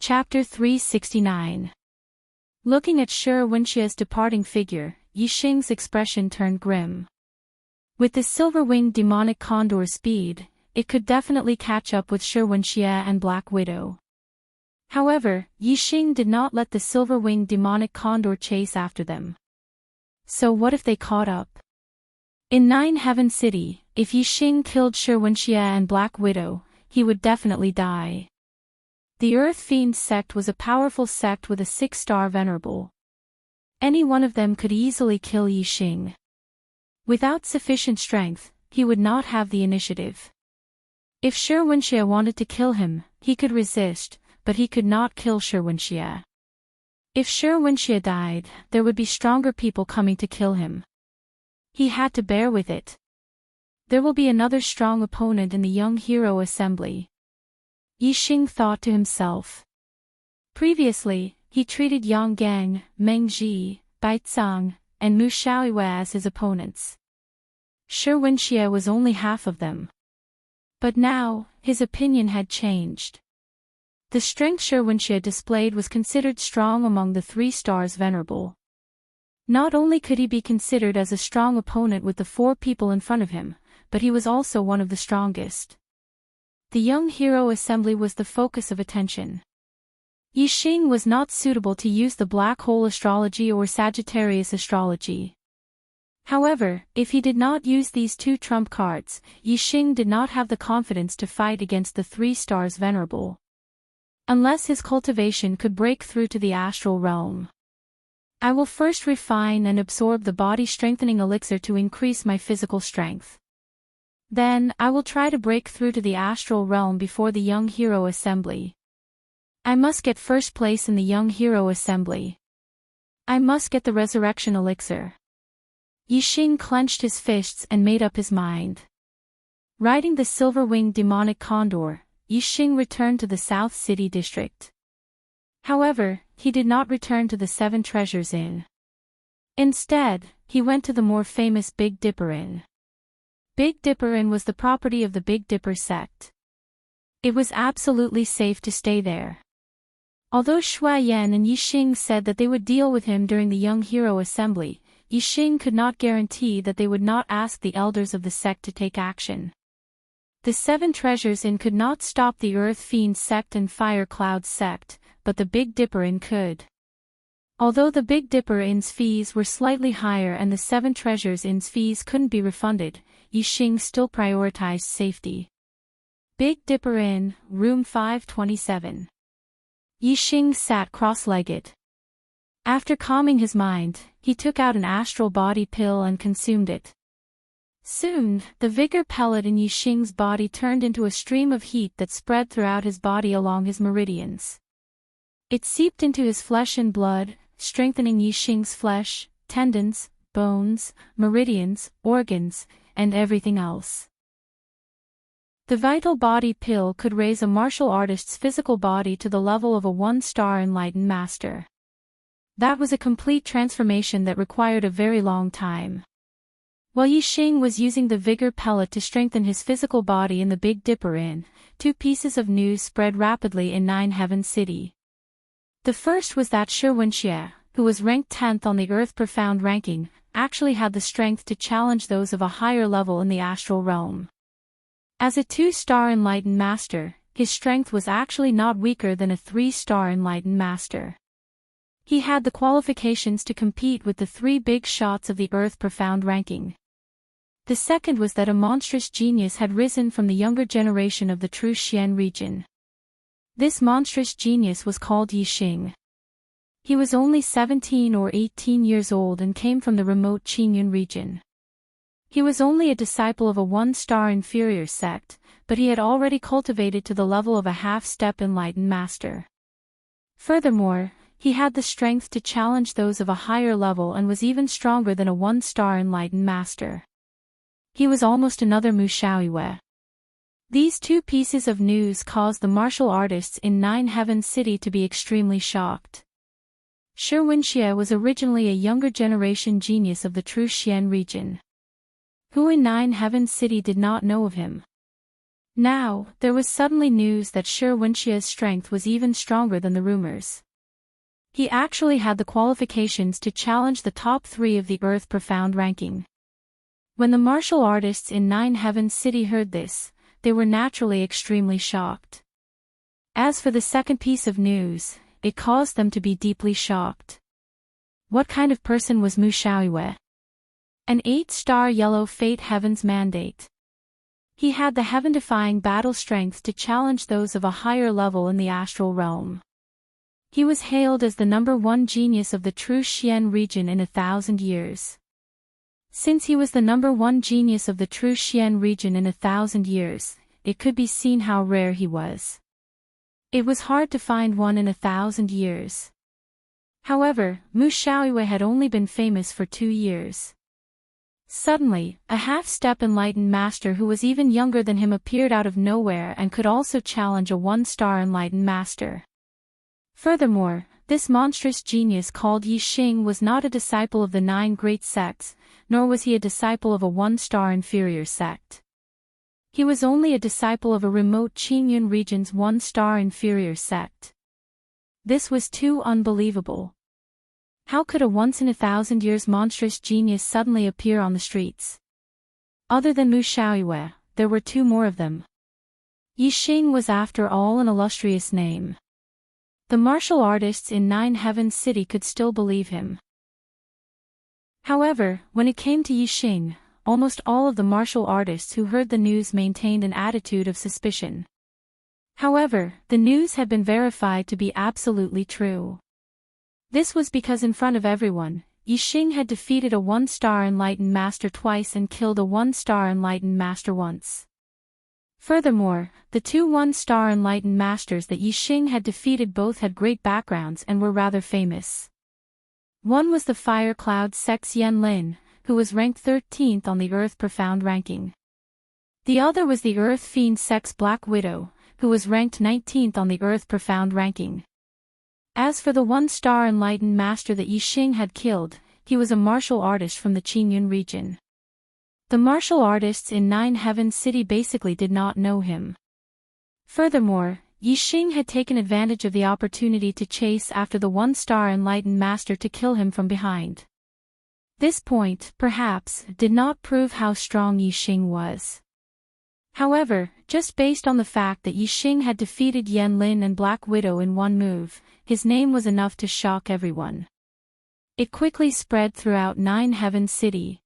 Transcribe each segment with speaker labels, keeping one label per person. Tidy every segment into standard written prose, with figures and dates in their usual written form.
Speaker 1: Chapter 369. Looking at Shi Wenxie's departing figure, Yixing's expression turned grim. With the silver-winged demonic condor's speed, it could definitely catch up with Shi Wenxie and Black Widow. However, Yixing did not let the silver-winged demonic condor chase after them. So what if they caught up? In Nine Heaven City, if Yixing killed Shi Wenxie and Black Widow, he would definitely die. The Earth Fiend sect was a powerful sect with a 6-star venerable. Any one of them could easily kill Yixing. Without sufficient strength, he would not have the initiative. If Shi Wenxie wanted to kill him, he could resist, but he could not kill Shi Wenxie. If Shi Wenxie died, there would be stronger people coming to kill him. He had to bear with it. There will be another strong opponent in the Young Hero Assembly. Yixing thought to himself. Previously, he treated Yang Gang, Meng Ji, Bai Zhang, and Mu Shaoyue as his opponents. Shi Wenxie was only half of them. But now, his opinion had changed. The strength Shi Wenxie displayed was considered strong among the 3 stars venerable. Not only could he be considered as a strong opponent with the 4 people in front of him, but he was also one of the strongest. The Young Hero Assembly was the focus of attention. Yixing was not suitable to use the black hole astrology or Sagittarius astrology. However, if he did not use these 2 trump cards, Yixing did not have the confidence to fight against the 3 stars venerable. Unless his cultivation could break through to the astral realm. I will first refine and absorb the body-strengthening elixir to increase my physical strength. Then, I will try to break through to the astral realm before the Young Hero Assembly. I must get first place in the Young Hero Assembly. I must get the resurrection elixir. Yixing clenched his fists and made up his mind. Riding the silver-winged demonic condor, Yixing returned to the South City district. However, he did not return to the 7 Treasures Inn. Instead, he went to the more famous Big Dipper Inn. Big Dipper Inn was the property of the Big Dipper sect. It was absolutely safe to stay there. Although Shui Yan and Yixing said that they would deal with him during the Young Hero Assembly, Yixing could not guarantee that they would not ask the elders of the sect to take action. The 7 Treasures Inn could not stop the Earth Fiend sect and Fire Cloud sect, but the Big Dipper Inn could. Although the Big Dipper Inn's fees were slightly higher and the 7 Treasures Inn's fees couldn't be refunded, Yixing still prioritized safety. Big Dipper Inn, room 527. Yixing sat cross-legged. After calming his mind, he took out an astral body pill and consumed it. Soon, the vigor pellet in Yixing's body turned into a stream of heat that spread throughout his body along his meridians. It seeped into his flesh and blood, strengthening Yixing's flesh, tendons, bones, meridians, organs, and everything else. The vital body pill could raise a martial artist's physical body to the level of a 1-star enlightened master. That was a complete transformation that required a very long time. While Yixing was using the vigor pellet to strengthen his physical body in the Big Dipper Inn, 2 pieces of news spread rapidly in Nine Heaven City. The first was that Shi Wenxie, who was ranked 10th on the Earth Profound ranking, actually had the strength to challenge those of a higher level in the astral realm. As a 2-star enlightened master, his strength was actually not weaker than a 3-star enlightened master. He had the qualifications to compete with the 3 big shots of the Earth Profound ranking. The second was that a monstrous genius had risen from the younger generation of the True Xian region. This monstrous genius was called Yixing. He was only 17 or 18 years old and came from the remote Qingyun region. He was only a disciple of a 1-star inferior sect, but he had already cultivated to the level of a half-step enlightened master. Furthermore, he had the strength to challenge those of a higher level and was even stronger than a 1-star enlightened master. He was almost another Mu Shaoyue. These 2 pieces of news caused the martial artists in Nine Heaven City to be extremely shocked. Shi Wenxie was originally a younger generation genius of the True Xian region. Who in Nine Heaven City did not know of him? Now, there was suddenly news that Shi Wenxia's strength was even stronger than the rumors. He actually had the qualifications to challenge the top 3 of the Earth Profound ranking. When the martial artists in Nine Heavens City heard this, they were naturally extremely shocked. As for the second piece of news, it caused them to be deeply shocked. What kind of person was Mu Xiaoyue? An 8-star yellow fate heaven's mandate. He had the heaven-defying battle strength to challenge those of a higher level in the astral realm. He was hailed as the #1 genius of the true Xian region in 1,000 years. Since he was the #1 genius of the true Xian region in 1,000 years, it could be seen how rare he was. It was hard to find one in 1,000 years. However, Mu Xiaoyue had only been famous for 2 years. Suddenly, a half-step enlightened master who was even younger than him appeared out of nowhere and could also challenge a 1-star enlightened master. Furthermore, this monstrous genius called Yi Xing was not a disciple of the 9 great sects, nor was he a disciple of a 1-star inferior sect. He was only a disciple of a remote Qingyun region's 1-star inferior sect. This was too unbelievable. How could a once-in-1,000 years monstrous genius suddenly appear on the streets? Other than Mu Xiaoyue, there were 2 more of them. Yi Xing was after all an illustrious name. The martial artists in Nine Heavens City could still believe him. However, when it came to Yi Xing, almost all of the martial artists who heard the news maintained an attitude of suspicion. However, the news had been verified to be absolutely true. This was because in front of everyone, Yi Xing had defeated a 1-star enlightened master twice and killed a 1-star enlightened master once. Furthermore, the 2 1-star enlightened masters that Yi Xing had defeated both had great backgrounds and were rather famous. One was the Fire Cloud sect's Yan Lin, who was ranked 13th on the Earth Profound ranking. The other was the Earth Fiend sect's Black Widow, who was ranked 19th on the Earth Profound ranking. As for the 1-star enlightened master that Yi Xing had killed, he was a martial artist from the Qingyun region. The martial artists in Nine Heavens City basically did not know him. Furthermore, Yi Xing had taken advantage of the opportunity to chase after the 1-star enlightened master to kill him from behind. This point, perhaps, did not prove how strong Yi Xing was. However, just based on the fact that Yi Xing had defeated Yan Lin and Black Widow in one move, his name was enough to shock everyone. It quickly spread throughout Nine Heavens City.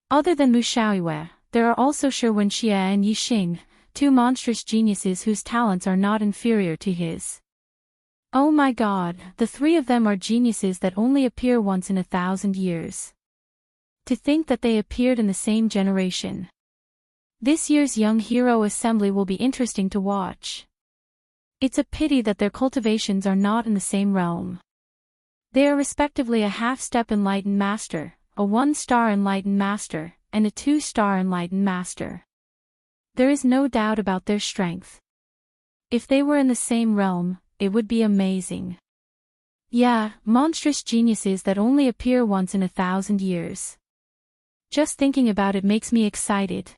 Speaker 1: Other than Mu Xiaoyue, there are also Shi Wenxia and Yi Xing, 2 monstrous geniuses whose talents are not inferior to his. Oh my god, the 3 of them are geniuses that only appear once in 1,000 years. To think that they appeared in the same generation. This year's Young Hero Assembly will be interesting to watch. It's a pity that their cultivations are not in the same realm. They are respectively a half-step enlightened master, a 1-star enlightened master, and a 2-star enlightened master. There is no doubt about their strength. If they were in the same realm, it would be amazing. Yeah, monstrous geniuses that only appear once in 1,000 years. Just thinking about it makes me excited.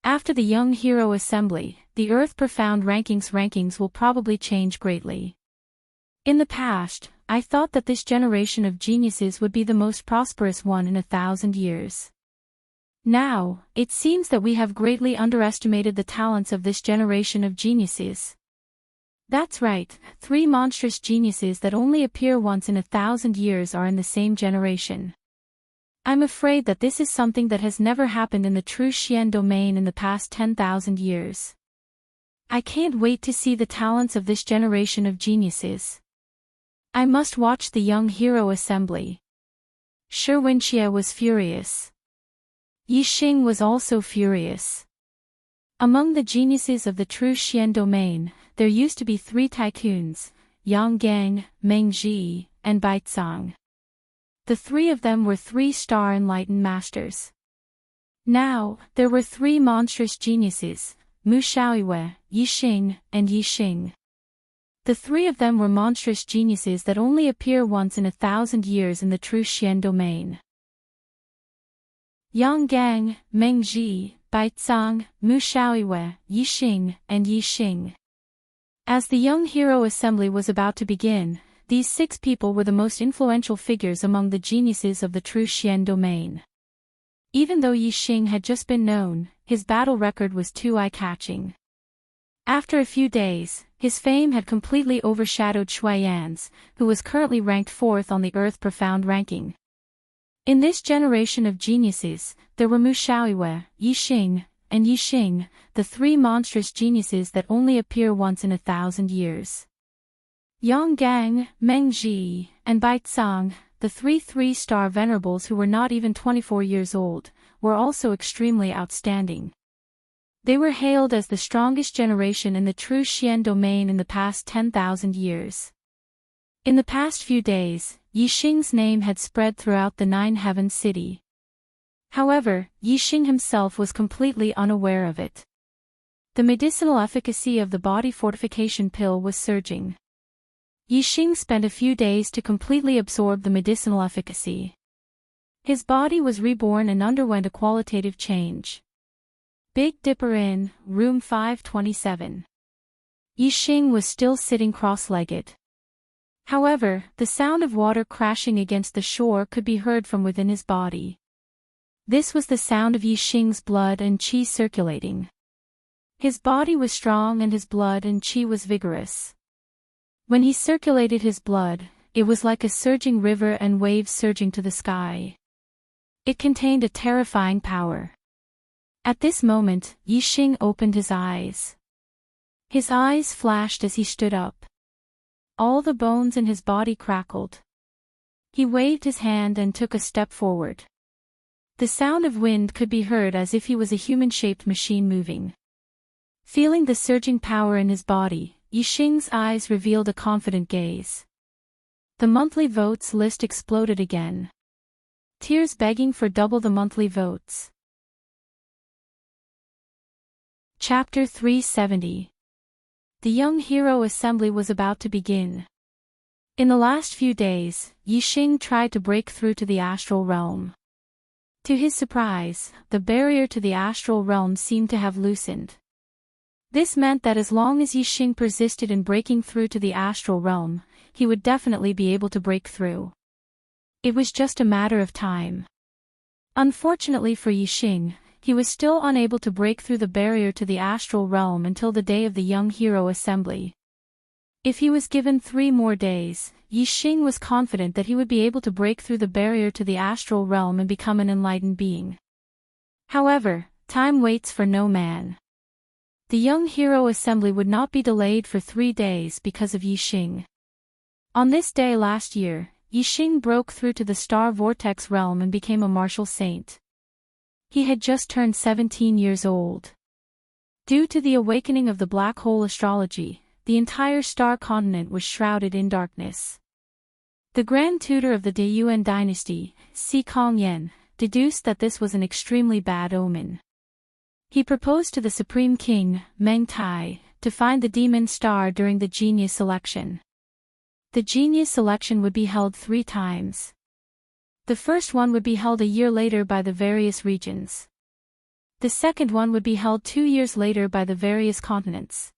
Speaker 1: After the Young Hero Assembly, the Earth Profound rankings will probably change greatly. In the past, I thought that this generation of geniuses would be the most prosperous one in 1,000 years. Now, it seems that we have greatly underestimated the talents of this generation of geniuses. That's right, 3 monstrous geniuses that only appear once in 1,000 years are in the same generation. I'm afraid that this is something that has never happened in the true Xian domain in the past 10,000 years. I can't wait to see the talents of this generation of geniuses. I must watch the Young Hero Assembly. Shi Wenxia was furious. Yi Xing was also furious. Among the geniuses of the true Xian domain, there used to be 3 tycoons, Yang Gang, Meng Ji, and Baizang. The 3 of them were 3-star enlightened masters. Now, there were 3 monstrous geniuses, Mu Xiaoyue, Yi Xing, and Yi Xing. The 3 of them were monstrous geniuses that only appear once in 1,000 years in the true Xian domain. Yang Gang, Meng Ji, Baizang, Mu Shaoyue, Yixing, and Yixing. As the young hero assembly was about to begin, these 6 people were the most influential figures among the geniuses of the true Xian domain. Even though Yixing had just been known, his battle record was too eye-catching. After a few days, his fame had completely overshadowed Shuiyan's, who was currently ranked 4th on the Earth Profound ranking. In this generation of geniuses, there were Mu Shaoyue, Yixing, and Yixing, the 3 monstrous geniuses that only appear once in 1,000 years. Yang Gang, Meng Ji, and Baizang, the 3 3-star venerables who were not even 24 years old, were also extremely outstanding. They were hailed as the strongest generation in the true Xian domain in the past 10,000 years. In the past few days, Yixing's name had spread throughout the 9 Heaven City. However, Yixing himself was completely unaware of it. The medicinal efficacy of the body fortification pill was surging. Yixing spent a few days to completely absorb the medicinal efficacy. His body was reborn and underwent a qualitative change. Big Dipper Inn, room 527. Yixing was still sitting cross-legged. However, the sound of water crashing against the shore could be heard from within his body. This was the sound of Yixing's blood and qi circulating. His body was strong and his blood and qi was vigorous. When he circulated his blood, it was like a surging river and waves surging to the sky. It contained a terrifying power. At this moment, Yixing opened his eyes. His eyes flashed as he stood up. All the bones in his body crackled. He waved his hand and took a step forward. The sound of wind could be heard as if he was a human-shaped machine moving. Feeling the surging power in his body, Yixing's eyes revealed a confident gaze. The monthly votes list exploded again. Tears begging for double the monthly votes. Chapter 370. The young hero assembly was about to begin. In the last few days, Yixing tried to break through to the astral realm. To his surprise, the barrier to the astral realm seemed to have loosened. This meant that as long as Yixing persisted in breaking through to the astral realm, he would definitely be able to break through. It was just a matter of time. Unfortunately for Yixing, he was still unable to break through the barrier to the astral realm until the day of the young hero assembly. If he was given 3 more days, Yixing was confident that he would be able to break through the barrier to the astral realm and become an enlightened being. However, time waits for no man. The young hero assembly would not be delayed for 3 days because of Yixing. On this day last year, Yixing broke through to the star vortex realm and became a martial saint. He had just turned 17 years old. Due to the awakening of the black hole astrology, the entire star continent was shrouded in darkness. The Grand Tutor of the Deyuan dynasty, Si Kongyan, deduced that this was an extremely bad omen. He proposed to the Supreme King, Meng Tai, to find the demon star during the genius selection. The genius selection would be held 3 times. The first one would be held a year later by the various regions. The second one would be held 2 years later by the various continents.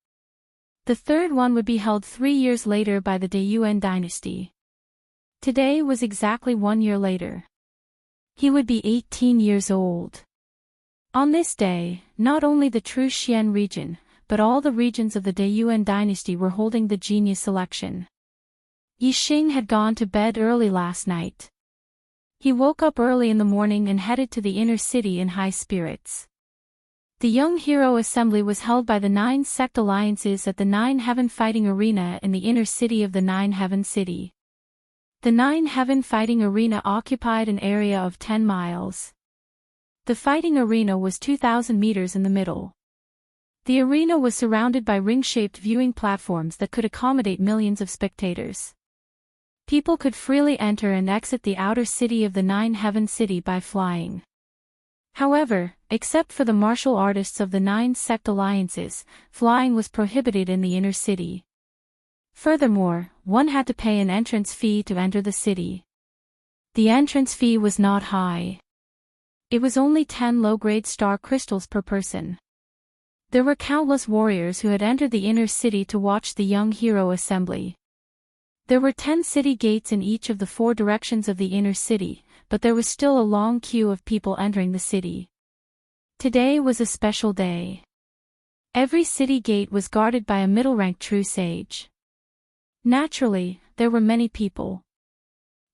Speaker 1: The third one would be held 3 years later by the Deyuan dynasty. Today was exactly 1 year later. He would be 18 years old. On this day, not only the true Xian region, but all the regions of the Deyuan dynasty were holding the genius selection. Yixing had gone to bed early last night. He woke up early in the morning and headed to the inner city in high spirits. The young hero assembly was held by the 9 sect alliances at the 9 Heaven Fighting Arena in the inner city of the 9 Heaven City. The 9 Heaven Fighting Arena occupied an area of 10 miles. The fighting arena was 2,000 meters in the middle. The arena was surrounded by ring-shaped viewing platforms that could accommodate millions of spectators. People could freely enter and exit the outer city of the 9 Heaven City by flying. However, except for the martial artists of the 9 sect alliances, flying was prohibited in the inner city. Furthermore, one had to pay an entrance fee to enter the city. The entrance fee was not high. It was only 10 low-grade star crystals per person. There were countless warriors who had entered the inner city to watch the young hero assembly. There were 10 city gates in each of the 4 directions of the inner city, but there was still a long queue of people entering the city. Today was a special day. Every city gate was guarded by a middle-ranked true sage. Naturally, there were many people.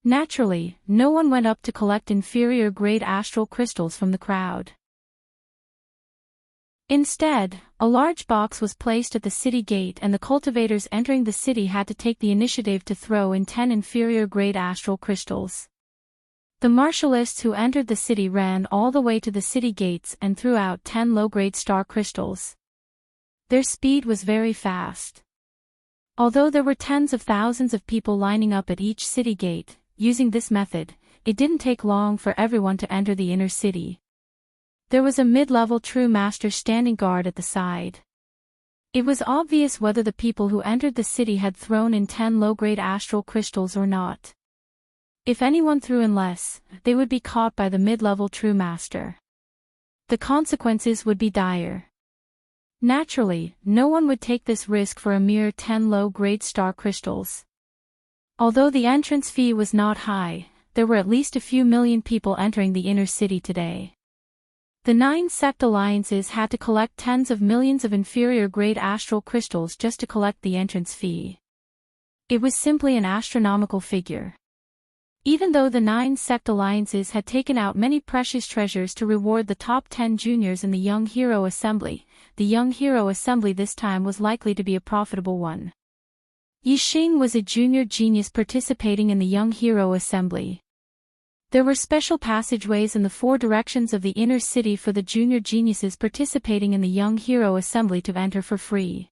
Speaker 1: Naturally, no one went up to collect inferior-grade astral crystals from the crowd. Instead, a large box was placed at the city gate and the cultivators entering the city had to take the initiative to throw in 10 inferior-grade astral crystals. The martialists who entered the city ran all the way to the city gates and threw out 10 low-grade star crystals. Their speed was very fast. Although there were tens of thousands of people lining up at each city gate, using this method, it didn't take long for everyone to enter the inner city. There was a mid-level true master standing guard at the side. It was obvious whether the people who entered the city had thrown in 10 low-grade astral crystals or not. If anyone threw in less, they would be caught by the mid-level true master. The consequences would be dire. Naturally, no one would take this risk for a mere 10 low-grade star crystals. Although the entrance fee was not high, there were at least a few million people entering the inner city today. The 9 sect alliances had to collect tens of millions of inferior-grade astral crystals just to collect the entrance fee. It was simply an astronomical figure. Even though the 9 sect alliances had taken out many precious treasures to reward the top 10 juniors in the Young Hero Assembly, the Young Hero Assembly this time was likely to be a profitable one. Yixing was a junior genius participating in the Young Hero Assembly. There were special passageways in the 4 directions of the inner city for the junior geniuses participating in the Young Hero Assembly to enter for free.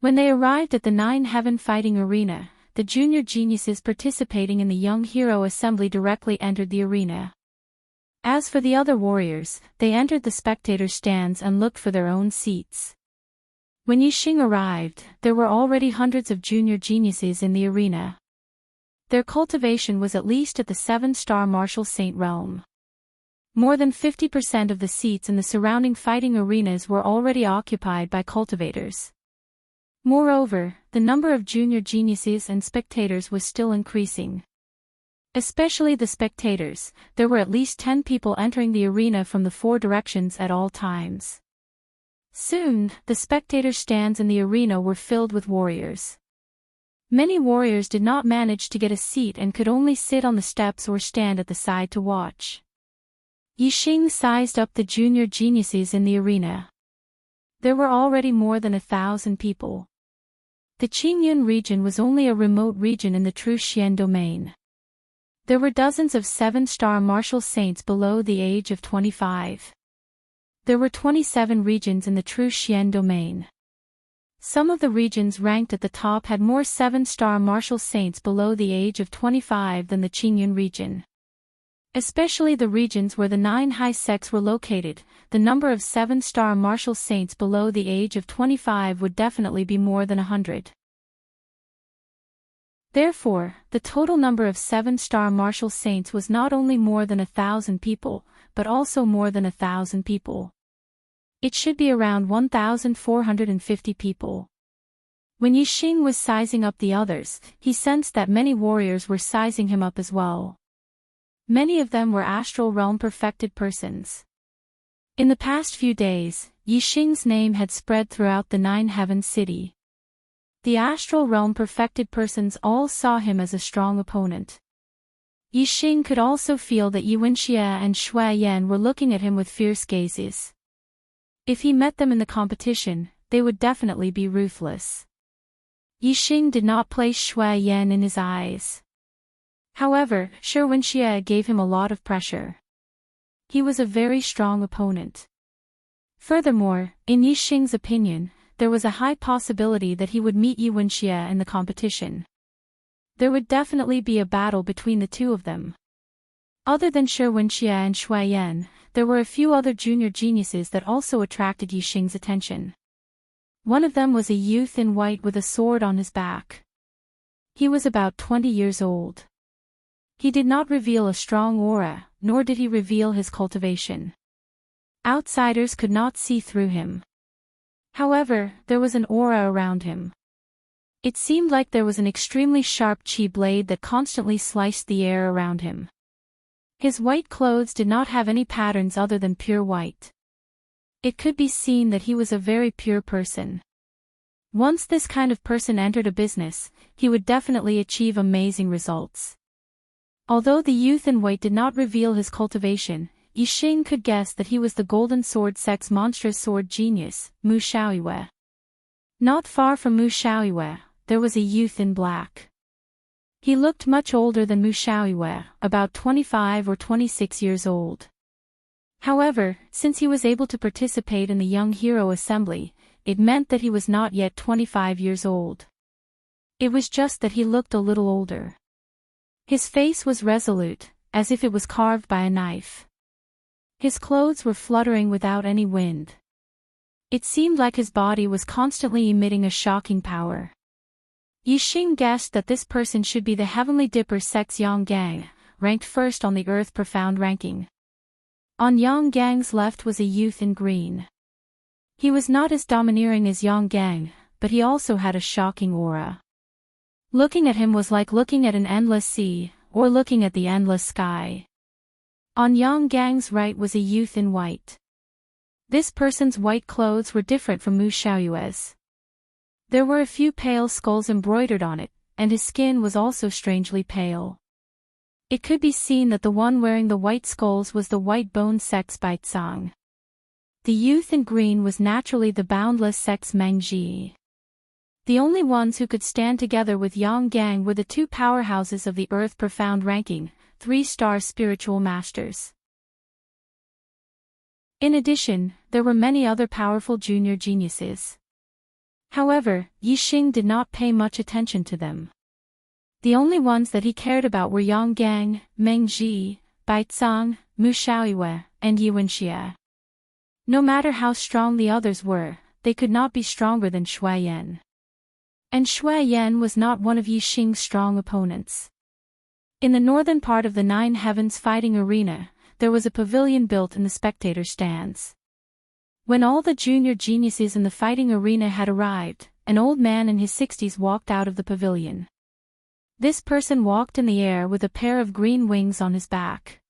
Speaker 1: When they arrived at the 9 Heaven Fighting Arena, the junior geniuses participating in the Young Hero Assembly directly entered the arena. As for the other warriors, they entered the spectator stands and looked for their own seats. When Yixing arrived, there were already hundreds of junior geniuses in the arena. Their cultivation was at least at the 7-star Martial Saint realm. More than 50% of the seats in the surrounding fighting arenas were already occupied by cultivators. Moreover, the number of junior geniuses and spectators was still increasing. Especially the spectators, there were at least 10 people entering the arena from the 4 directions at all times. Soon, the spectator stands in the arena were filled with warriors. Many warriors did not manage to get a seat and could only sit on the steps or stand at the side to watch. Yixing sized up the junior geniuses in the arena. There were already more than 1,000 people. The Qingyun region was only a remote region in the True Xian domain. There were dozens of 7-star martial saints below the age of 25. There were 27 regions in the True Xian domain. Some of the regions ranked at the top had more 7-star martial saints below the age of 25 than the Qingyun region. Especially the regions where the 9 high sects were located, the number of 7-star martial saints below the age of 25 would definitely be more than 100. Therefore, the total number of 7-star martial saints was not only more than 1,000 people, but also more than 1,000 people. It should be around 1,450 people. When Yixing was sizing up the others, he sensed that many warriors were sizing him up as well. Many of them were astral realm perfected persons. In the past few days, Yixing's name had spread throughout the 9 Heaven City. The astral realm perfected persons all saw him as a strong opponent. Yixing could also feel that Yuanxia and Shui Yan were looking at him with fierce gazes. If he met them in the competition, they would definitely be ruthless. Yixing did not place Shui Yan in his eyes. However, Shi Wenxie gave him a lot of pressure. He was a very strong opponent. Furthermore, in Yixing's opinion, there was a high possibility that he would meet Yuanxia in the competition. There would definitely be a battle between the two of them. Other than Shi Wenxie and Shui Yan, there were a few other junior geniuses that also attracted Yixing's attention. One of them was a youth in white with a sword on his back. He was about 20 years old. He did not reveal a strong aura, nor did he reveal his cultivation. Outsiders could not see through him. However, there was an aura around him. It seemed like there was an extremely sharp chi blade that constantly sliced the air around him. His white clothes did not have any patterns other than pure white. It could be seen that he was a very pure person. Once this kind of person entered a business, he would definitely achieve amazing results. Although the youth in white did not reveal his cultivation, Yixing could guess that he was the Golden Sword Sect's monstrous sword genius, Mu Shaoyue. Not far from Mu Shaoyue, there was a youth in black. He looked much older than Mu Shaoyue, about 25 or 26 years old. However, since he was able to participate in the Young Hero Assembly, it meant that he was not yet 25 years old. It was just that he looked a little older. His face was resolute, as if it was carved by a knife. His clothes were fluttering without any wind. It seemed like his body was constantly emitting a shocking power. Yixing guessed that this person should be the Heavenly Dipper Sect's Yang Gang, ranked first on the Earth Profound ranking. On Yang Gang's left was a youth in green. He was not as domineering as Yang Gang, but he also had a shocking aura. Looking at him was like looking at an endless sea, or looking at the endless sky. On Yang Gang's right was a youth in white. This person's white clothes were different from Mu Xiaoyue's. There were a few pale skulls embroidered on it, and his skin was also strangely pale. It could be seen that the one wearing the white skulls was the White Bone Sect's Baizang. The youth in green was naturally the Boundless Sect's Mengji. The only ones who could stand together with Yang Gang were the two powerhouses of the Earth Profound ranking, 3-star spiritual masters. In addition, there were many other powerful junior geniuses. However, Yixing did not pay much attention to them. The only ones that he cared about were Yang Gang, Meng Ji, Baizang, Mu Xiaoyue, and Yi Wenxie. No matter how strong the others were, they could not be stronger than Shui Yan. And Shui Yan was not one of Yixing's strong opponents. In the northern part of the Nine Heavens fighting arena, there was a pavilion built in the spectator stands. When all the junior geniuses in the fighting arena had arrived, an old man in his 60s walked out of the pavilion. This person walked in the air with a pair of green wings on his back.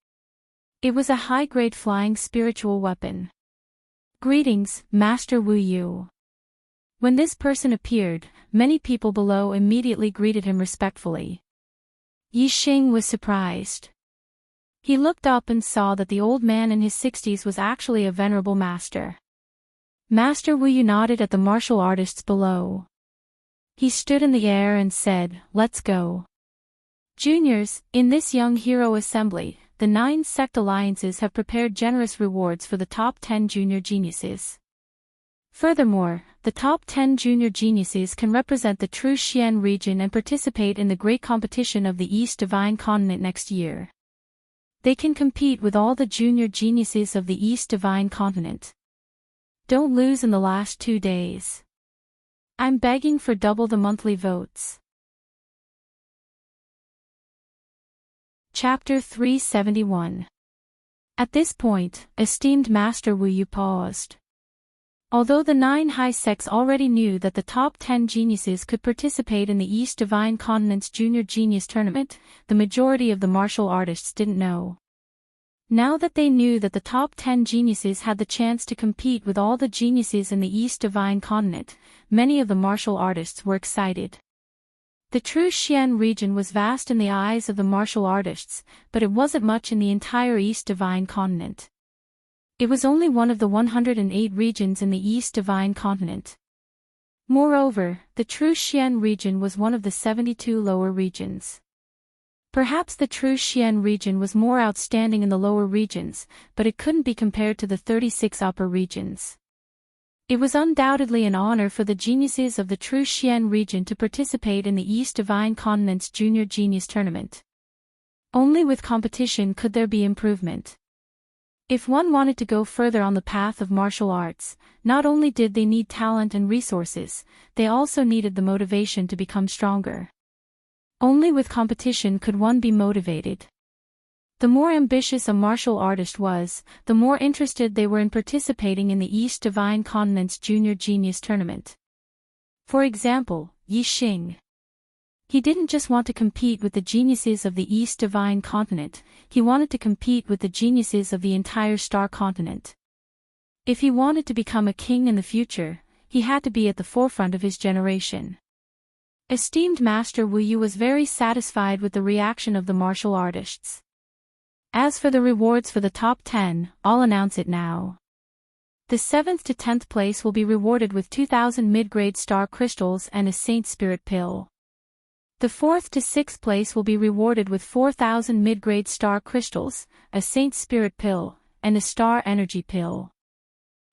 Speaker 1: It was a high-grade flying spiritual weapon. Greetings, Master Wu Yu. When this person appeared, many people below immediately greeted him respectfully. Yixing was surprised. He looked up and saw that the old man in his 60s was actually a venerable master. Master Wu Yu nodded at the martial artists below. He stood in the air and said, "Let's go." Juniors, in this Young Hero Assembly, the 9 sect alliances have prepared generous rewards for the top 10 junior geniuses. Furthermore, the top 10 junior geniuses can represent the true Xian region and participate in the great competition of the East Divine Continent next year. They can compete with all the junior geniuses of the East Divine Continent. Don't lose in the last 2 days. I'm begging for double the monthly votes. Chapter 371. At this point, esteemed Master Wu Yu paused. Although the 9 high sects already knew that the top 10 geniuses could participate in the East Divine Continent's Junior Genius Tournament, the majority of the martial artists didn't know. Now that they knew that the top 10 geniuses had the chance to compete with all the geniuses in the East Divine Continent, many of the martial artists were excited. The true Xian region was vast in the eyes of the martial artists, but it wasn't much in the entire East Divine Continent. It was only one of the 108 regions in the East Divine Continent. Moreover, the true Xian region was one of the 72 lower regions. Perhaps the true Xian region was more outstanding in the lower regions, but it couldn't be compared to the 36 upper regions. It was undoubtedly an honor for the geniuses of the true Xian region to participate in the East Divine Continent's Junior Genius Tournament. Only with competition could there be improvement. If one wanted to go further on the path of martial arts, not only did they need talent and resources, they also needed the motivation to become stronger. Only with competition could one be motivated. The more ambitious a martial artist was, the more interested they were in participating in the East Divine Continent's Junior Genius Tournament. For example, Yi Xing. He didn't just want to compete with the geniuses of the East Divine Continent, he wanted to compete with the geniuses of the entire star continent. If he wanted to become a king in the future, he had to be at the forefront of his generation. Esteemed Master Wu Yu was very satisfied with the reaction of the martial artists. As for the rewards for the top 10, I'll announce it now. The 7th to 10th place will be rewarded with 2,000 mid-grade star crystals and a Saint Spirit pill. The 4th to 6th place will be rewarded with 4,000 mid-grade star crystals, a Saint Spirit pill, and a star energy pill.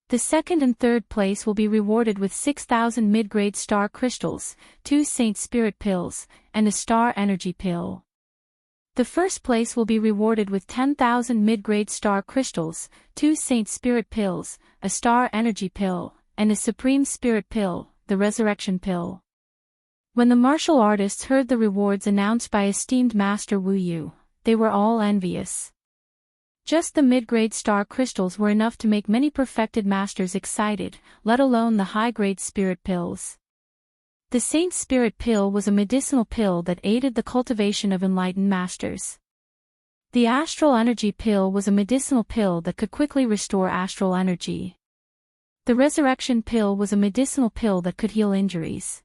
Speaker 1: The 2nd and 3rd place will be rewarded with 6,000 mid-grade star crystals, 2 Saint Spirit pills, and a star energy pill. The 1st place will be rewarded with 10,000 mid-grade star crystals, 2 Saint Spirit pills, a star energy pill, and a Supreme Spirit pill, the Resurrection pill. When the martial artists heard the rewards announced by esteemed Master Wu Yu, they were all envious. Just the mid-grade star crystals were enough to make many perfected masters excited, let alone the high-grade spirit pills. The Saint Spirit pill was a medicinal pill that aided the cultivation of enlightened masters. The Astral Energy pill was a medicinal pill that could quickly restore astral energy. The Resurrection pill was a medicinal pill that could heal injuries.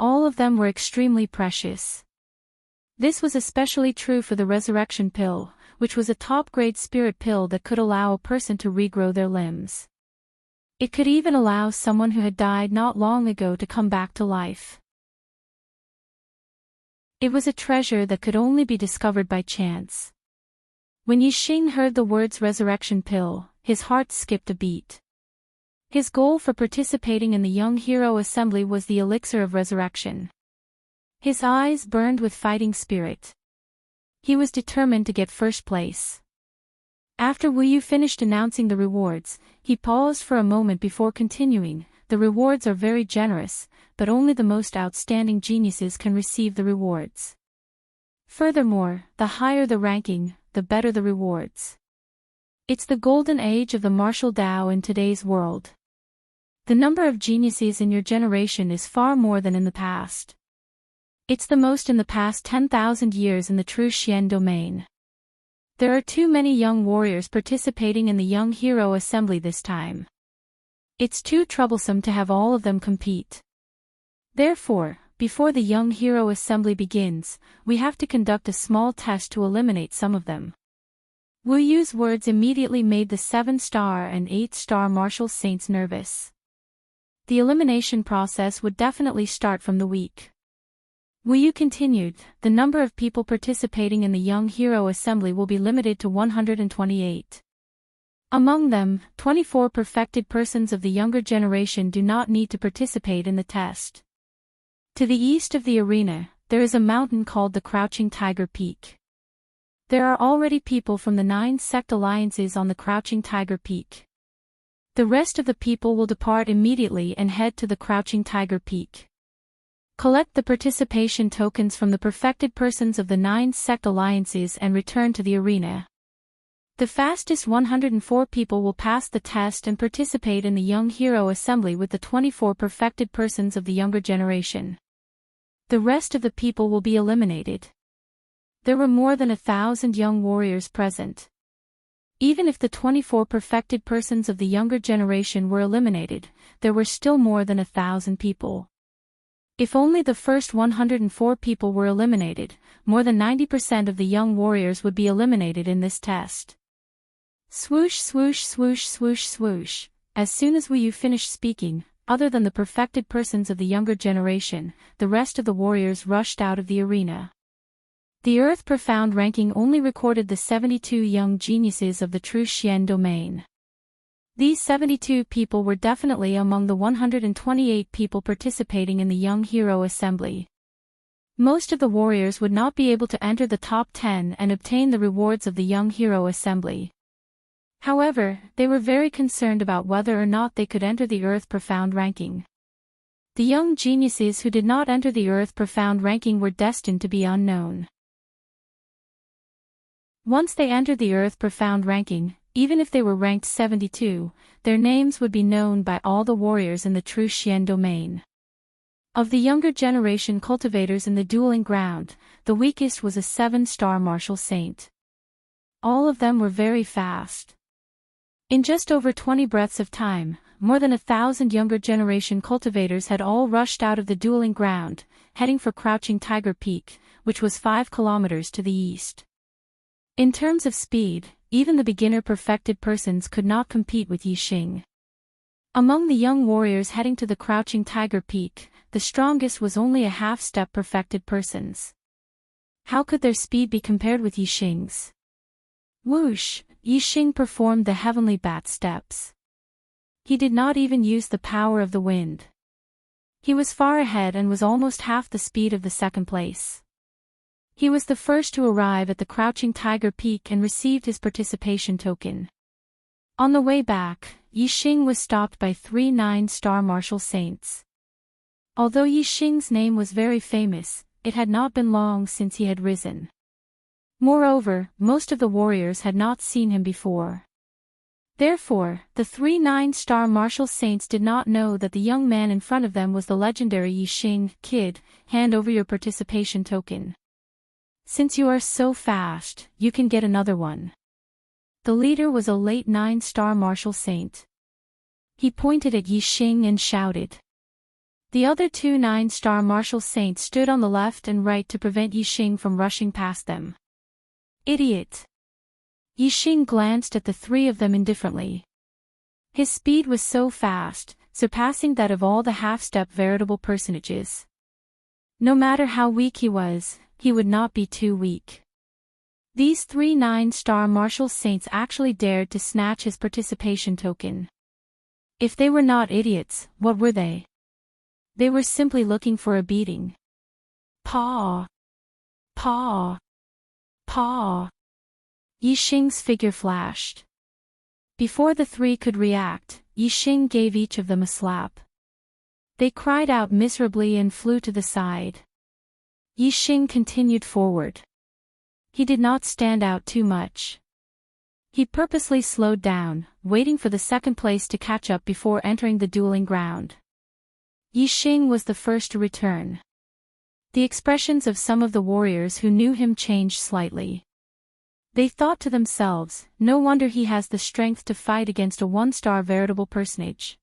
Speaker 1: All of them were extremely precious. This was especially true for the Resurrection pill, which was a top-grade spirit pill that could allow a person to regrow their limbs. It could even allow someone who had died not long ago to come back to life. It was a treasure that could only be discovered by chance. When Yi Xing heard the words Resurrection pill, his heart skipped a beat. His goal for participating in the Young Hero Assembly was the elixir of resurrection. His eyes burned with fighting spirit. He was determined to get first place. After Wu Yu finished announcing the rewards, he paused for a moment before continuing. The rewards are very generous, but only the most outstanding geniuses can receive the rewards. Furthermore, the higher the ranking, the better the rewards. It's the golden age of the martial Tao in today's world. The number of geniuses in your generation is far more than in the past. It's the most in the past 10,000 years in the true Xian domain. There are too many young warriors participating in the Young Hero Assembly this time. It's too troublesome to have all of them compete. Therefore, before the Young Hero Assembly begins, we have to conduct a small test to eliminate some of them. Wu Yu's words immediately made the 7-star and 8-star martial saints nervous. The elimination process would definitely start from the weak. Wu Yu continued, the number of people participating in the Young Hero Assembly will be limited to 128. Among them, 24 perfected persons of the younger generation do not need to participate in the test. To the east of the arena, there is a mountain called the Crouching Tiger Peak. There are already people from the 9 sect alliances on the Crouching Tiger Peak. The rest of the people will depart immediately and head to the Crouching Tiger Peak. Collect the participation tokens from the perfected persons of the 9 sect alliances and return to the arena. The fastest 104 people will pass the test and participate in the Young Hero Assembly with the 24 perfected persons of the younger generation. The rest of the people will be eliminated. There were more than 1,000 young warriors present. Even if the 24 perfected persons of the younger generation were eliminated, there were still more than 1,000 people. If only the first 104 people were eliminated, more than 90% of the young warriors would be eliminated in this test. Swoosh swoosh swoosh swoosh swoosh. As soon as Wu Yu finished speaking, other than the perfected persons of the younger generation, the rest of the warriors rushed out of the arena. The Earth Profound ranking only recorded the 72 young geniuses of the true Xian domain. These 72 people were definitely among the 128 people participating in the Young Hero Assembly. Most of the warriors would not be able to enter the top 10 and obtain the rewards of the Young Hero Assembly. However, they were very concerned about whether or not they could enter the Earth Profound ranking. The young geniuses who did not enter the Earth Profound ranking were destined to be unknown. Once they entered the Earth-profound ranking, even if they were ranked 72, their names would be known by all the warriors in the true Xian domain. Of the younger generation cultivators in the dueling ground, the weakest was a 7-star martial saint. All of them were very fast. In just over 20 breaths of time, more than 1,000 younger generation cultivators had all rushed out of the dueling ground, heading for Crouching Tiger Peak, which was 5 kilometers to the east. In terms of speed, even the beginner-perfected persons could not compete with Yixing. Among the young warriors heading to the Crouching Tiger Peak, the strongest was only a half-step perfected persons. How could their speed be compared with Yixing's? Whoosh! Yixing performed the heavenly bat steps. He did not even use the power of the wind. He was far ahead and was almost half the speed of the second place. He was the first to arrive at the Crouching Tiger Peak and received his participation token. On the way back, Yixing was stopped by 3 9-star martial saints. Although Yixing's name was very famous, it had not been long since he had risen. Moreover, most of the warriors had not seen him before. Therefore, the 3 9-star martial saints did not know that the young man in front of them was the legendary Yixing. Kid, hand over your participation token. Since you are so fast, you can get another one. The leader was a late 9-star martial saint. He pointed at Yixing and shouted. The other 2 9-star martial saints stood on the left and right to prevent Yixing from rushing past them. Idiot! Yixing glanced at the 3 of them indifferently. His speed was so fast, surpassing that of all the half-step veritable personages. No matter how weak he was, he would not be too weak. These 3 9-star martial saints actually dared to snatch his participation token. If they were not idiots, what were they? They were simply looking for a beating. Paw! Paw! Paw! Yixing's figure flashed. Before the 3 could react, Yixing gave each of them a slap. They cried out miserably and flew to the side. Yixing continued forward. He did not stand out too much. He purposely slowed down, waiting for the second place to catch up before entering the dueling ground. Yixing was the first to return. The expressions of some of the warriors who knew him changed slightly. They thought to themselves, no wonder he has the strength to fight against a 1-star veritable personage.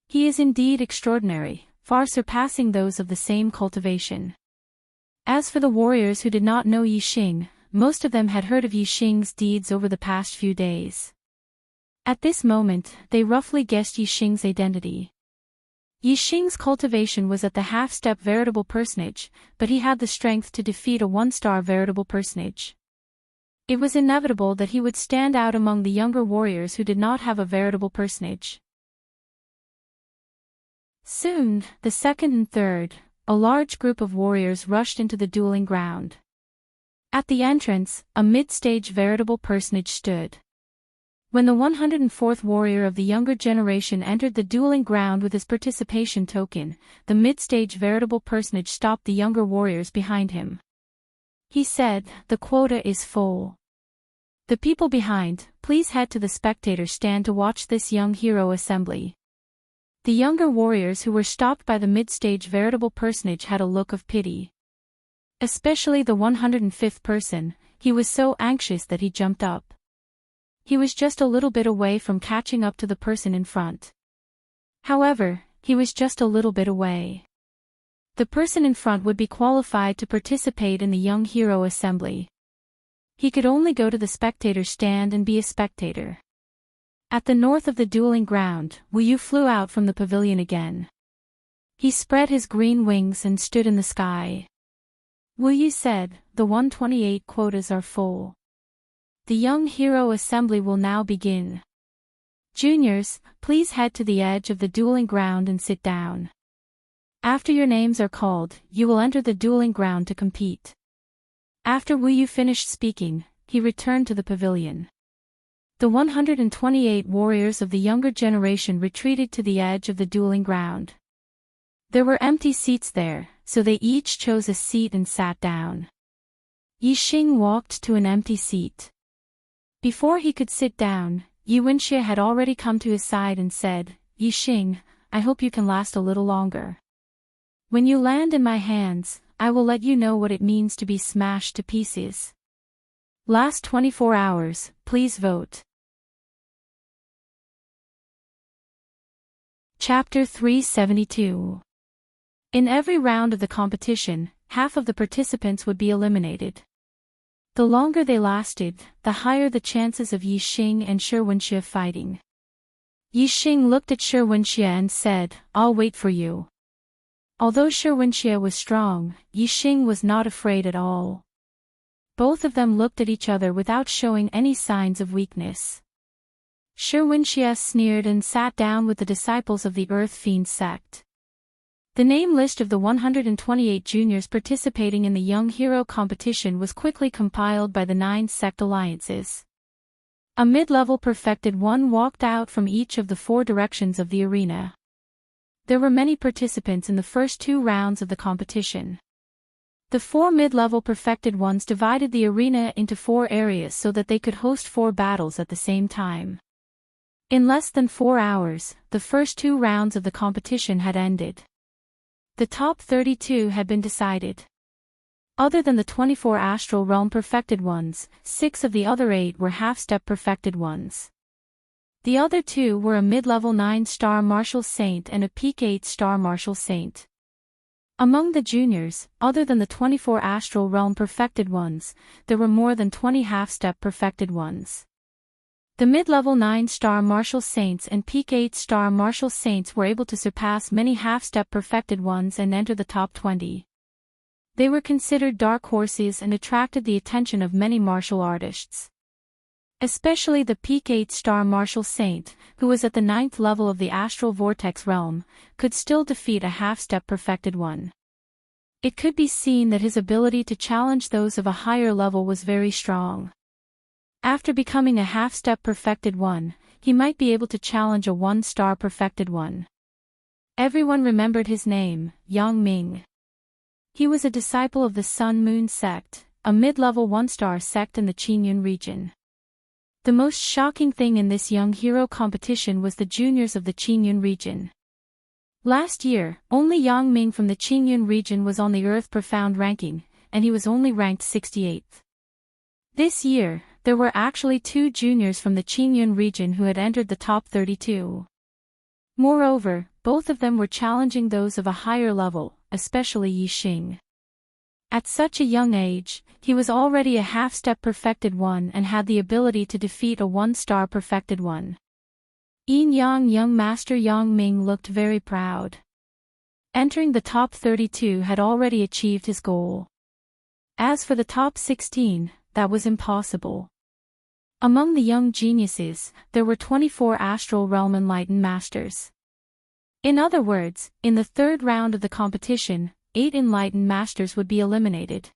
Speaker 1: He is indeed extraordinary, far surpassing those of the same cultivation. As for the warriors who did not know Yixing, most of them had heard of Yixing's deeds over the past few days. At this moment, they roughly guessed Yixing's identity. Yixing's cultivation was at the half-step veritable personage, but he had the strength to defeat a 1-star veritable personage. It was inevitable that he would stand out among the younger warriors who did not have a veritable personage. Soon, the second and third, a large group of warriors rushed into the dueling ground. At the entrance, a mid-stage veritable personage stood. When the 104th warrior of the younger generation entered the dueling ground with his participation token, the mid-stage veritable personage stopped the younger warriors behind him. He said, "The quota is full. The people behind, please head to the spectator stand to watch this young hero assembly." The younger warriors who were stopped by the mid-stage veritable personage had a look of pity. Especially the 105th person, he was so anxious that he jumped up. He was just a little bit away from catching up to the person in front. However, he was just a little bit away. The person in front would be qualified to participate in the young hero assembly. He could only go to the spectator stand and be a spectator. At the north of the dueling ground, Wu Yu flew out from the pavilion again. He spread his green wings and stood in the sky. Wu Yu said, "The 128 quotas are full. The young hero assembly will now begin. Juniors, please head to the edge of the dueling ground and sit down. After your names are called, you will enter the dueling ground to compete." After Wu Yu finished speaking, he returned to the pavilion. The 128 warriors of the younger generation retreated to the edge of the dueling ground. There were empty seats there, so they each chose a seat and sat down. Yixing walked to an empty seat. Before he could sit down, Yi Wenxie had already come to his side and said, "Yixing, I hope you can last a little longer. When you land in my hands, I will let you know what it means to be smashed to pieces. Last 24 hours, please vote." Chapter 372. In every round of the competition, half of the participants would be eliminated. The longer they lasted, the higher the chances of Yixing and Shi Wenxie fighting. Yixing looked at Shi Wenxie and said, "I'll wait for you." Although Shi Wenxie was strong, Yixing was not afraid at all. Both of them looked at each other without showing any signs of weakness. Shi Wenxie sneered and sat down with the disciples of the Earth Fiend sect. The name list of the 128 juniors participating in the Young Hero competition was quickly compiled by the 9 sect alliances. A mid-level perfected one walked out from each of the 4 directions of the arena. There were many participants in the first 2 rounds of the competition. The 4 mid-level perfected ones divided the arena into 4 areas so that they could host 4 battles at the same time. In less than 4 hours, the first 2 rounds of the competition had ended. The top 32 had been decided. Other than the 24 astral realm perfected ones, 6 of the other 8 were half-step perfected ones. The other 2 were a mid-level 9-star martial saint and a peak 8-star martial saint. Among the juniors, other than the 24 astral realm perfected ones, there were more than 20 half-step perfected ones. The mid-level 9-star martial saints and peak 8-star martial saints were able to surpass many half-step perfected ones and enter the top 20. They were considered dark horses and attracted the attention of many martial artists. Especially the peak 8-star martial saint, who was at the 9th level of the astral vortex realm, could still defeat a half-step perfected one. It could be seen that his ability to challenge those of a higher level was very strong. After becoming a half-step perfected one, he might be able to challenge a 1-star perfected one. Everyone remembered his name, Yang Ming. He was a disciple of the Sun Moon sect, a mid-level 1-star sect in the Qingyun region. The most shocking thing in this young hero competition was the juniors of the Qingyun region. Last year, only Yang Ming from the Qingyun region was on the Earth Profound ranking, and he was only ranked 68th. This year, there were actually 2 juniors from the Qingyun region who had entered the top 32. Moreover, both of them were challenging those of a higher level, especially Yixing. At such a young age, he was already a half-step perfected one and had the ability to defeat a 1-star perfected one. Yin Yang young master Yang Ming looked very proud. Entering the top 32 had already achieved his goal. As for the top 16, that was impossible. Among the young geniuses, there were 24 astral realm enlightened masters. In other words, in the 3rd round of the competition, 8 enlightened masters would be eliminated.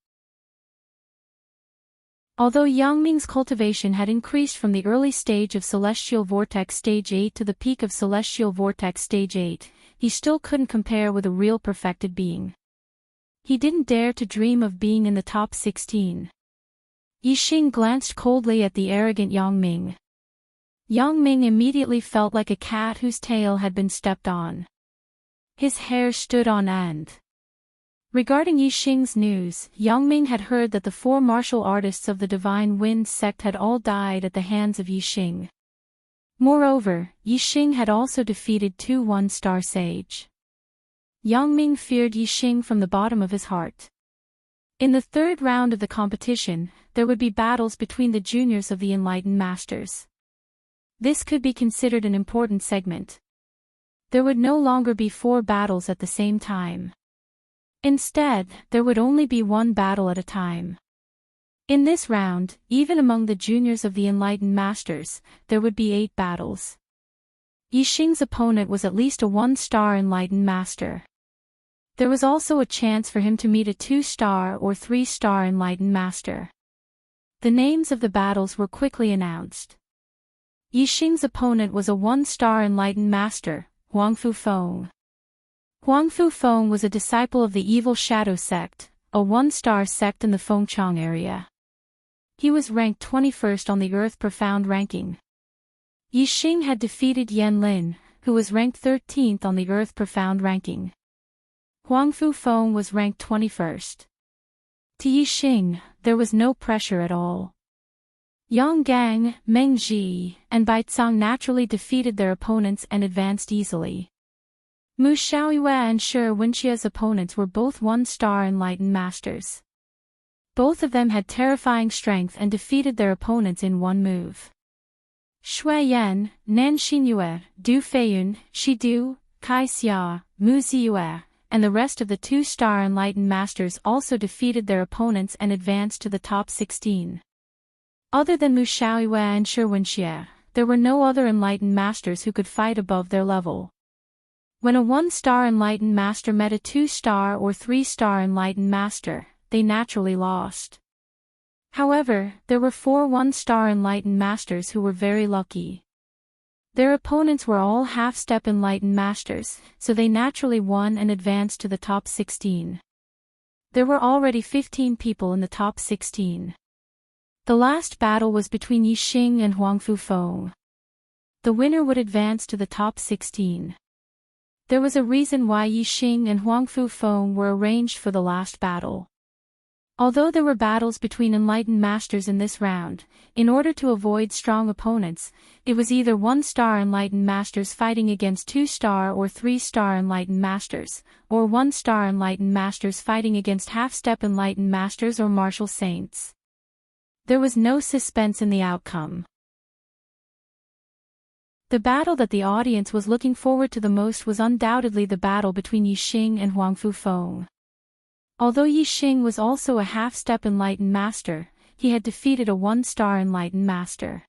Speaker 1: Although Yang Ming's cultivation had increased from the early stage of Celestial Vortex Stage 8 to the peak of Celestial Vortex Stage 8, he still couldn't compare with a real perfected being. He didn't dare to dream of being in the top 16. Yixing glanced coldly at the arrogant Yang Ming. Yang Ming immediately felt like a cat whose tail had been stepped on. His hair stood on end. Regarding Yixing's news, Yang Ming had heard that the 4 martial artists of the Divine Wind sect had all died at the hands of Yixing. Moreover, Yixing had also defeated 2 1-star sage. Yang Ming feared Yixing from the bottom of his heart. In the 3rd round of the competition, there would be battles between the juniors of the Enlightened Masters. This could be considered an important segment. There would no longer be 4 battles at the same time. Instead, there would only be 1 battle at a time. In this round, even among the juniors of the Enlightened Masters, there would be 8 battles. Yixing's opponent was at least a 1-star Enlightened Master. There was also a chance for him to meet a 2-star or 3-star Enlightened Master. The names of the battles were quickly announced. Yixing's opponent was a 1-star Enlightened Master, Huangfu Feng. Huangfu Feng was a disciple of the Evil Shadow sect, a 1-star sect in the Fengchang area. He was ranked 21st on the Earth Profound ranking. Yixing had defeated Yan Lin, who was ranked 13th on the Earth Profound ranking. Huang Fufeng was ranked 21st. To Yixing, there was no pressure at all. Yang Gang, Meng Ji, and Bai Cang naturally defeated their opponents and advanced easily. Mu Xiaoyue and Shi Wenqia's opponents were both 1-star enlightened masters. Both of them had terrifying strength and defeated their opponents in one move. Shui Yan, Nan Xinyue, Du Feiyun, Shi Du, Kai Xia, Mu Ziyue, and the rest of the 2-star enlightened masters also defeated their opponents and advanced to the top 16. Other than Mu Xiaoyue and Shi Wenqia, there were no other enlightened masters who could fight above their level. When a 1-star enlightened master met a 2-star or 3-star enlightened master, they naturally lost. However, there were 4 1-star enlightened masters who were very lucky. Their opponents were all half-step enlightened masters, so they naturally won and advanced to the top 16. There were already 15 people in the top 16. The last battle was between Yixing and Huang Fufeng. The winner would advance to the top 16. There was a reason why Yixing and Huang Fufeng were arranged for the last battle. Although there were battles between enlightened masters in this round, in order to avoid strong opponents, it was either 1-star enlightened masters fighting against 2-star or 3-star enlightened masters, or 1-star enlightened masters fighting against half-step enlightened masters or martial saints. There was no suspense in the outcome. The battle that the audience was looking forward to the most was undoubtedly the battle between Yixing and Huang Fufeng. Although Yixing was also a half-step enlightened master, he had defeated a 1-star enlightened master.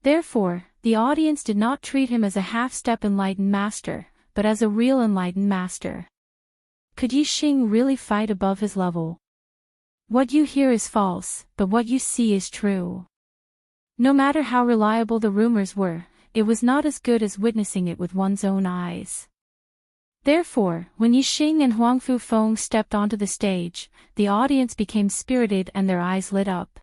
Speaker 1: Therefore, the audience did not treat him as a half-step enlightened master, but as a real enlightened master. Could Yixing really fight above his level? What you hear is false, but what you see is true. No matter how reliable the rumors were, it was not as good as witnessing it with one's own eyes. Therefore, when Yixing and Huang Fufeng stepped onto the stage, the audience became spirited and their eyes lit up.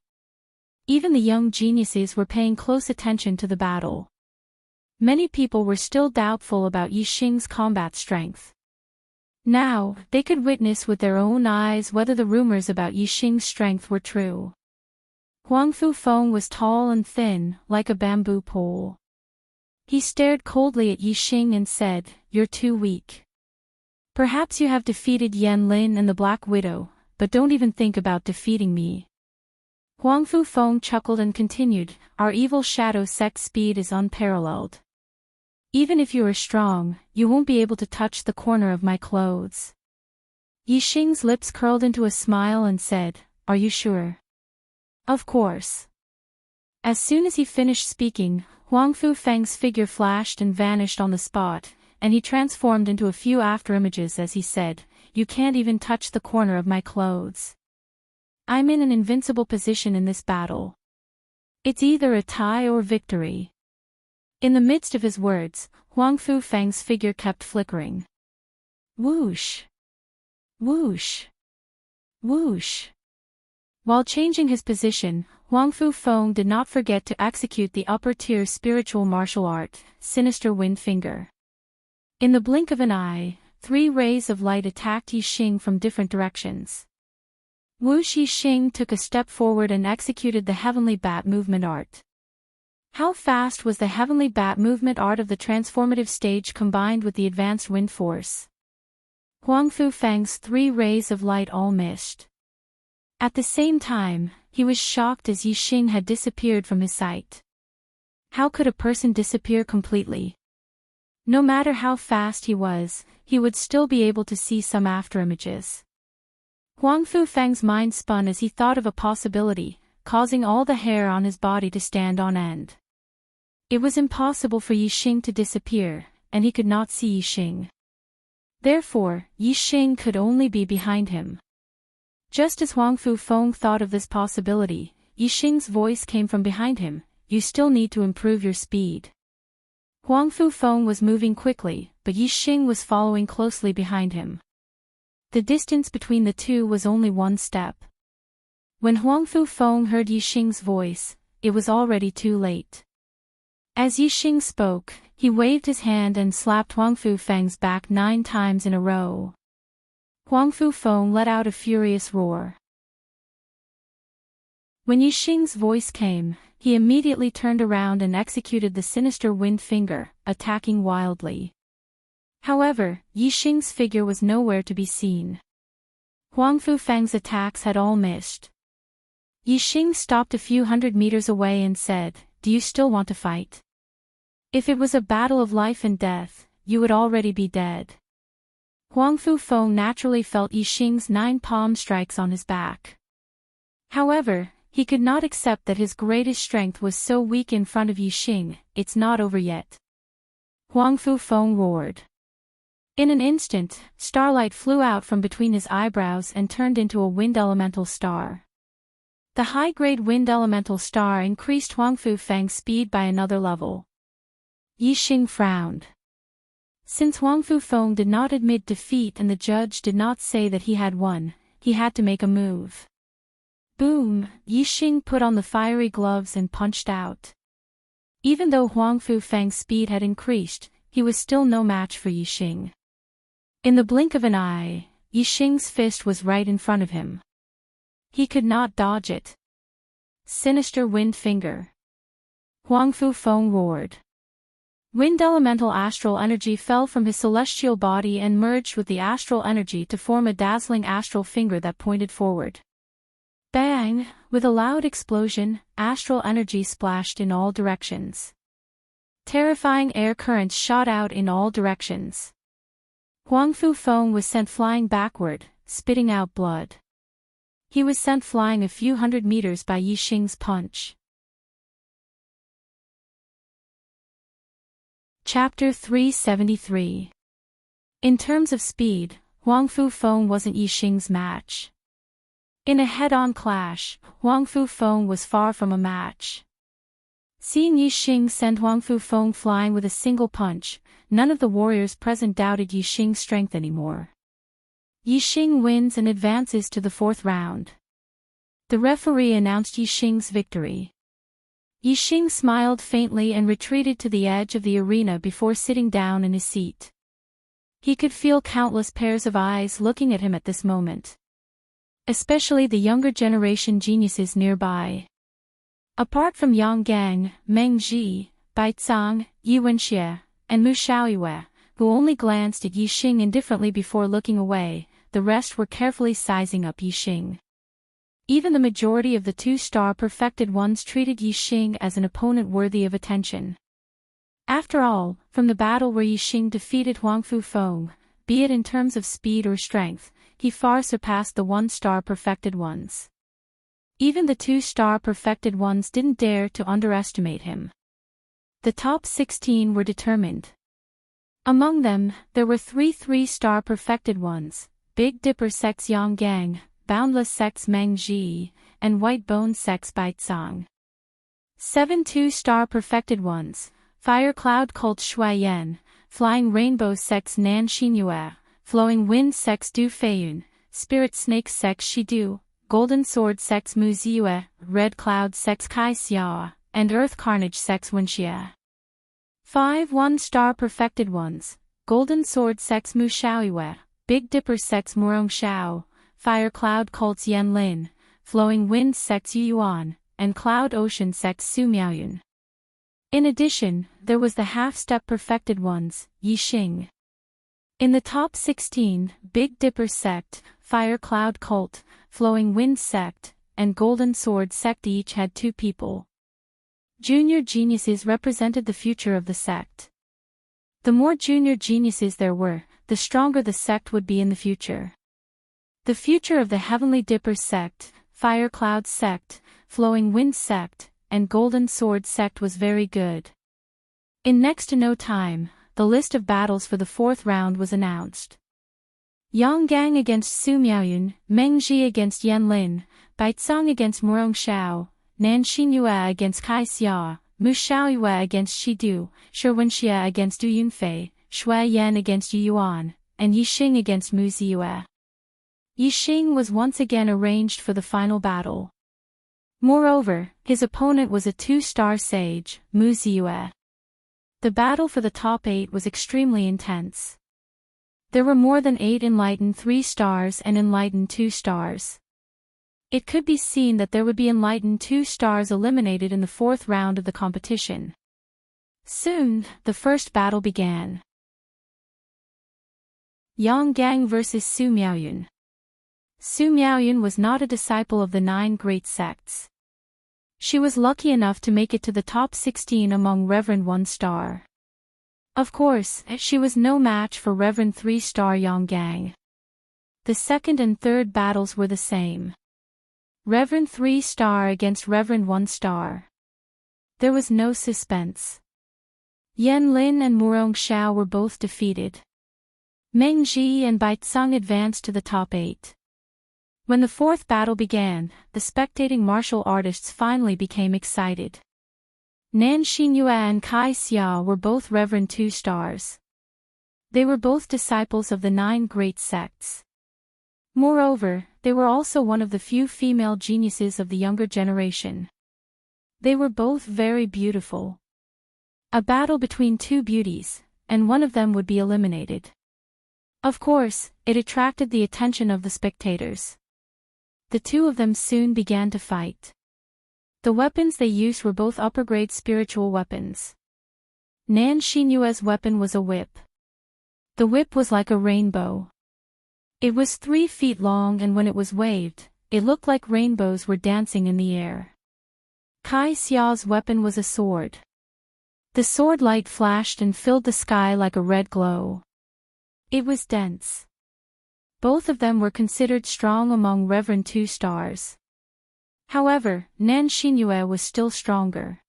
Speaker 1: Even the young geniuses were paying close attention to the battle. Many people were still doubtful about Yixing's combat strength. Now, they could witness with their own eyes whether the rumors about Yixing's strength were true. Huang Fufeng was tall and thin, like a bamboo pole. He stared coldly at Yixing and said, "You're too weak. Perhaps you have defeated Yan Lin and the Black Widow, but don't even think about defeating me." Huang Fufeng chuckled and continued, "Our evil shadow sect's speed is unparalleled. Even if you are strong, you won't be able to touch the corner of my clothes." Yixing's lips curled into a smile and said, "Are you sure?" "Of course." As soon as he finished speaking, Huang Fufeng's figure flashed and vanished on the spot, and he transformed into a few afterimages as he said, "You can't even touch the corner of my clothes. I'm in an invincible position in this battle. It's either a tie or victory." In the midst of his words, Huang Fufeng's figure kept flickering. Whoosh! Whoosh! Whoosh! While changing his position, Huang Fufeng did not forget to execute the upper-tier spiritual martial art, Sinister Wind Finger. In the blink of an eye, 3 rays of light attacked Yixing from different directions. Whoosh! Yixing took a step forward and executed the Heavenly Bat movement art. How fast was the Heavenly Bat movement art of the transformative stage combined with the advanced wind force? Huang Fufeng's 3 rays of light all missed. At the same time, he was shocked as Yixing had disappeared from his sight. How could a person disappear completely? No matter how fast he would still be able to see some afterimages. Huang Fufeng's mind spun as he thought of a possibility, causing all the hair on his body to stand on end. It was impossible for Yixing to disappear, and he could not see Yixing. Therefore, Yixing could only be behind him. Just as Huang Fufeng thought of this possibility, Yixing's voice came from behind him, "You still need to improve your speed." Huang Fufeng was moving quickly, but Yixing was following closely behind him. The distance between the two was only one step. When Huangfu Feng heard Yixing's voice, it was already too late. As Yixing spoke, he waved his hand and slapped Huangfu Feng's back 9 times in a row. Huangfu Feng let out a furious roar. When Yixing's voice came, he immediately turned around and executed the sinister wind finger, attacking wildly. However, Yixing's figure was nowhere to be seen. Huangfu Feng's attacks had all missed. Yixing stopped a few hundred meters away and said, "Do you still want to fight? If it was a battle of life and death, you would already be dead." Huangfu Feng naturally felt Yixing's 9 palm strikes on his back. However, he could not accept that his greatest strength was so weak in front of Yixing. "It's not over yet," Huangfu Feng roared. In an instant, starlight flew out from between his eyebrows and turned into a wind elemental star. The high-grade wind elemental star increased Huangfu Feng's speed by another level. Yixing frowned. Since Huangfu Feng did not admit defeat and the judge did not say that he had won, he had to make a move. Boom! Yixing put on the fiery gloves and punched out. Even though Huangfu Feng's speed had increased, he was still no match for Yixing. In the blink of an eye, Yixing's fist was right in front of him. He could not dodge it. Sinister wind finger. Huangfu Feng roared. Wind elemental astral energy fell from his celestial body and merged with the astral energy to form a dazzling astral finger that pointed forward. Bang! With a loud explosion, astral energy splashed in all directions. Terrifying air currents shot out in all directions. Huangfu Feng was sent flying backward, spitting out blood. He was sent flying a few hundred meters by Yixing's punch. Chapter 373. In terms of speed, Huangfu Feng wasn't Yixing's match. In a head-on clash, Huangfu Feng was far from a match. Seeing Yixing send Huangfu Feng flying with a single punch, none of the warriors present doubted Yixing's strength anymore. Yixing wins and advances to the 4th round. The referee announced Yixing's victory. Yixing smiled faintly and retreated to the edge of the arena before sitting down in his seat. He could feel countless pairs of eyes looking at him at this moment. Especially the younger generation geniuses nearby. Apart from Yang Gang, Meng Ji, Baizang, Yi Wenxie, and Mu Xiaoyue, who only glanced at Yixing indifferently before looking away, the rest were carefully sizing up Yixing. Even the majority of the 2-star perfected ones treated Yixing as an opponent worthy of attention. After all, from the battle where Yixing defeated Huangfu Feng, be it in terms of speed or strength, he far surpassed the 1-star perfected ones. Even the 2-star perfected ones didn't dare to underestimate him. The top 16 were determined. Among them, there were 3 3-star perfected ones, Big Dipper Sex Yang Gang, Boundless Sex Meng Ji, and White Bone Sex Baizang. 7 2-star perfected ones, Fire Cloud Cult Shui Yan, Flying Rainbow Sex Nan Xinyue, Flowing Wind Sex Du Feiyun, Spirit Snake Sex Shidu, Golden Sword Sex Mu Ziyue, Red Cloud Sex Kai Xiao, and Earth Carnage Sex Wenxie. 5 1-star perfected ones, Golden Sword Sex Mu Xiaoyue, Big Dipper Sex Murong Xiao, Fire Cloud Cults Yan Lin, Flowing Wind Sex Yu Yuan, and Cloud Ocean Sex Su Miaoyun. In addition, there was the half-step perfected ones, Yixing. In the top 16, Big Dipper Sect, Fire Cloud Cult, Flowing Wind Sect, and Golden Sword Sect each had 2 people. Junior geniuses represented the future of the sect. The more junior geniuses there were, the stronger the sect would be in the future. The future of the Heavenly Dipper Sect, Fire Cloud Sect, Flowing Wind Sect, and Golden Sword Sect was very good. In next to no time, the list of battles for the 4th round was announced. Yang Gang against Su Miaoyun, Meng Ji against Yan Lin, Baizang against Murong Xiao, Nan Xinyue against Kai Xia, Mu Xiaoyue against Shidu, Shi Wenxie against Du Yunfei, Shui Yan against Yu Yuan, and Yixing against Mu Ziyue. Yixing was once again arranged for the final battle. Moreover, his opponent was a 2-star sage, Mu Ziyue. The battle for the top 8 was extremely intense. There were more than 8 enlightened 3 stars and enlightened 2 stars. It could be seen that there would be enlightened 2 stars eliminated in the 4th round of the competition. Soon, the first battle began. Yang Gang vs. Su Miaoyun. Su Miaoyun was not a disciple of the 9 great sects. She was lucky enough to make it to the top 16 among Reverend 1-star. Of course, she was no match for Reverend 3-star Yang Gang. The second and third battles were the same. Reverend 3-star against Reverend 1-star. There was no suspense. Yan Lin and Murong Xiao were both defeated. Meng Ji and Bai Tseng advanced to the top 8. When the 4th battle began, the spectating martial artists finally became excited. Nan Xinyue and Kai Xia were both Reverend 2 stars. They were both disciples of the 9 great sects. Moreover, they were also one of the few female geniuses of the younger generation. They were both very beautiful. A battle between 2 beauties, and one of them would be eliminated. Of course, it attracted the attention of the spectators. The 2 of them soon began to fight. The weapons they used were both upper-grade spiritual weapons. Nan Xinyue's weapon was a whip. The whip was like a rainbow. It was 3 feet long, and when it was waved, it looked like rainbows were dancing in the air. Kai Xiao's weapon was a sword. The sword light flashed and filled the sky like a red glow. It was dense. Both of them were considered strong among Reverend 2 stars. However, Nan Xinyue was still stronger.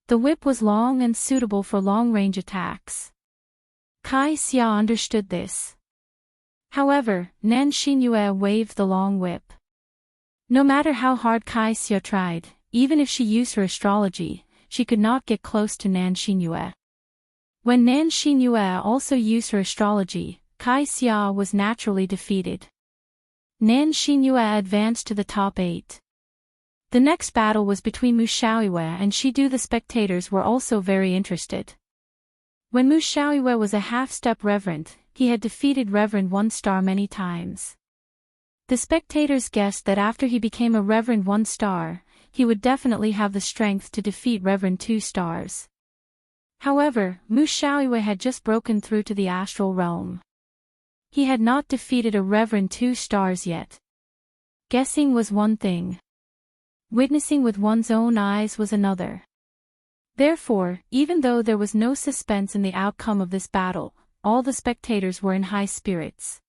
Speaker 1: The whip was long and suitable for long-range attacks. Kai Xia understood this. However, Nan Xinyue waved the long whip. No matter how hard Kai Xia tried, even if she used her astrology, she could not get close to Nan Xinyue. When Nan Xinyue also used her astrology, Kai Xia was naturally defeated. Nan Xinyue advanced to the top 8. The next battle was between Mu Xiaoyue and Shidu. The spectators were also very interested. When Mu Xiaoyue was a half-step reverend, he had defeated Reverend 1-star many times. The spectators guessed that after he became a Reverend 1-star, he would definitely have the strength to defeat Reverend 2 stars. However, Mu Xiaoyue had just broken through to the astral realm. He had not defeated a Reverend 2 stars yet. Guessing was one thing. Witnessing with one's own eyes was another. Therefore, even though there was no suspense in the outcome of this battle, all the spectators were in high spirits.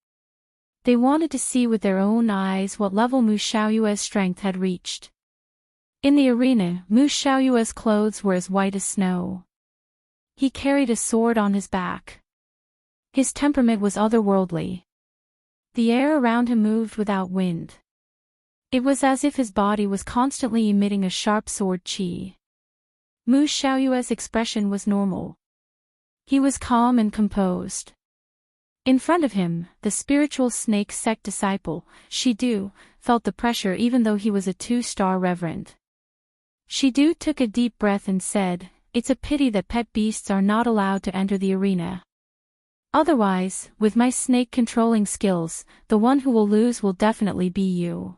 Speaker 1: They wanted to see with their own eyes what level Mu Xiaoyue's strength had reached. In the arena, Mu Xiaoyue's clothes were as white as snow. He carried a sword on his back. His temperament was otherworldly. The air around him moved without wind. It was as if his body was constantly emitting a sharp sword qi. Mu Xiaoyue's expression was normal. He was calm and composed. In front of him, the spiritual snake sect disciple, Shidu, felt the pressure even though he was a 2-star reverend. Shidu took a deep breath and said, "It's a pity that pet beasts are not allowed to enter the arena. Otherwise, with my snake controlling skills, the one who will lose will definitely be you."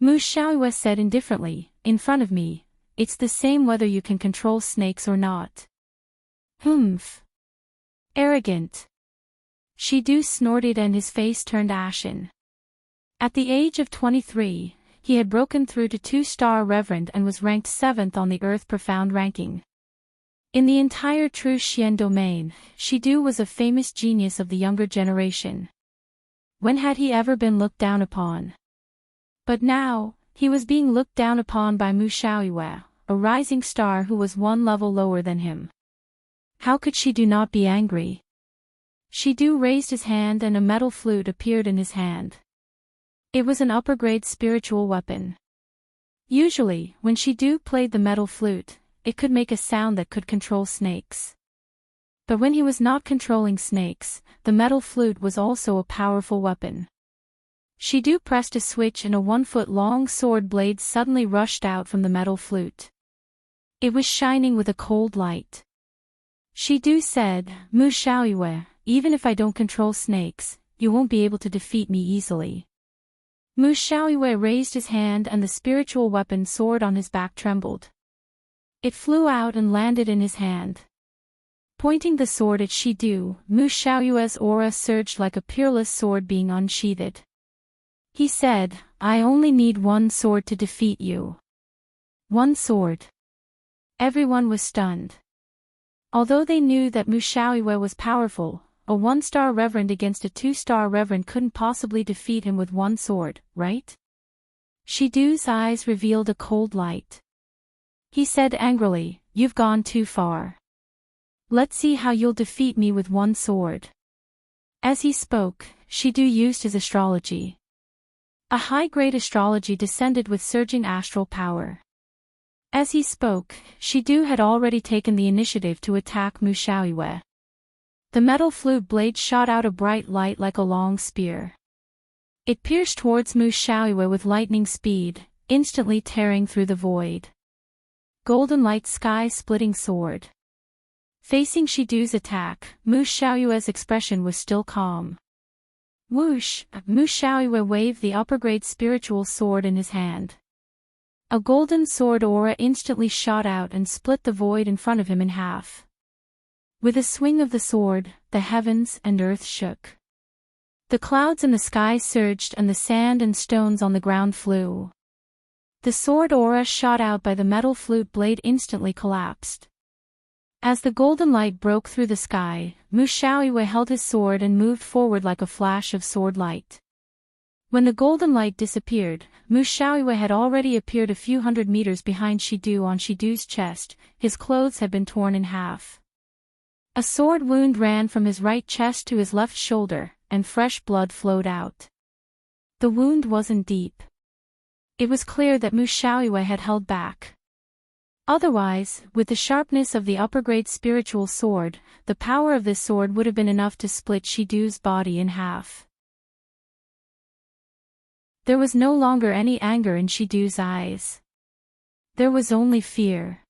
Speaker 1: Mu Xiaoyue said indifferently, "In front of me, it's the same whether you can control snakes or not." Humph. Arrogant. Shidu snorted and his face turned ashen. At the age of 23, he had broken through to 2-star reverend and was ranked 7th on the Earth Profound ranking. In the entire True Xian domain, Shidu was a famous genius of the younger generation. When had he ever been looked down upon? But now, he was being looked down upon by Mu Xiaoyue, a rising star who was 1 level lower than him. How could Shidu not be angry? Shidu raised his hand and a metal flute appeared in his hand. It was an upper-grade spiritual weapon. Usually, when Shidu played the metal flute, it could make a sound that could control snakes. But when he was not controlling snakes, the metal flute was also a powerful weapon. Shidu pressed a switch and a 1-foot-long sword blade suddenly rushed out from the metal flute. It was shining with a cold light. Shidu said, "Mu Xiaoyue, even if I don't control snakes, you won't be able to defeat me easily." Mu Xiaoyue raised his hand and the spiritual weapon sword on his back trembled. It flew out and landed in his hand. Pointing the sword at Shidu, Mu Xiaoyue's aura surged like a peerless sword being unsheathed. He said, "I only need one sword to defeat you." One sword. Everyone was stunned. Although they knew that Mu Xiaoyue was powerful, a 1-star reverend against a 2-star reverend couldn't possibly defeat him with one sword, right? Shidu's eyes revealed a cold light. He said angrily, "You've gone too far. Let's see how you'll defeat me with one sword." As he spoke, Shidu used his astrology. A high-grade astrology descended with surging astral power. As he spoke, Shidu had already taken the initiative to attack Mu Xiaoyue. The metal flute blade shot out a bright light like a long spear. It pierced towards Mu Xiaoyue with lightning speed, instantly tearing through the void. Golden light sky-splitting sword. Facing Shidu's attack, Mu Xiaoyue's expression was still calm. Whoosh! Mu Xiaoyue waved the upper-grade spiritual sword in his hand. A golden sword aura instantly shot out and split the void in front of him in half. With a swing of the sword, the heavens and earth shook. The clouds in the sky surged and the sand and stones on the ground flew. The sword aura shot out by the metal flute blade instantly collapsed. As the golden light broke through the sky, Mu Xiaoyue held his sword and moved forward like a flash of sword light. When the golden light disappeared, Mu Xiaoyue had already appeared a few hundred meters behind Shidu on Shidu's chest. His clothes had been torn in half. A sword wound ran from his right chest to his left shoulder, and fresh blood flowed out. The wound wasn't deep. It was clear that Mu Xiaoyue had held back. Otherwise, with the sharpness of the upper-grade spiritual sword, the power of this sword would have been enough to split Shidu's body in half. There was no longer any anger in Shidu's eyes. There was only fear.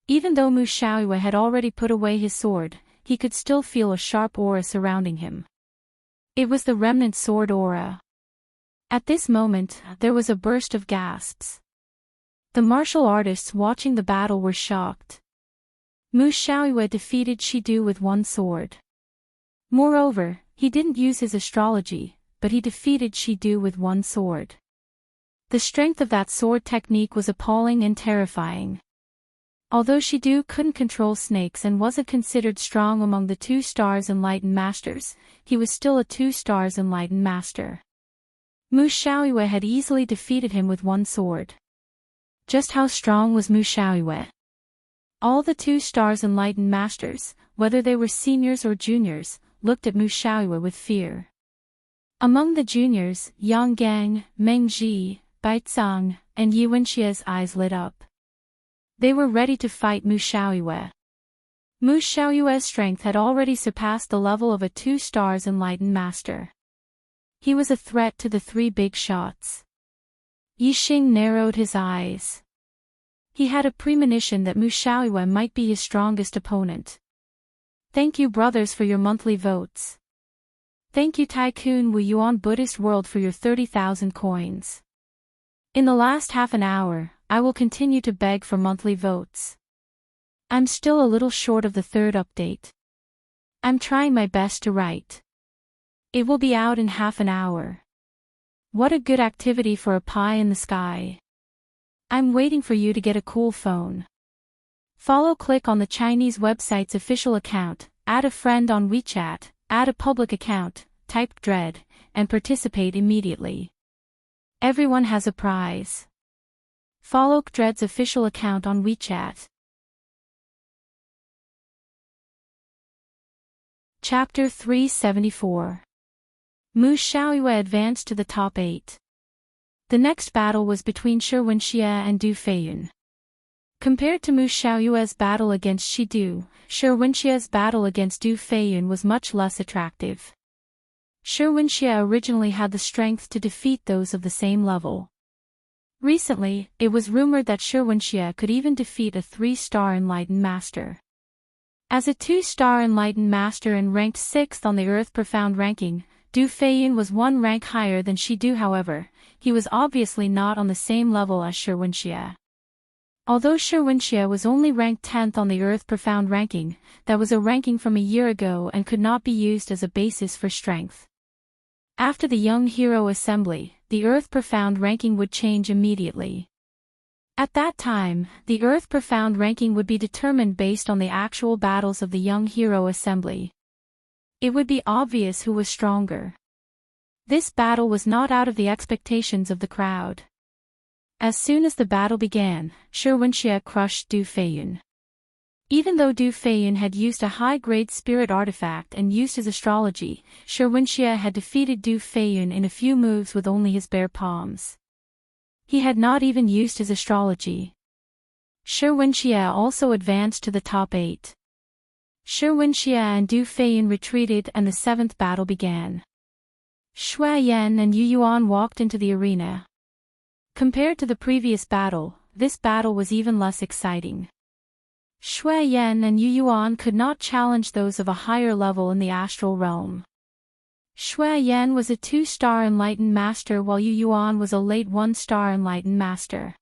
Speaker 1: Even though Mu Xiaoyue had already put away his sword, he could still feel a sharp aura surrounding him. It was the remnant sword aura. At this moment, there was a burst of gasps. The martial artists watching the battle were shocked. Mu Xiaoyue defeated Shidu with one sword. Moreover, he didn't use his astrology, but he defeated Shidu with one sword. The strength of that sword technique was appalling and terrifying. Although Shidu couldn't control snakes and wasn't considered strong among the 2-stars enlightened masters, he was still a 2-stars enlightened master. Mu Xiaoyue had easily defeated him with one sword. Just how strong was Mu Xiaoyue? All the 2-stars enlightened masters, whether they were seniors or juniors, looked at Mu Xiaoyue with fear. Among the juniors, Yang Gang, Meng Ji, Baizang, and Yi Wenxie's eyes lit up. They were ready to fight Mu Xiaoyue. Mu Xiaoyue's strength had already surpassed the level of a 2-stars enlightened master. He was a threat to the 3 big shots. Yixing narrowed his eyes. He had a premonition that Mu Xiaoyue might be his strongest opponent. Thank you brothers for your monthly votes. Thank you Tycoon Wu Yuan Buddhist World for your 30,000 coins. In the last half an hour, I will continue to beg for monthly votes. I'm still a little short of the 3rd update. I'm trying my best to write. It will be out in half an hour. What a good activity for a pie in the sky. I'm waiting for you to get a cool phone. Click on the Chinese website's official account, add a friend on WeChat, add a public account, type Dread, and participate immediately. Everyone has a prize. Follow Dread's official account on WeChat. Chapter 374. Mu Xiaoyue advanced to the top 8. The next battle was between Shi Wenxie and Du Feiyun. Compared to Mu Xiaoyue's battle against Shidu, Shi Wenxie's battle against Du Feiyun was much less attractive. Shi Wenxie originally had the strength to defeat those of the same level. Recently, it was rumored that Shi Wenxie could even defeat a 3-star Enlightened Master. As a 2-star Enlightened Master and ranked 6th on the Earth Profound ranking, Du Feiyun was one rank higher than Shidu. However, he was obviously not on the same level as Shi Wenxie. Although Shi Wenxie was only ranked 10th on the Earth Profound ranking, that was a ranking from a year ago and could not be used as a basis for strength. After the Young Hero Assembly, the Earth Profound ranking would change immediately. At that time, the Earth Profound ranking would be determined based on the actual battles of the Young Hero Assembly. It would be obvious who was stronger. This battle was not out of the expectations of the crowd. As soon as the battle began, Shi Wenxie crushed Du Feiyun. Even though Du Feiyun had used a high-grade spirit artifact and used his astrology, Shi Wenxie had defeated Du Feiyun in a few moves with only his bare palms. He had not even used his astrology. Shi Wenxie also advanced to the top 8. Shi Wenxie and Du Feiyun retreated and the 7th battle began. Shui Yan and Yu Yuan walked into the arena. Compared to the previous battle, this battle was even less exciting. Shui Yan and Yu Yuan could not challenge those of a higher level in the astral realm. Shui Yan was a 2-star Enlightened Master while Yu Yuan was a late 1-star Enlightened Master.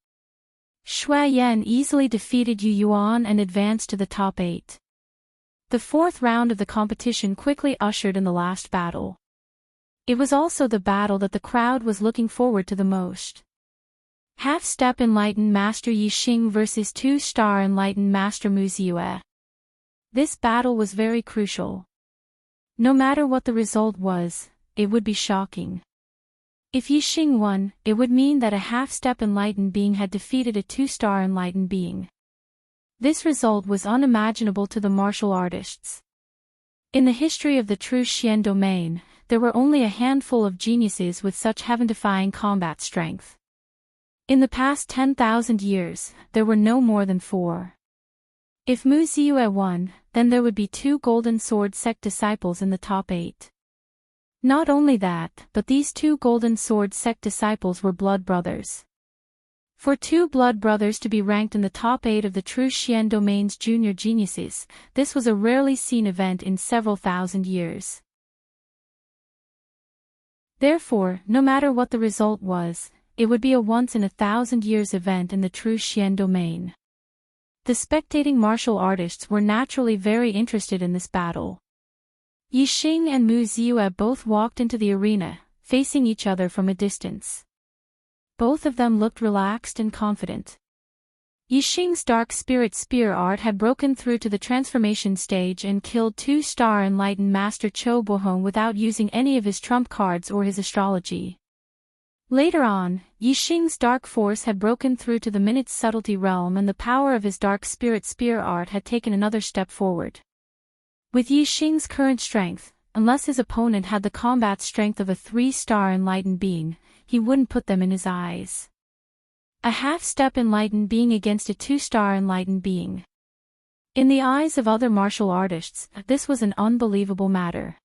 Speaker 1: Shui Yan easily defeated Yu Yuan and advanced to the top 8. The 4th round of the competition quickly ushered in the last battle. It was also the battle that the crowd was looking forward to the most. Half-step Enlightened Master Yixing versus 2-star Enlightened Master Mu Ziyue. This battle was very crucial. No matter what the result was, it would be shocking. If Yixing won, it would mean that a half-step Enlightened being had defeated a 2-star Enlightened being. This result was unimaginable to the martial artists. In the history of the true Xian domain, there were only a handful of geniuses with such heaven-defying combat strength. In the past 10,000 years, there were no more than 4. If Mu Ziyue won, then there would be 2 Golden Sword sect disciples in the top 8. Not only that, but these 2 Golden Sword sect disciples were blood brothers. For 2 blood brothers to be ranked in the top 8 of the true Xian domain's junior geniuses, this was a rarely seen event in several thousand years. Therefore, no matter what the result was, it would be a once-in-a-thousand-years event in the true Xian domain. The spectating martial artists were naturally very interested in this battle. Yixing and Mu Ziyue both walked into the arena, facing each other from a distance. Both of them looked relaxed and confident. Yixing's Dark Spirit Spear art had broken through to the transformation stage and killed 2-star Enlightened Master Chou Bohong without using any of his trump cards or his astrology. Later on, Yixing's Dark Force had broken through to the Minute's Subtlety realm and the power of his Dark Spirit Spear art had taken another step forward. With Yixing's current strength, unless his opponent had the combat strength of a 3-star Enlightened being, he wouldn't put them in his eyes. A half-step Enlightened being against a 2-star Enlightened being. In the eyes of other martial artists, this was an unbelievable matter.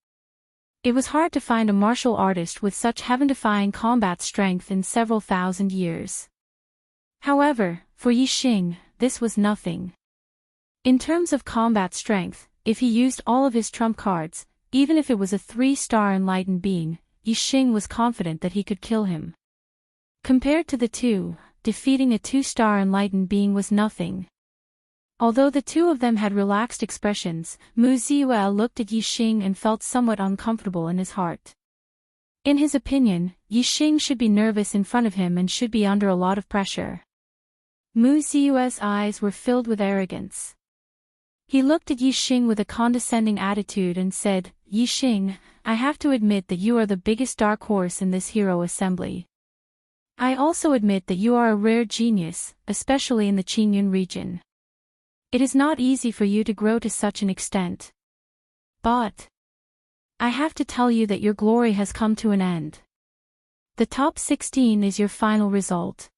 Speaker 1: It was hard to find a martial artist with such heaven-defying combat strength in several thousand years. However, for Yixing, this was nothing. In terms of combat strength, if he used all of his trump cards, even if it was a 3-star Enlightened being, Yixing was confident that he could kill him. Compared to the two, defeating a 2-star Enlightened being was nothing. Although the two of them had relaxed expressions, Mu Ziyue looked at Yixing and felt somewhat uncomfortable in his heart. In his opinion, Yixing should be nervous in front of him and should be under a lot of pressure. Mu Ziyue's eyes were filled with arrogance. He looked at Yixing with a condescending attitude and said, "Yixing, I have to admit that you are the biggest dark horse in this hero assembly. I also admit that you are a rare genius, especially in the Qingyun region. It is not easy for you to grow to such an extent. But I have to tell you that your glory has come to an end. The top 16 is your final result.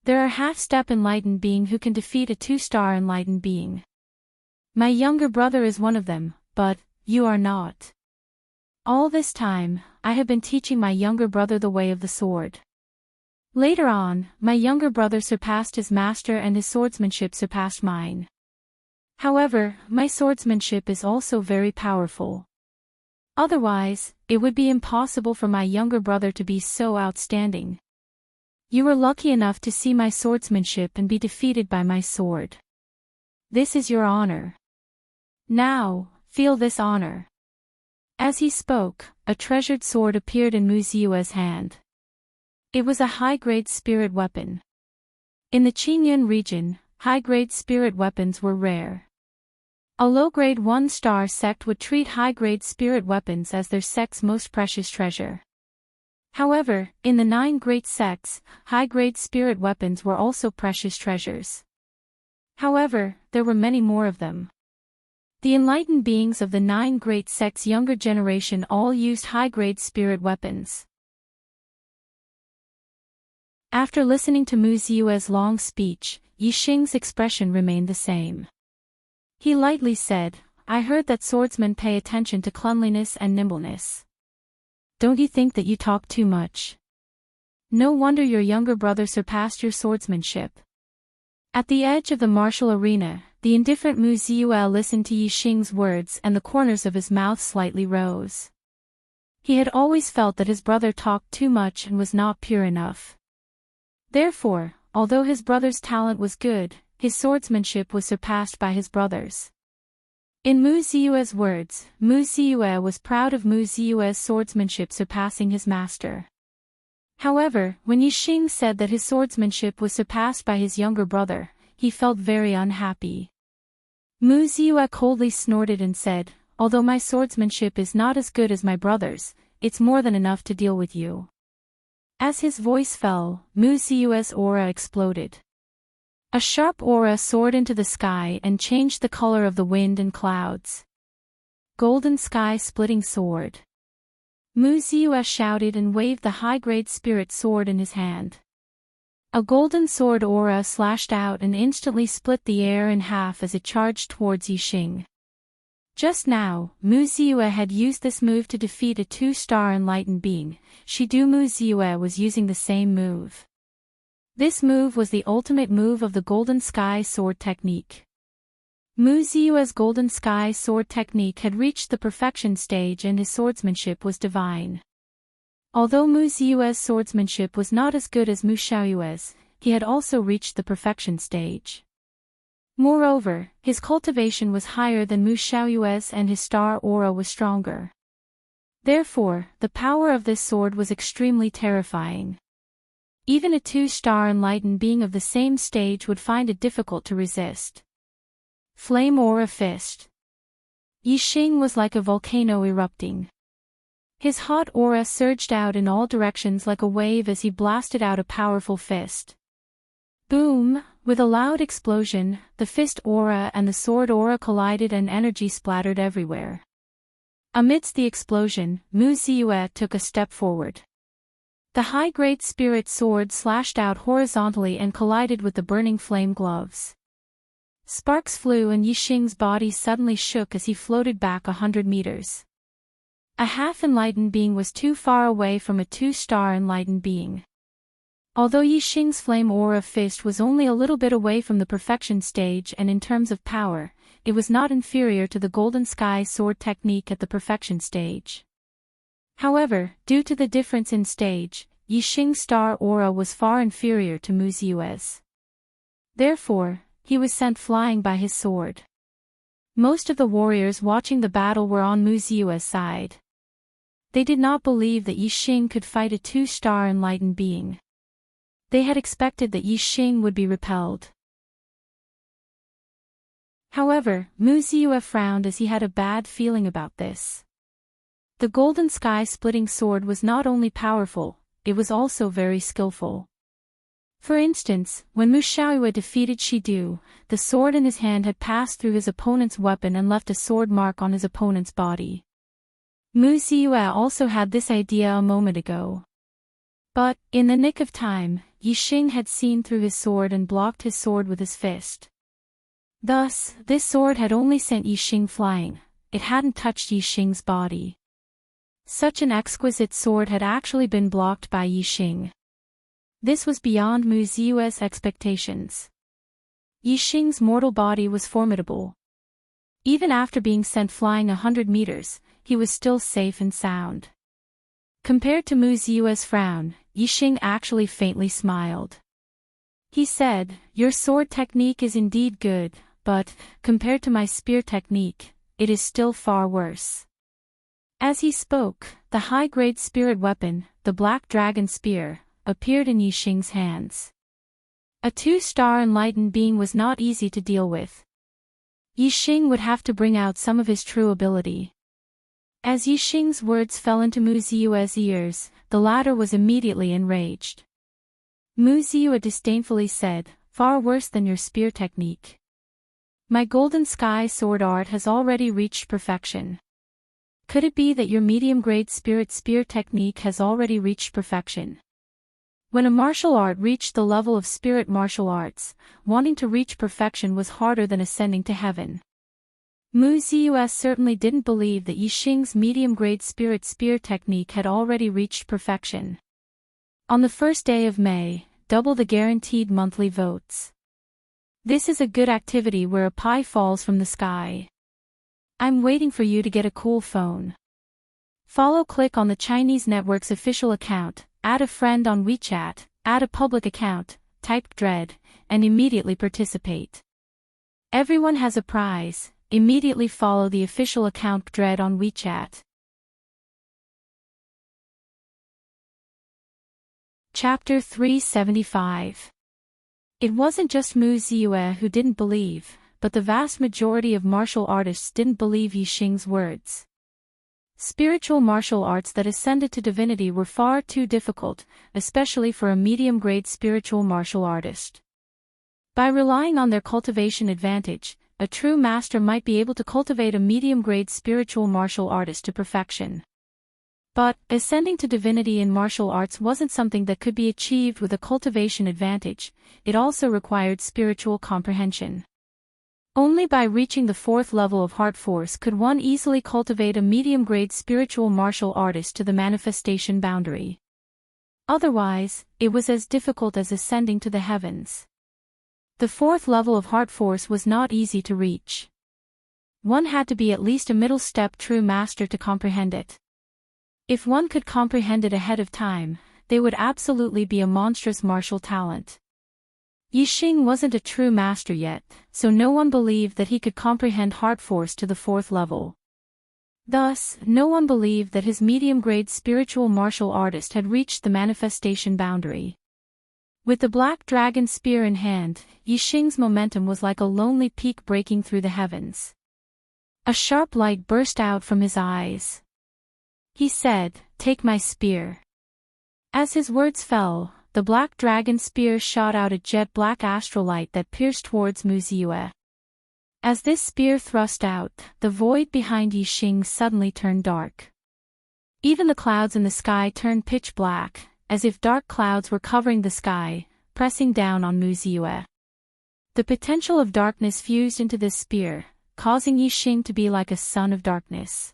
Speaker 1: There are half-step enlightened beings who can defeat a 2-star enlightened being. My younger brother is one of them, but you are not. All this time, I have been teaching my younger brother the way of the sword. Later on, my younger brother surpassed his master and his swordsmanship surpassed mine. However, my swordsmanship is also very powerful. Otherwise, it would be impossible for my younger brother to be so outstanding. You were lucky enough to see my swordsmanship and be defeated by my sword. This is your honor. Now, feel this honor. As he spoke, a treasured sword appeared in Mu Ziyue's hand. It was a high-grade spirit weapon. In the Qingyun region, high-grade spirit weapons were rare. A low-grade 1-star sect would treat high-grade spirit weapons as their sect's most precious treasure. However, in the 9 great sects, high-grade spirit weapons were also precious treasures. However, there were many more of them. The enlightened beings of the 9 great sects' younger generation all used high-grade spirit weapons. After listening to Mu Ziyue's long speech, Yixing's expression remained the same. He lightly said, "I heard that swordsmen pay attention to cleanliness and nimbleness. Don't you think that you talk too much? No wonder your younger brother surpassed your swordsmanship." At the edge of the martial arena, the indifferent Mu Ziyue listened to Yixing's words and the corners of his mouth slightly rose. He had always felt that his brother talked too much and was not pure enough. Therefore, although his brother's talent was good, his swordsmanship was surpassed by his brother's. In Mu Ziyue's words, Mu Ziyue was proud of Mu Ziyue's swordsmanship surpassing his master. However, when Yixing said that his swordsmanship was surpassed by his younger brother, he felt very unhappy. Mu Ziyue coldly snorted and said, "Although my swordsmanship is not as good as my brother's, it's more than enough to deal with you." As his voice fell, Mu Ziyue's aura exploded. A sharp aura soared into the sky and changed the color of the wind and clouds. Golden sky-splitting sword. Mu Ziyue shouted and waved the high-grade spirit sword in his hand. A golden sword aura slashed out and instantly split the air in half as it charged towards Yixing. Just now, Mu Ziyue had used this move to defeat a 2-star enlightened being. Shidu Mu Ziyue was using the same move. This move was the ultimate move of the Golden Sky Sword technique. Mu Ziyue's Golden Sky Sword technique had reached the perfection stage and his swordsmanship was divine. Although Mu Ziyue's swordsmanship was not as good as Mu Xiaoyue's, he had also reached the perfection stage. Moreover, his cultivation was higher than Mu Xiaoyue's and his star aura was stronger. Therefore, the power of this sword was extremely terrifying. Even a 2-star enlightened being of the same stage would find it difficult to resist. Flame Aura Fist. Yixing was like a volcano erupting. His hot aura surged out in all directions like a wave as he blasted out a powerful fist. Boom! With a loud explosion, the fist aura and the sword aura collided and energy splattered everywhere. Amidst the explosion, Mu Ziyue took a step forward. The high-grade spirit sword slashed out horizontally and collided with the burning flame gloves. Sparks flew and Yixing's body suddenly shook as he floated back 100 meters. A half-enlightened being was too far away from a 2-star enlightened being. Although Yixing's flame aura fist was only a little bit away from the perfection stage and in terms of power, it was not inferior to the Golden Sky Sword technique at the perfection stage. However, due to the difference in stage, Yixing's star aura was far inferior to Mu Ziyue's. Therefore, he was sent flying by his sword. Most of the warriors watching the battle were on Mu Ziyue's side. They did not believe that Yixing could fight a 2-star enlightened being. They had expected that Yixing would be repelled. However, Mu Ziyue frowned as he had a bad feeling about this. The golden sky-splitting sword was not only powerful, it was also very skillful. For instance, when Mu Xiaoyue defeated Shidu, the sword in his hand had passed through his opponent's weapon and left a sword mark on his opponent's body. Mu Ziyue also had this idea a moment ago. But, in the nick of time, Yixing had seen through his sword and blocked his sword with his fist. Thus, this sword had only sent Yixing flying, it hadn't touched Yixing's body. Such an exquisite sword had actually been blocked by Yixing. This was beyond Mu Ziyue's expectations. Yixing's mortal body was formidable. Even after being sent flying 100 meters, he was still safe and sound. Compared to Mu Ziyue's frown, Yixing actually faintly smiled. He said, "Your sword technique is indeed good, but, compared to my spear technique, it is still far worse." As he spoke, the high-grade spirit weapon, the Black Dragon Spear, appeared in Yixing's hands. A 2-star enlightened being was not easy to deal with. Yixing would have to bring out some of his true ability. As Yixing's words fell into Mu Ziyue's ears, the latter was immediately enraged. Mu Ziyue disdainfully said, "Far worse than your spear technique. My golden sky sword art has already reached perfection. Could it be that your medium-grade spirit spear technique has already reached perfection?" When a martial art reached the level of spirit martial arts, wanting to reach perfection was harder than ascending to heaven. Mu Ziyue certainly didn't believe that Yixing's medium-grade spirit spear technique had already reached perfection. On the first day of May, double the guaranteed monthly votes. This is a good activity where a pie falls from the sky. I'm waiting for you to get a cool phone. Click on the Chinese network's official account, add a friend on WeChat, add a public account, type Dread, and immediately participate. Everyone has a prize. Immediately follow the official account Dread on WeChat. Chapter 375. It wasn't just Mu Ziyue who didn't believe, but the vast majority of martial artists didn't believe Yixing's words. Spiritual martial arts that ascended to divinity were far too difficult, especially for a medium-grade spiritual martial artist. By relying on their cultivation advantage, a true master might be able to cultivate a medium-grade spiritual martial artist to perfection. But, ascending to divinity in martial arts wasn't something that could be achieved with a cultivation advantage, it also required spiritual comprehension. Only by reaching the 4th level of heart force could one easily cultivate a medium-grade spiritual martial artist to the manifestation boundary. Otherwise, it was as difficult as ascending to the heavens. The 4th level of heart force was not easy to reach. One had to be at least a middle-step true master to comprehend it. If one could comprehend it ahead of time, they would absolutely be a monstrous martial talent. Yixing wasn't a true master yet, so no one believed that he could comprehend heart force to the 4th level. Thus, no one believed that his medium-grade spiritual martial artist had reached the manifestation boundary. With the Black Dragon Spear in hand, Yixing's momentum was like a lonely peak breaking through the heavens. A sharp light burst out from his eyes. He said, "Take my spear." As his words fell, the Black Dragon Spear shot out a jet-black astral light that pierced towards Mu Ziyue. As this spear thrust out, the void behind Yixing suddenly turned dark. Even the clouds in the sky turned pitch black, as if dark clouds were covering the sky, pressing down on Mu Ziyue. The potential of darkness fused into this spear, causing Yixing to be like a son of darkness.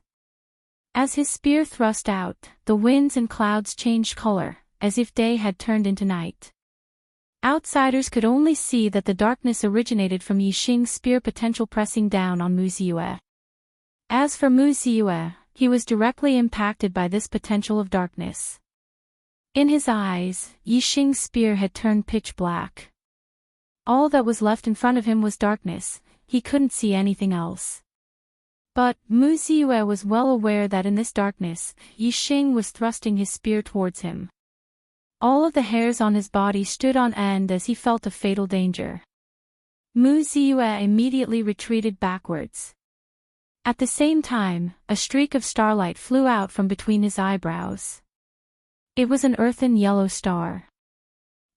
Speaker 1: As his spear thrust out, the winds and clouds changed color, as if day had turned into night. Outsiders could only see that the darkness originated from Yixing's spear potential pressing down on Mu Ziyue. As for Mu Ziyue, he was directly impacted by this potential of darkness. In his eyes, Yixing's spear had turned pitch black. All that was left in front of him was darkness, he couldn't see anything else. But, Mu Ziyue was well aware that in this darkness, Yixing was thrusting his spear towards him. All of the hairs on his body stood on end as he felt a fatal danger. Mu Ziyue immediately retreated backwards. At the same time, a streak of starlight flew out from between his eyebrows. It was an earthen yellow star.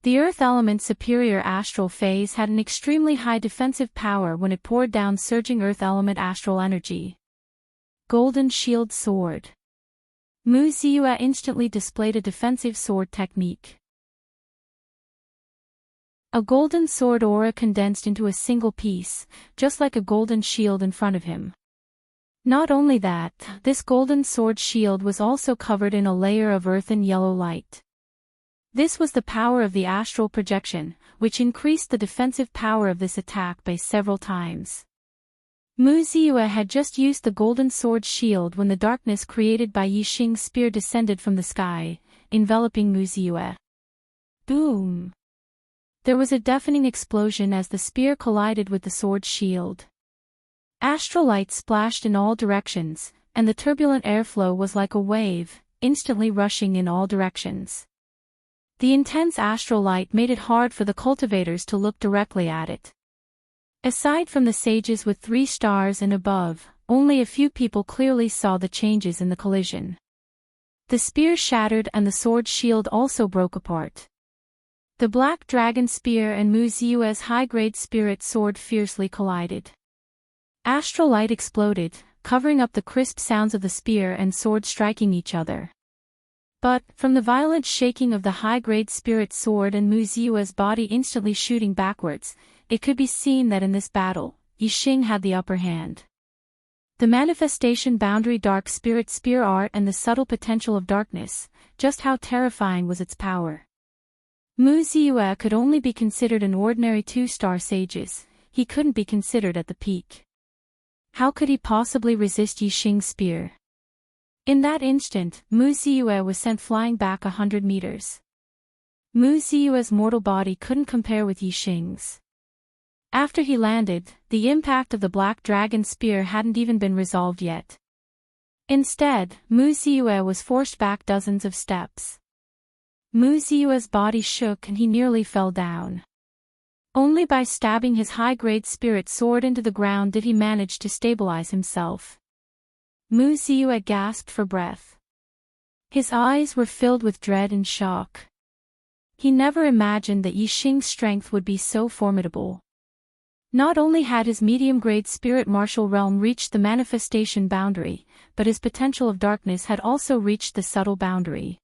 Speaker 1: The Earth element's superior astral phase had an extremely high defensive power when it poured down surging Earth element astral energy. Golden Shield Sword. Mu Ziyue instantly displayed a defensive sword technique. A golden sword aura condensed into a single piece, just like a golden shield in front of him. Not only that, this golden sword shield was also covered in a layer of earthen yellow light. This was the power of the astral projection, which increased the defensive power of this attack by several times. Mu Ziyue had just used the golden sword shield when the darkness created by Yixing's spear descended from the sky, enveloping Mu Ziyue. Boom! There was a deafening explosion as the spear collided with the sword shield. Astral light splashed in all directions, and the turbulent airflow was like a wave, instantly rushing in all directions. The intense astral light made it hard for the cultivators to look directly at it. Aside from the sages with 3 stars and above, only a few people clearly saw the changes in the collision. The spear shattered and the sword shield also broke apart. The black dragon spear and Mu Ziyue's high-grade spirit sword fiercely collided. Astral light exploded, covering up the crisp sounds of the spear and sword striking each other. But, from the violent shaking of the high-grade spirit sword and Mu Ziyue's body instantly shooting backwards, it could be seen that in this battle, Yixing had the upper hand. The manifestation boundary dark spirit spear art and the subtle potential of darkness, just how terrifying was its power. Mu Ziyue could only be considered an ordinary 2-star sages, he couldn't be considered at the peak. How could he possibly resist Yixing's spear? In that instant, Mu Ziyue was sent flying back 100 meters. Mu Ziyue's mortal body couldn't compare with Yixing's. After he landed, the impact of the black dragon spear hadn't even been resolved yet. Instead, Mu Ziyue was forced back dozens of steps. Mu Ziyue's body shook and he nearly fell down. Only by stabbing his high-grade spirit sword into the ground did he manage to stabilize himself. Mu Ziyue gasped for breath. His eyes were filled with dread and shock. He never imagined that Yixing's strength would be so formidable. Not only had his medium-grade spirit martial realm reached the manifestation boundary, but his potential of darkness had also reached the subtle boundary.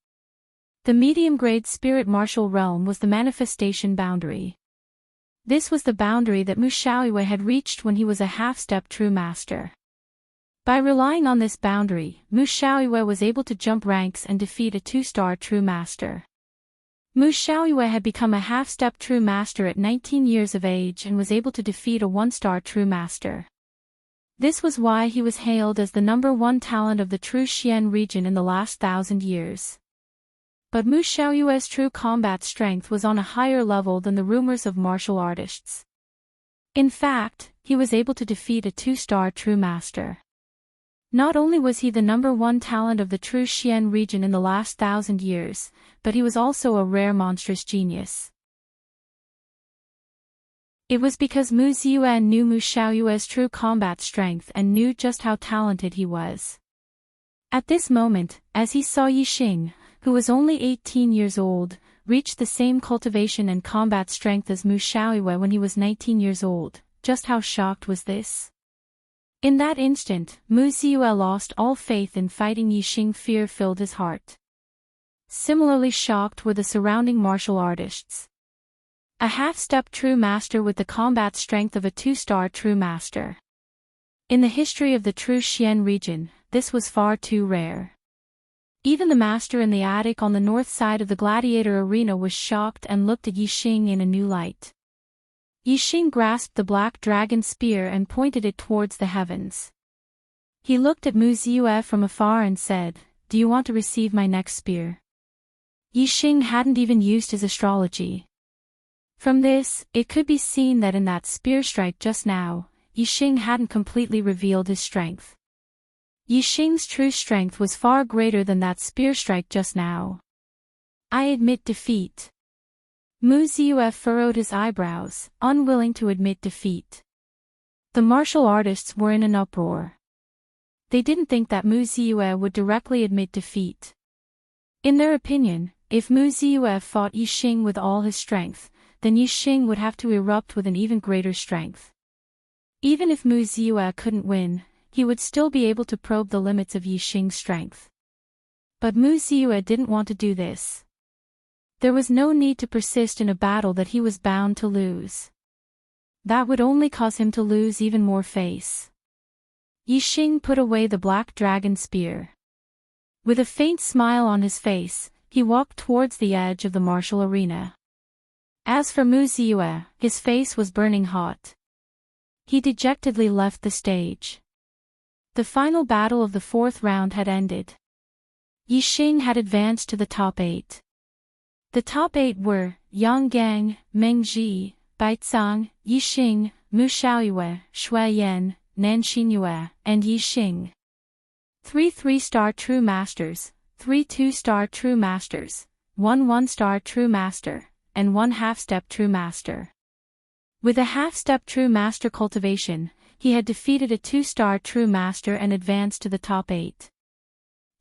Speaker 1: The medium-grade spirit martial realm was the manifestation boundary. This was the boundary that Mu Xiaoyue had reached when he was a half-step true master. By relying on this boundary, Mu Xiaoyue was able to jump ranks and defeat a 2-star true master. Mu Xiaoyue had become a half-step true master at 19 years of age and was able to defeat a 1-star true master. This was why he was hailed as the #1 talent of the True Xian region in the last 1,000 years. But Mu Xiaoyue's true combat strength was on a higher level than the rumors of martial artists. In fact, he was able to defeat a 2-star true master. Not only was he the #1 talent of the True Xian region in the last 1,000 years, but he was also a rare monstrous genius. It was because Mu Ziyue knew Mu Xiaoyue's true combat strength and knew just how talented he was. At this moment, as he saw Yixing, who was only 18 years old, reach the same cultivation and combat strength as Mu Xiaoyue when he was 19 years old, just how shocked was this? In that instant, Mu Ziyue lost all faith in fighting Yixing. Fear filled his heart. Similarly shocked were the surrounding martial artists. A half-step true master with the combat strength of a 2-star true master. In the history of the True Xian region, this was far too rare. Even the master in the attic on the north side of the gladiator arena was shocked and looked at Yixing in a new light. Yixing grasped the black dragon spear and pointed it towards the heavens. He looked at Mu Ziyue from afar and said, "Do you want to receive my next spear?" Yixing hadn't even used his astrology. From this, it could be seen that in that spear strike just now, Yixing hadn't completely revealed his strength. Yixing's true strength was far greater than that spear strike just now. "I admit defeat." Mu Ziyue furrowed his eyebrows, unwilling to admit defeat. The martial artists were in an uproar. They didn't think that Mu Ziyue would directly admit defeat. In their opinion, if Mu Ziyue fought Yixing with all his strength, then Yixing would have to erupt with an even greater strength. Even if Mu Ziyue couldn't win, he would still be able to probe the limits of Yixing's strength. But Mu Ziue didn't want to do this. There was no need to persist in a battle that he was bound to lose. That would only cause him to lose even more face. Yixing put away the black dragon spear. With a faint smile on his face, he walked towards the edge of the martial arena. As for Mu Ziue, his face was burning hot. He dejectedly left the stage. The final battle of the 4th round had ended. Yixing had advanced to the top 8. The top 8 were Yang Gang, Meng Ji, Baizang, Yixing, Mu Xiaoyue, Shui Yan, Nan Xinyue, and Yixing. 3 3-star True Masters, 3 2-star True Masters, 1 1-star True Master, and 1 half-step True Master. With a half-step True Master cultivation, he had defeated a 2-star True Master and advanced to the top 8.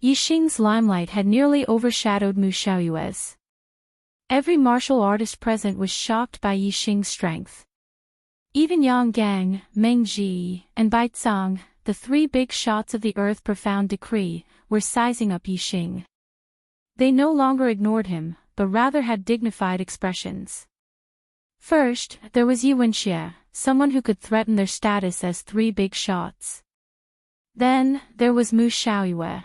Speaker 1: Yixing's limelight had nearly overshadowed Mu Xiaoyue's. Every martial artist present was shocked by Yixing's strength. Even Yang Gang, Meng Ji, and Baizang, the 3 big shots of the Earth Profound Decree, were sizing up Yixing. They no longer ignored him, but rather had dignified expressions. First, there was Yi Wenxie, someone who could threaten their status as 3 big shots. Then, there was Mu Xiaoyue.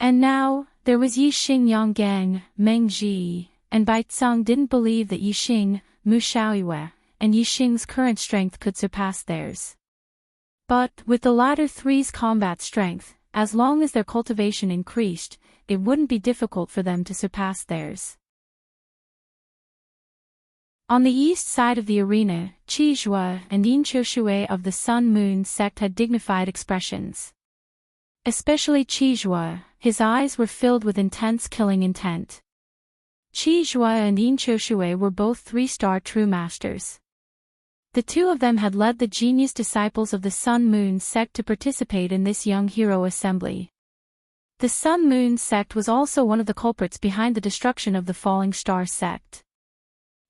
Speaker 1: And now, there was Yixing. Yang Gang, Meng Ji, and Baizang didn't believe that Yixing, Mu Xiaoyue, and Yixing's current strength could surpass theirs. But, with the latter three's combat strength, as long as their cultivation increased, it wouldn't be difficult for them to surpass theirs. On the east side of the arena, Qi Zhuo and Yin Qiushui of the Sun-Moon sect had dignified expressions. Especially Qi Zhuo, his eyes were filled with intense killing intent. Qi Zhuo and Yin Qiushui were both 3-star True Masters. The 2 of them had led the genius disciples of the Sun-Moon sect to participate in this young hero assembly. The Sun-Moon sect was also one of the culprits behind the destruction of the Falling Star sect.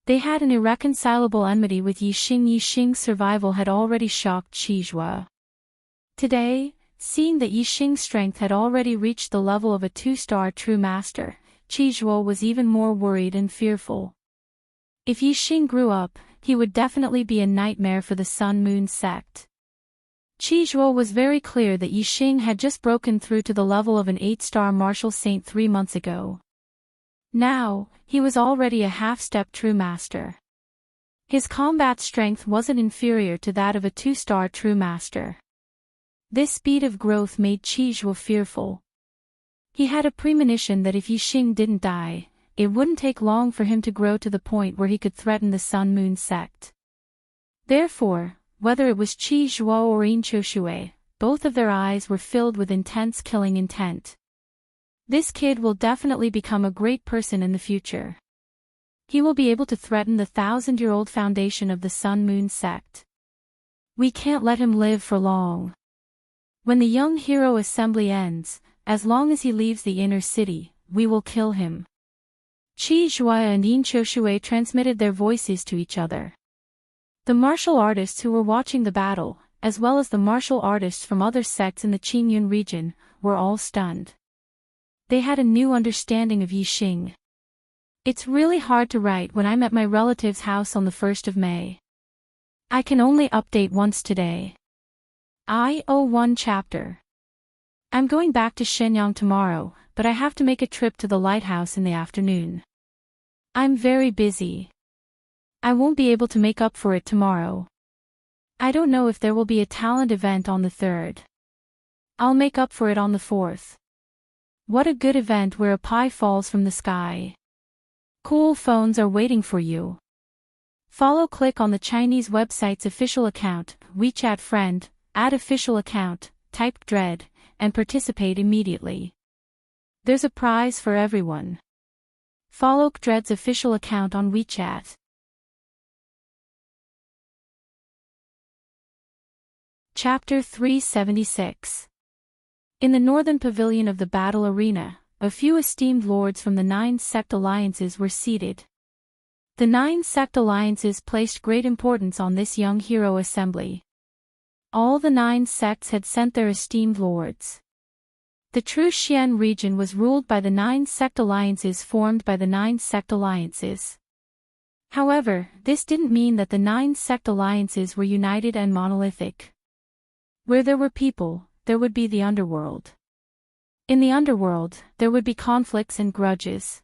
Speaker 1: They had an irreconcilable enmity with Yixing. Yixing's survival had already shocked Qi Zhuo. Today, seeing that Yixing's strength had already reached the level of a 2-star True Master, Qi Zhuo was even more worried and fearful. If Yixing grew up, he would definitely be a nightmare for the Sun-Moon sect. Qi Zhuo was very clear that Yixing had just broken through to the level of an 8-star martial saint 3 months ago. Now, he was already a half-step True Master. His combat strength wasn't inferior to that of a 2-star True Master. This speed of growth made Qi Zhuo fearful. He had a premonition that if Yixing didn't die, it wouldn't take long for him to grow to the point where he could threaten the Sun-Moon sect. Therefore, whether it was Qi Zhuo or Yin Qiushui, both of their eyes were filled with intense killing intent. This kid will definitely become a great person in the future. He will be able to threaten the 1,000-year-old foundation of the Sun-Moon sect. We can't let him live for long. When the young hero assembly ends, as long as he leaves the inner city, we will kill him. Qi Zhuo and Yin Qiushui transmitted their voices to each other. The martial artists who were watching the battle, as well as the martial artists from other sects in the Qingyun region, were all stunned. They had a new understanding of Yixing. It's really hard to write when I'm at my relative's house on the 1st of May. I can only update once today. I owe 1 chapter. I'm going back to Shenyang tomorrow, but I have to make a trip to the lighthouse in the afternoon. I'm very busy. I won't be able to make up for it tomorrow. I don't know if there will be a talent event on the 3rd. I'll make up for it on the 4th. What a good event where a pie falls from the sky. Cool phones are waiting for you. Click on the Chinese website's official account, WeChat friend, add official account, type Dread, and participate immediately. There's a prize for everyone. Follow Dread's official account on WeChat. Chapter 376. In the northern pavilion of the battle arena, a few esteemed lords from the 9 sect alliances were seated. The 9 sect alliances placed great importance on this young hero assembly. All the 9 sects had sent their esteemed lords. The true Xian region was ruled by the 9 sect alliances formed by the 9 sect alliances. However, this didn't mean that the 9 sect alliances were united and monolithic. Where there were people, there would be the underworld. In the underworld, there would be conflicts and grudges.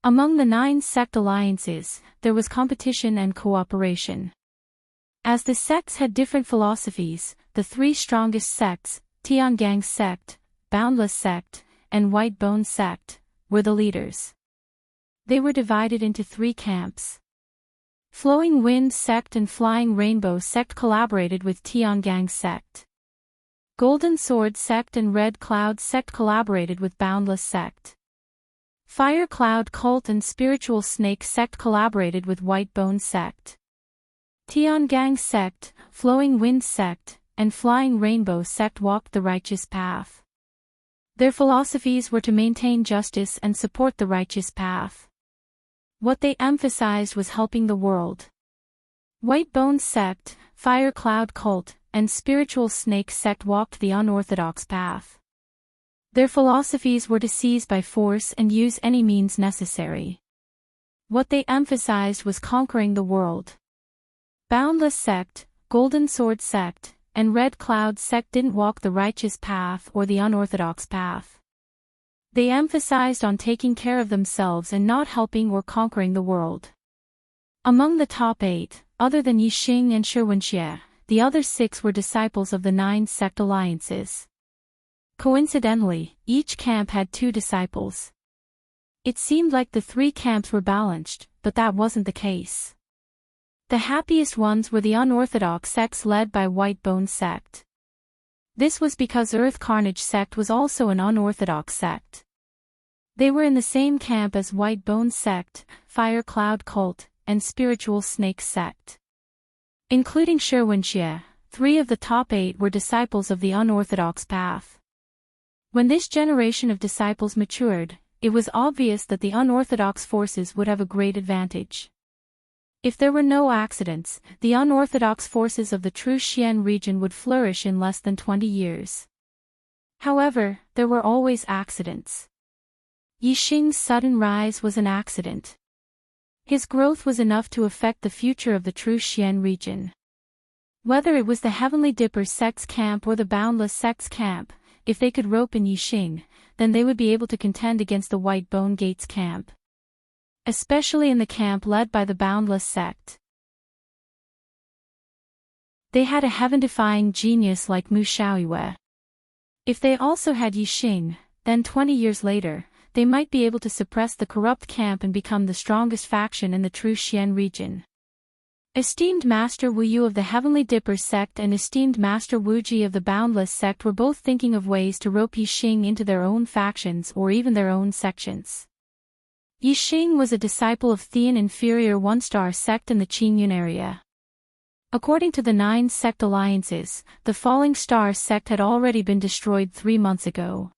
Speaker 1: Among the 9 sect alliances, there was competition and cooperation. As the sects had different philosophies, the 3 strongest sects, Tiangang sect, Boundless sect, and White Bone sect, were the leaders. They were divided into 3 camps. Flowing Wind sect and Flying Rainbow sect collaborated with Tiangang sect. Golden Sword sect and Red Cloud sect collaborated with Boundless sect. Fire Cloud cult and Spiritual Snake sect collaborated with White Bone sect. Tiangang sect, Flowing Wind sect, and Flying Rainbow sect walked the righteous path. Their philosophies were to maintain justice and support the righteous path. What they emphasized was helping the world. White Bone sect, Fire Cloud cult, and Spiritual Snake sect walked the unorthodox path. Their philosophies were to seize by force and use any means necessary. What they emphasized was conquering the world. Boundless sect, Golden Sword sect, and Red Cloud sect didn't walk the righteous path or the unorthodox path. They emphasized on taking care of themselves and not helping or conquering the world. Among the top 8, other than Yixing and Shi Wenxie, the other 6 were disciples of the 9 sect alliances. Coincidentally, each camp had 2 disciples. It seemed like the 3 camps were balanced, but that wasn't the case. The happiest ones were the unorthodox sects led by White Bone sect. This was because Earth Carnage sect was also an unorthodox sect. They were in the same camp as White Bone sect, Fire Cloud cult, and Spiritual Snake sect. Including Shi Wenxie, 3 of the top 8 were disciples of the unorthodox path. When this generation of disciples matured, it was obvious that the unorthodox forces would have a great advantage. If there were no accidents, the unorthodox forces of the true Xian region would flourish in less than 20 years. However, there were always accidents. Yixing's sudden rise was an accident. His growth was enough to affect the future of the true Xian region. Whether it was the Heavenly Dipper sect's camp or the Boundless sect's camp, if they could rope in Yixing, then they would be able to contend against the White Bone Gates camp. Especially in the camp led by the Boundless sect. They had a heaven-defying genius like Mu Xiaoyue. If they also had Yixing, then 20 years later, they might be able to suppress the corrupt camp and become the strongest faction in the true Xian region. Esteemed Master Wu Yu of the Heavenly Dipper sect and esteemed Master Wu Ji of the Boundless sect were both thinking of ways to rope Yixing into their own factions or even their own sections. Yixing was a disciple of Thean Inferior 1-star sect in the Qingyun area. According to the 9 sect alliances, the Falling Star sect had already been destroyed 3 months ago.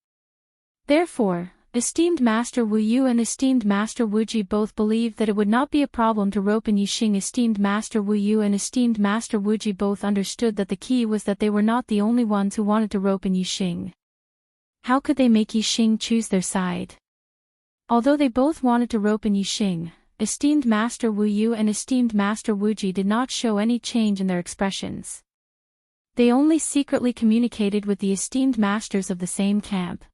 Speaker 1: Therefore, esteemed Master Wu Yu and esteemed Master Wu Ji both believed that it would not be a problem to rope in Yixing. Esteemed Master Wu Yu and esteemed Master Wu Ji both understood that the key was that they were not the only ones who wanted to rope in Yixing. How could they make Yixing choose their side? Although they both wanted to rope in Yixing, esteemed Master Wu Yu and esteemed Master Wu Ji did not show any change in their expressions. They only secretly communicated with the esteemed masters of the same camp.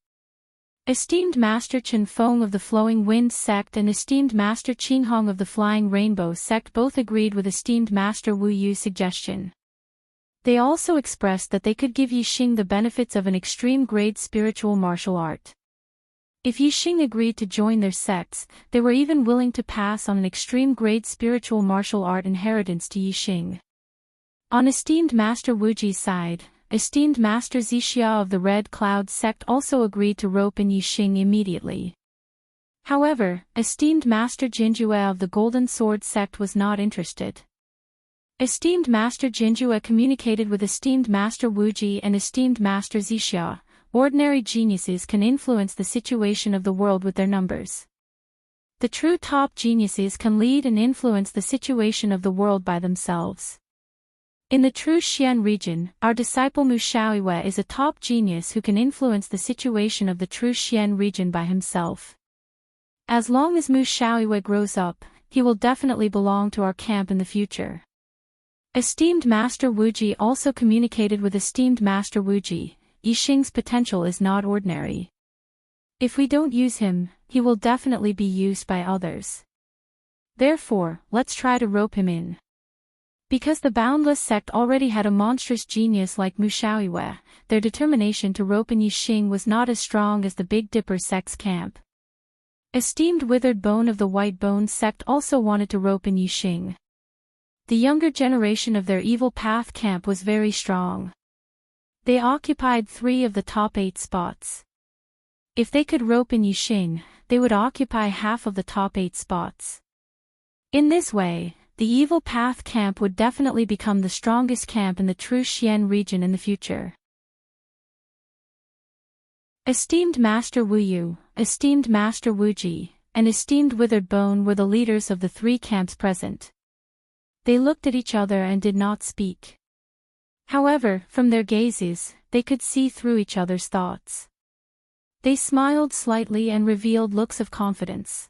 Speaker 1: Esteemed Master Chen Feng of the Flowing Wind sect and esteemed Master Qing Hong of the Flying Rainbow sect both agreed with esteemed Master Wu Yu's suggestion. They also expressed that they could give Yixing the benefits of an extreme-grade spiritual martial art. If Yixing agreed to join their sects, they were even willing to pass on an extreme-grade spiritual martial art inheritance to Yixing. On esteemed Master Wu Ji's side, esteemed Master Zixia of the Red Cloud sect also agreed to rope in Yixing immediately. However, esteemed Master Jinjue of the Golden Sword sect was not interested. Esteemed Master Jinjue communicated with esteemed Master Wu Ji and esteemed Master Zixia. Ordinary geniuses can influence the situation of the world with their numbers. The true top geniuses can lead and influence the situation of the world by themselves. In the True Xian region, our disciple Mu Shaoyue is a top genius who can influence the situation of the True Xian region by himself. As long as Mu Shaoyue grows up, he will definitely belong to our camp in the future. Esteemed Master Wuji also communicated with Esteemed Master Wuji. Yixing's potential is not ordinary. If we don't use him, he will definitely be used by others. Therefore, let's try to rope him in. Because the Boundless sect already had a monstrous genius like Mu Shaoyue, their determination to rope in Yixing was not as strong as the Big Dipper sect's camp. Esteemed Withered Bone of the White Bone sect also wanted to rope in Yixing. The younger generation of their Evil Path camp was very strong. They occupied 3 of the top 8 spots. If they could rope in Yixing, they would occupy half of the top 8 spots. In this way, the Evil Path camp would definitely become the strongest camp in the True Xian region in the future. Esteemed Master Wuyu, Esteemed Master Wuji, and Esteemed Withered Bone were the leaders of the 3 camps present. They looked at each other and did not speak. However, from their gazes, they could see through each other's thoughts. They smiled slightly and revealed looks of confidence.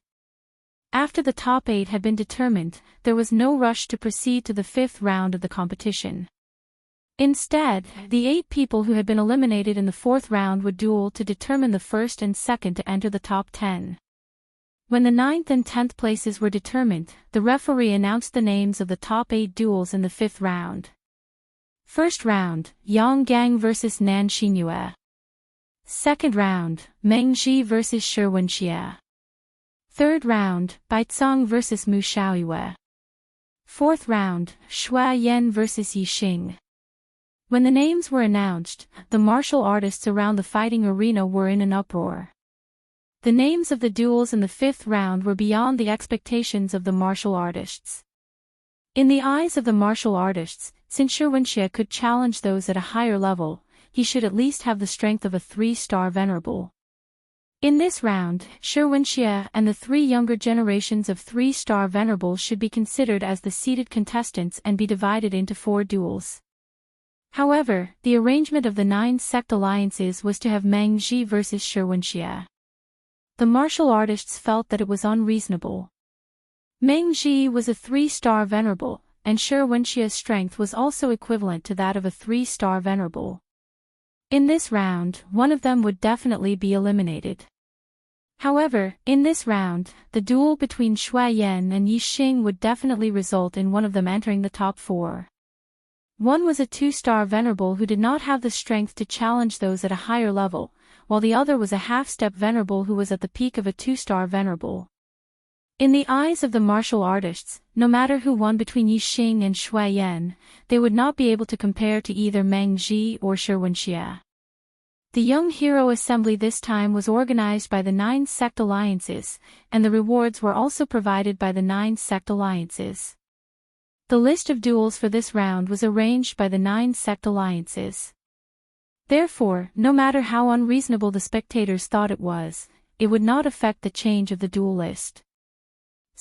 Speaker 1: After the top 8 had been determined, there was no rush to proceed to the 5th round of the competition. Instead, the 8 people who had been eliminated in the 4th round would duel to determine the 1st and 2nd to enter the top 10. When the 9th and 10th places were determined, the referee announced the names of the top 8 duels in the 5th round. First round, Yang Gang vs Nan Xingyue. Second round, Meng Zhi vs Shi Wenxie. Third round, Baicong vs Mu Shaoyue. Fourth round, Shui Yan vs Yixing. When the names were announced, the martial artists around the fighting arena were in an uproar. The names of the duels in the 5th round were beyond the expectations of the martial artists. In the eyes of the martial artists, since Shi Wenxie could challenge those at a higher level, he should at least have the strength of a 3-star venerable. In this round, Shi Wenxie and the 3 younger generations of 3-star venerables should be considered as the seeded contestants and be divided into 4 duels. However, the arrangement of the 9 sect alliances was to have Meng Zhi vs Shi Wenxie. The martial artists felt that it was unreasonable. Meng Zhi was a 3-star venerable, and Shi Wenxie's strength was also equivalent to that of a 3-star venerable. In this round, one of them would definitely be eliminated. However, in this round, the duel between Shui Yan and Yixing would definitely result in one of them entering the top 4. One was a 2-star venerable who did not have the strength to challenge those at a higher level, while the other was a half-step venerable who was at the peak of a 2-star venerable. In the eyes of the martial artists, no matter who won between Yixing and Shui Yan, they would not be able to compare to either Meng Zhi or Shi Wenxie. The Young Hero Assembly this time was organized by the 9 sect alliances, and the rewards were also provided by the 9 sect alliances. The list of duels for this round was arranged by the 9 sect alliances. Therefore, no matter how unreasonable the spectators thought it would not affect the change of the duel list.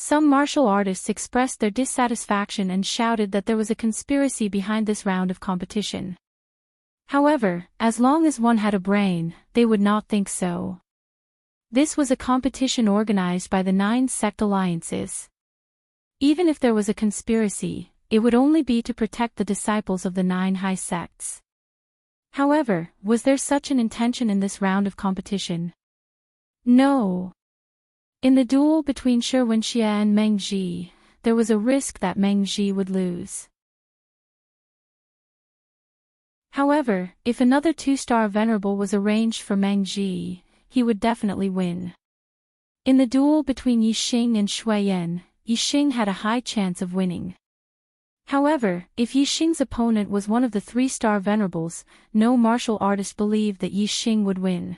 Speaker 1: Some martial artists expressed their dissatisfaction and shouted that there was a conspiracy behind this round of competition. However, as long as one had a brain, they would not think so. This was a competition organized by the 9 sect alliances. Even if there was a conspiracy, it would only be to protect the disciples of the 9 high sects. However, was there such an intention in this round of competition? No. In the duel between Shi Wenxie and Meng Zhi, there was a risk that Meng Zhi would lose. However, if another 2-star venerable was arranged for Meng Zhi, he would definitely win. In the duel between Yixing and Shui Yan, Yixing had a high chance of winning. However, if Yixing's opponent was one of the 3-star venerables, no martial artist believed that Yixing would win.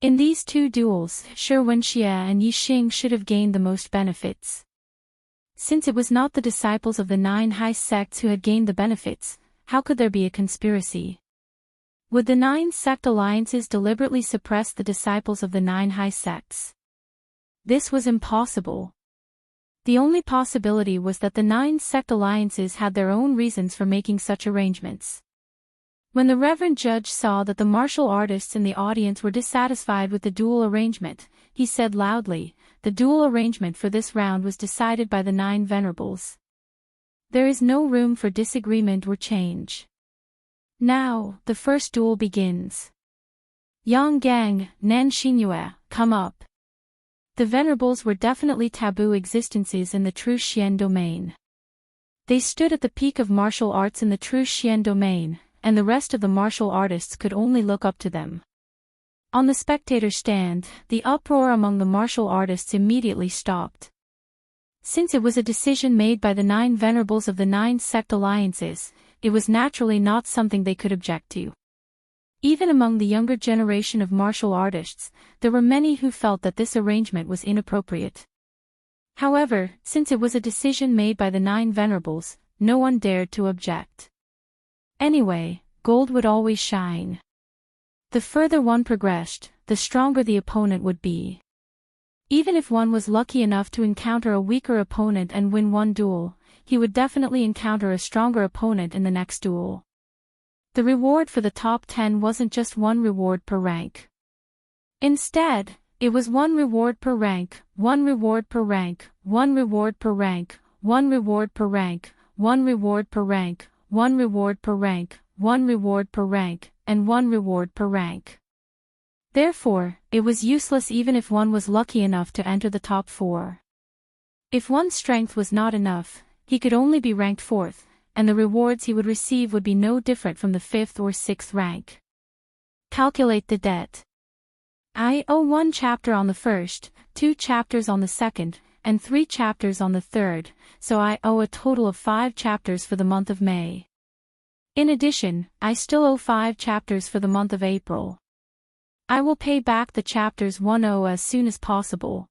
Speaker 1: In these 2 duels, Shi Wenxie and Yixing should have gained the most benefits. Since it was not the disciples of the 9 high sects who had gained the benefits, how could there be a conspiracy? Would the 9 sect alliances deliberately suppress the disciples of the 9 high sects? This was impossible. The only possibility was that the 9 sect alliances had their own reasons for making such arrangements. When the Reverend Judge saw that the martial artists in the audience were dissatisfied with the duel arrangement, he said loudly, "The duel arrangement for this round was decided by the 9 venerables. There is no room for disagreement or change. Now, the first duel begins. Yang Gang, Nan Xinyue, come up." The venerables were definitely taboo existences in the true Xian domain. They stood at the peak of martial arts in the true Xian domain, and the rest of the martial artists could only look up to them. On the spectator stand, the uproar among the martial artists immediately stopped. Since it was a decision made by the 9 venerables of the 9 sect alliances, it was naturally not something they could object to. Even among the younger generation of martial artists, there were many who felt that this arrangement was inappropriate. However, since it was a decision made by the 9 venerables, no one dared to object. Anyway, gold would always shine. The further one progressed, the stronger the opponent would be. Even if one was lucky enough to encounter a weaker opponent and win one duel, he would definitely encounter a stronger opponent in the next duel. The reward for the top 10 wasn't just one reward per rank. Instead, it was one reward per rank, one reward per rank, one reward per rank, one reward per rank, one reward per rank, one reward per rank, one reward per rank, and one reward per rank. Therefore, it was useless even if one was lucky enough to enter the top 4. If one's strength was not enough, he could only be ranked 4th, and the rewards he would receive would be no different from the 5th or 6th rank. Calculate the debt. I owe 1 chapter on the 1st, 2 chapters on the 2nd, and 3 chapters on the 3rd, so I owe a total of 5 chapters for the month of May. In addition, I still owe 5 chapters for the month of April. I will pay back the chapters 10 as soon as possible.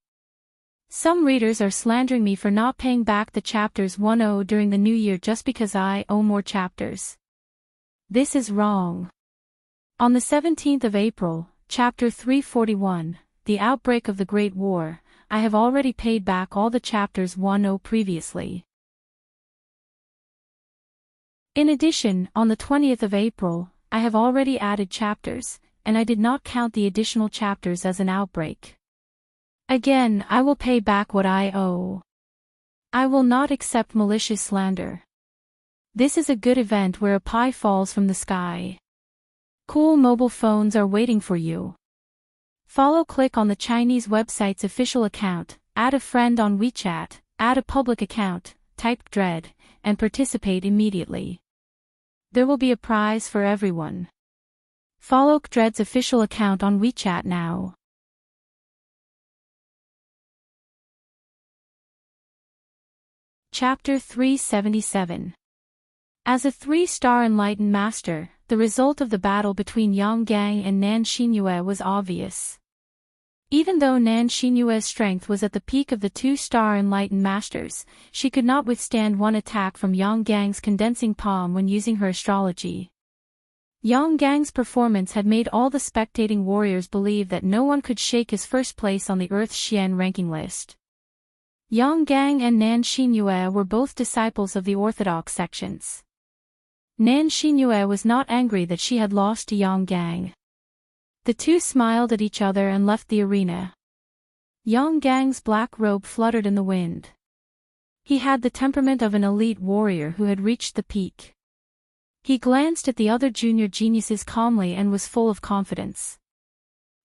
Speaker 1: Some readers are slandering me for not paying back the chapters 10 during the new year just because I owe more chapters. This is wrong. On the 17th of April, chapter 341, The Outbreak of the Great War, I have already paid back all the chapters 10 previously. In addition, on the 20th of April, I have already added chapters, and I did not count the additional chapters as an outbreak. Again, I will pay back what I owe. I will not accept malicious slander. This is a good event where a pie falls from the sky. Cool mobile phones are waiting for you. Click on the Chinese website's official account, add a friend on WeChat, add a public account, type Dread, and participate immediately. There will be a prize for everyone. Follow Dread's official account on WeChat now. Chapter 377. As a 3-star enlightened master, the result of the battle between Yang Gang and Nan Xinyue was obvious. Even though Nan Xinyue's strength was at the peak of the 2-star enlightened masters, she could not withstand one attack from Yang Gang's condensing palm when using her astrology. Yang Gang's performance had made all the spectating warriors believe that no one could shake his first place on the Earth Xian ranking list. Yang Gang and Nan Xinyue were both disciples of the orthodox sections. Nan Xinyue was not angry that she had lost to Yang Gang. The two smiled at each other and left the arena. Yang Gang's black robe fluttered in the wind. He had the temperament of an elite warrior who had reached the peak. He glanced at the other junior geniuses calmly and was full of confidence.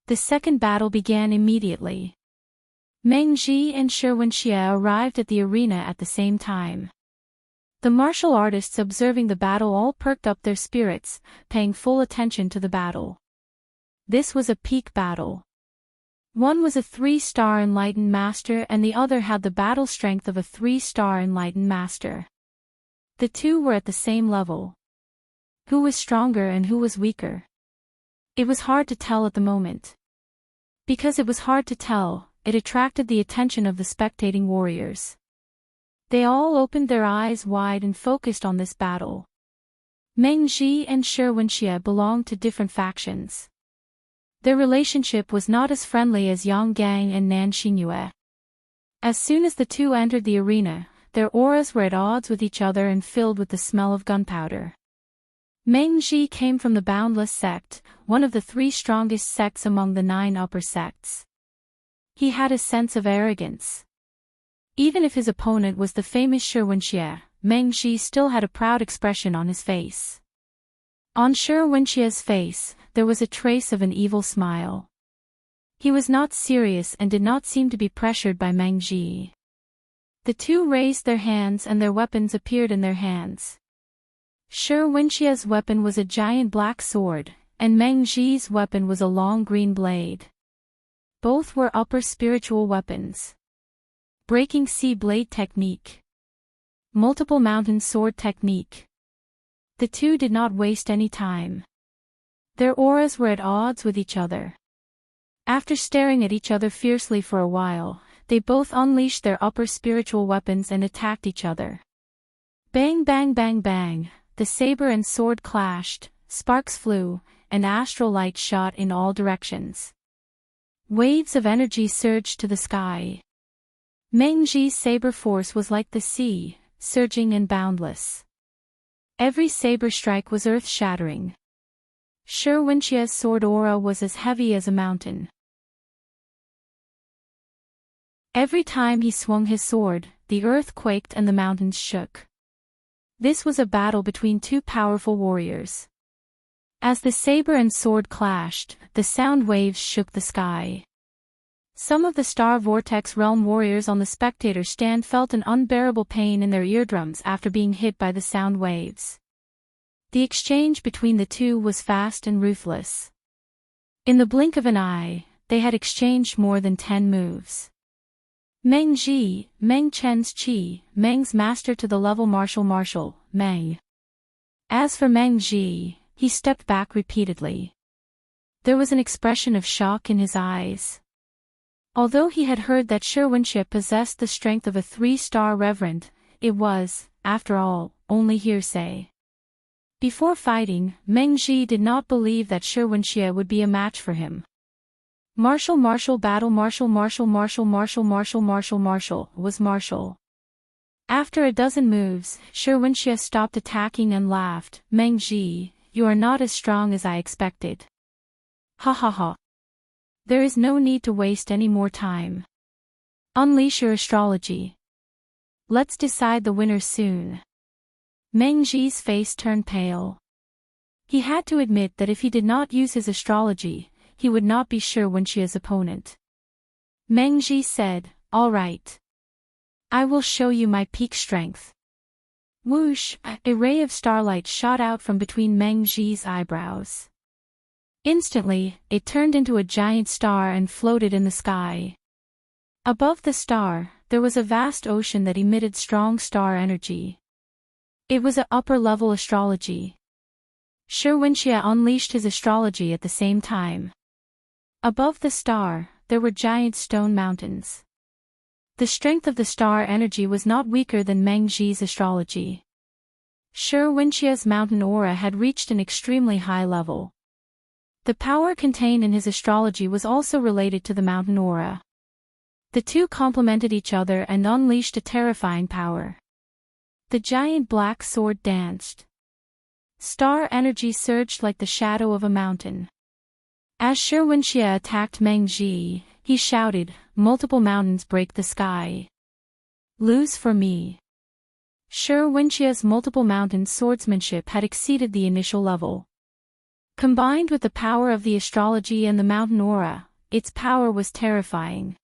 Speaker 1: The second battle began immediately. Meng Ji and Shi Wenxie arrived at the arena at the same time. The martial artists observing the battle all perked up their spirits, paying full attention to the battle. This was a peak battle. One was a 3-star enlightened master and the other had the battle strength of a 3-star enlightened master. The two were at the same level. Who was stronger and who was weaker? It was hard to tell at the moment. Because it was hard to tell, it attracted the attention of the spectating warriors. They all opened their eyes wide and focused on this battle. Meng Ji and Shi Wenxie belonged to different factions. Their relationship was not as friendly as Yang Gang and Nan Xinyue. As soon as the two entered the arena, their auras were at odds with each other and filled with the smell of gunpowder. Meng Ji came from the Boundless sect, one of the 3 strongest sects among the 9 upper sects. He had a sense of arrogance. Even if his opponent was the famous Shi Wenxie, Meng Ji still had a proud expression on his face. On Shi Wenxie's face, there was a trace of an evil smile. He was not serious and did not seem to be pressured by Meng Ji. The two raised their hands and their weapons appeared in their hands. Shi Wenxie's weapon was a giant black sword, and Meng Ji's weapon was a long green blade. Both were upper spiritual weapons. Breaking Sea Blade Technique. Multiple Mountain Sword Technique. The two did not waste any time. Their auras were at odds with each other. After staring at each other fiercely for a while, they both unleashed their upper spiritual weapons and attacked each other. Bang bang bang bang, the saber and sword clashed, sparks flew, and astral light shot in all directions. Waves of energy surged to the sky. Meng Ji's saber force was like the sea, surging and boundless. Every saber strike was earth-shattering. Shi Wenxie's sword aura was as heavy as a mountain. Every time he swung his sword, the earth quaked and the mountains shook. This was a battle between 2 powerful warriors. As the saber and sword clashed, the sound waves shook the sky. Some of the Star Vortex Realm warriors on the spectator stand felt an unbearable pain in their eardrums after being hit by the sound waves. The exchange between the two was fast and ruthless. In the blink of an eye, they had exchanged more than 10 moves. Meng Ji, Meng Chen's Qi, Meng's master to the level martial, Meng. As for Meng Ji, he stepped back repeatedly. There was an expression of shock in his eyes. Although he had heard that Shi Wenxie possessed the strength of a 3-star reverend, it was, after all, only hearsay. Before fighting, Meng Ji did not believe that Shi Wenxie would be a match for him. Martial battle was martial. After a dozen moves, Shi Wenxie stopped attacking and laughed. Meng Ji, you are not as strong as I expected. Ha ha ha. There is no need to waste any more time. Unleash your astrology. Let's decide the winner soon. Meng Ji's face turned pale. He had to admit that if he did not use his astrology, he would not be Shi Wenxie's opponent. Meng Ji said, all right. I will show you my peak strength. Whoosh, a ray of starlight shot out from between Meng Ji's eyebrows. Instantly, it turned into a giant star and floated in the sky. Above the star, there was a vast ocean that emitted strong star energy. It was an upper-level astrology. Shi Wenxie unleashed his astrology at the same time. Above the star, there were giant stone mountains. The strength of the star energy was not weaker than Meng Ji's astrology. Shi Wenxie's mountain aura had reached an extremely high level. The power contained in his astrology was also related to the mountain aura. The two complemented each other and unleashed a terrifying power. The giant black sword danced. Star energy surged like the shadow of a mountain. As Shi Wenxie attacked Meng Ji, he shouted, multiple mountains break the sky. Lose for me. Shi Wenxie's multiple mountain swordsmanship had exceeded the initial level. Combined with the power of the astrology and the mountain aura, its power was terrifying.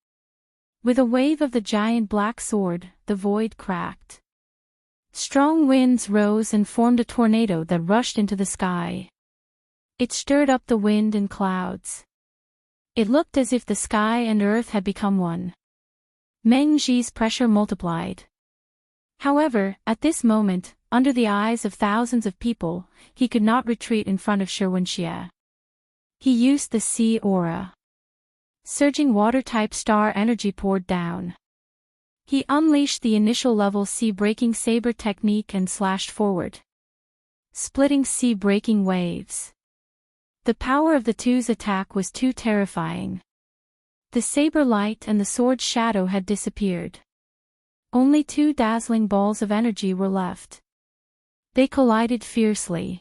Speaker 1: With a wave of the giant black sword, the void cracked. Strong winds rose and formed a tornado that rushed into the sky. It stirred up the wind and clouds. It looked as if the sky and earth had become one. Meng Ji's pressure multiplied. However, at this moment, under the eyes of thousands of people, he could not retreat in front of Shi Wenxie. He used the sea aura. Surging water-type star energy poured down. He unleashed the initial level sea-breaking saber technique and slashed forward. Splitting sea-breaking waves. The power of the two's attack was too terrifying. The saber light and the sword's shadow had disappeared. Only two dazzling balls of energy were left. They collided fiercely.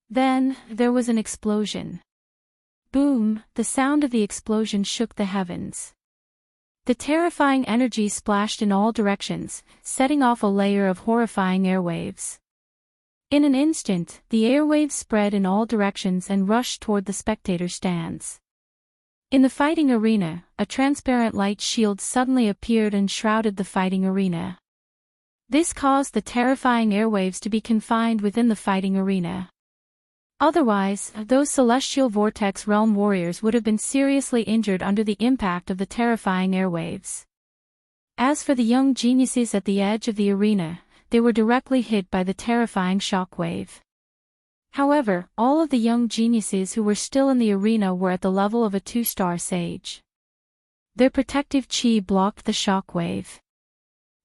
Speaker 1: Then, there was an explosion. Boom, the sound of the explosion shook the heavens. The terrifying energy splashed in all directions, setting off a layer of horrifying airwaves. In an instant, the airwaves spread in all directions and rushed toward the spectator stands. In the fighting arena, a transparent light shield suddenly appeared and shrouded the fighting arena. This caused the terrifying airwaves to be confined within the fighting arena. Otherwise, those celestial vortex realm warriors would have been seriously injured under the impact of the terrifying airwaves. As for the young geniuses at the edge of the arena, they were directly hit by the terrifying shockwave. However, all of the young geniuses who were still in the arena were at the level of a 2-star sage. Their protective chi blocked the shockwave.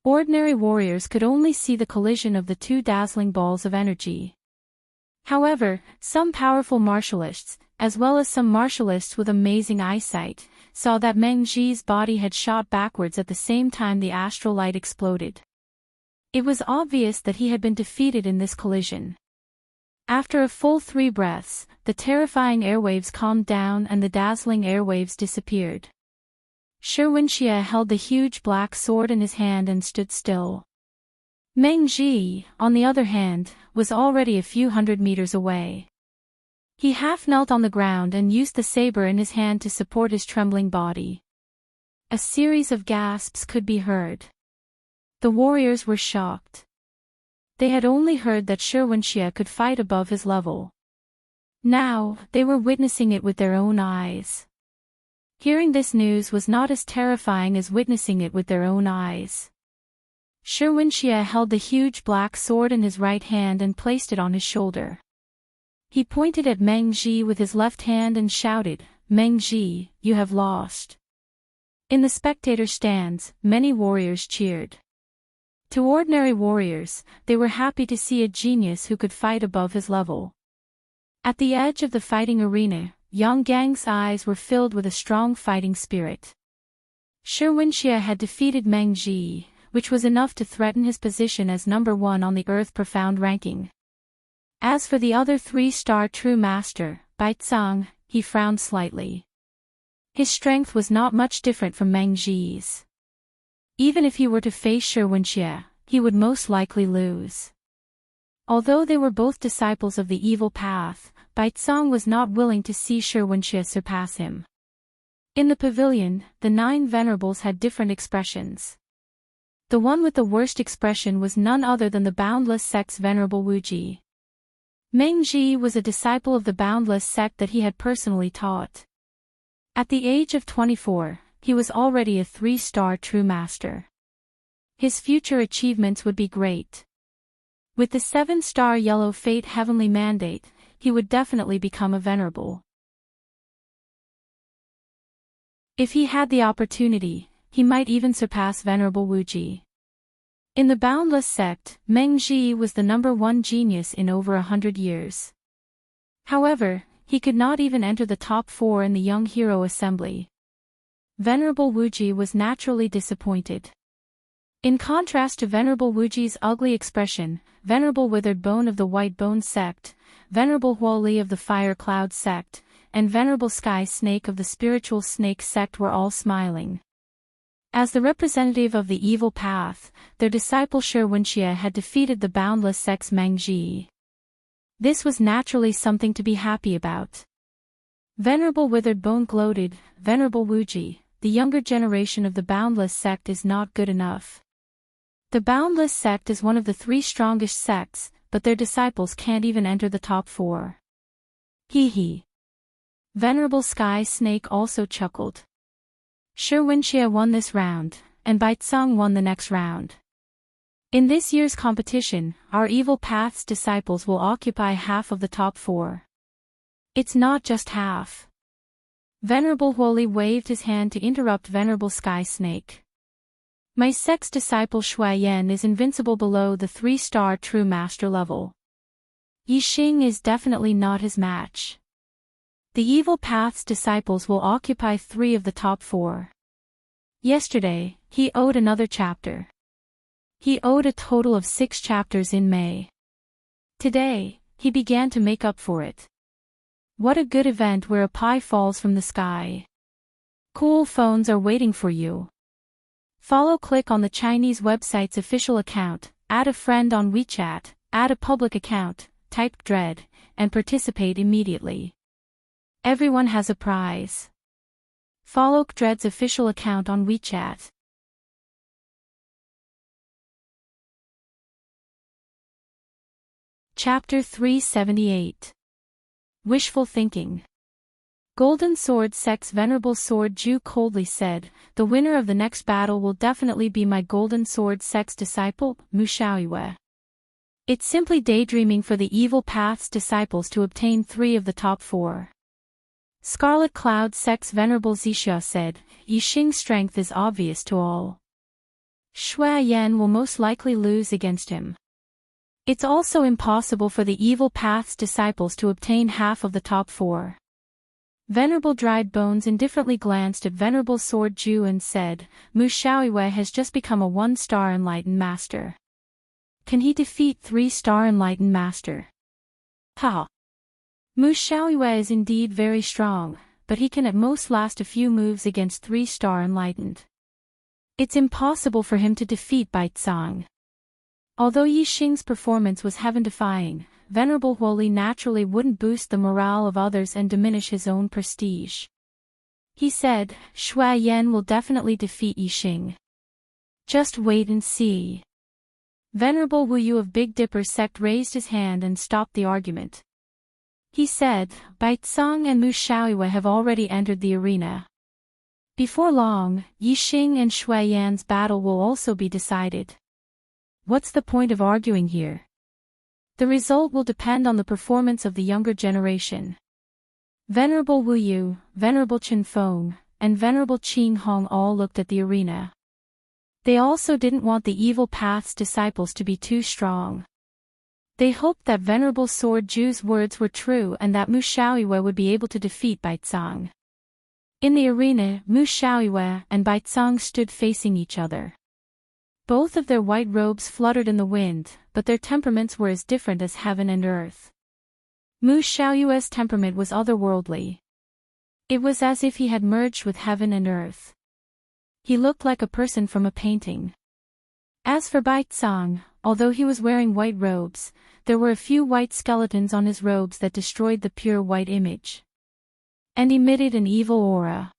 Speaker 1: Ordinary warriors could only see the collision of the two dazzling balls of energy. However, some powerful martialists, as well as some martialists with amazing eyesight, saw that Meng Ji's body had shot backwards at the same time the astral light exploded. It was obvious that he had been defeated in this collision. After a full 3 breaths, the terrifying airwaves calmed down and the dazzling airwaves disappeared. Shi Wenxie held the huge black sword in his hand and stood still. Meng Ji, on the other hand, was already a few hundred meters away. He half knelt on the ground and used the saber in his hand to support his trembling body. A series of gasps could be heard. The warriors were shocked. They had only heard that Shi Wenxie could fight above his level. Now, they were witnessing it with their own eyes. Hearing this news was not as terrifying as witnessing it with their own eyes. Shi Wenxie held the huge black sword in his right hand and placed it on his shoulder. He pointed at Meng Ji with his left hand and shouted, "Meng Ji, you have lost." In the spectator stands, many warriors cheered. To ordinary warriors, they were happy to see a genius who could fight above his level. At the edge of the fighting arena, Yang Gang's eyes were filled with a strong fighting spirit. Shi Wenxie had defeated Meng Ji, which was enough to threaten his position as number 1 on the Earth Profound ranking. As for the other 3-star true master, Baizang, he frowned slightly. His strength was not much different from Meng Ji's. Even if he were to face Shi Wenxie, he would most likely lose. Although they were both disciples of the evil path, Baizang was not willing to see Shi Wenxie surpass him. In the pavilion, the 9 venerables had different expressions. The one with the worst expression was none other than the Boundless Sect's Venerable Wuji. Meng Ji was a disciple of the Boundless Sect that he had personally taught. At the age of 24, he was already a 3-star true master. His future achievements would be great. With the 7-star Yellow Fate Heavenly Mandate, he would definitely become a venerable. If he had the opportunity, he might even surpass Venerable Wuji. In the Boundless Sect, Meng Ji was the number 1 genius in over 100 years. However, he could not even enter the top 4 in the Young Hero Assembly. Venerable Wuji was naturally disappointed. In contrast to Venerable Wuji's ugly expression, Venerable Withered Bone of the White Bone Sect, Venerable Huoli of the Fire Cloud Sect, and Venerable Sky Snake of the Spiritual Snake Sect were all smiling. As the representative of the evil path, their disciple Shi Wenxie had defeated the Boundless Sect's Meng Ji. This was naturally something to be happy about. Venerable Withered Bone gloated, "Venerable Wuji, the younger generation of the Boundless Sect is not good enough. The Boundless Sect is one of the 3 strongest sects, but their disciples can't even enter the top 4. Hee hee." Venerable Sky Snake also chuckled. Shi Wenxie won this round, and Baizang won the next round. In this year's competition, our Evil Path's disciples will occupy half of the top 4. It's not just half. Venerable Huoli waved his hand to interrupt Venerable Sky Snake. My sect's disciple Shui Yan is invincible below the 3-star true master level. Yi Xing is definitely not his match. The evil path's disciples will occupy 3 of the top 4. Yesterday, he owed another chapter. He owed a total of 6 chapters in May. Today, he began to make up for it. What a good event where a pie falls from the sky. Cool phones are waiting for you. Click on the Chinese website's official account, add a friend on WeChat, add a public account, type Dread, and participate immediately. Everyone has a prize. Follow Dread's official account on WeChat. Chapter 378. Wishful Thinking. Golden Sword Sect's Venerable Sword Ju coldly said, "The winner of the next battle will definitely be my Golden Sword Sect's disciple, Mu Xiaoyue. It's simply daydreaming for the evil path's disciples to obtain 3 of the top 4. Scarlet Cloud Sect's Venerable Zixia said, "Yixing's strength is obvious to all. Shui Yan will most likely lose against him. It's also impossible for the evil path's disciples to obtain half of the top 4. Venerable Dried Bones indifferently glanced at Venerable Sword Ju and said, "Mu Xiaoyue has just become a 1-star enlightened master. Can he defeat 3-star enlightened master?" Ha! Mu Xiaoyue is indeed very strong, but he can at most last a few moves against 3-star enlightened. It's impossible for him to defeat Baizang. Although Yixing's performance was heaven-defying, Venerable Huoli naturally wouldn't boost the morale of others and diminish his own prestige. He said, "Shui Yan will definitely defeat Yixing. Just wait and see." Venerable Wu Yu of Big Dipper sect raised his hand and stopped the argument. He said, "Baizang and Mu Xiaoyue have already entered the arena. Before long, Yixing and Shui Yan's battle will also be decided. What's the point of arguing here? The result will depend on the performance of the younger generation." Venerable Wu Yu, Venerable Chen Feng, and Venerable Qin Hong all looked at the arena. They also didn't want the evil path's disciples to be too strong. They hoped that Venerable Sword Ju's words were true and that Mu Xiaoyue would be able to defeat Baizang. In the arena, Mu Xiaoyue and Baizang stood facing each other. Both of their white robes fluttered in the wind, but their temperaments were as different as heaven and earth. Mu Xiaoyue's temperament was otherworldly. It was as if he had merged with heaven and earth. He looked like a person from a painting. As for Baizang, although he was wearing white robes, there were a few white skeletons on his robes that destroyed the pure white image and emitted an evil aura.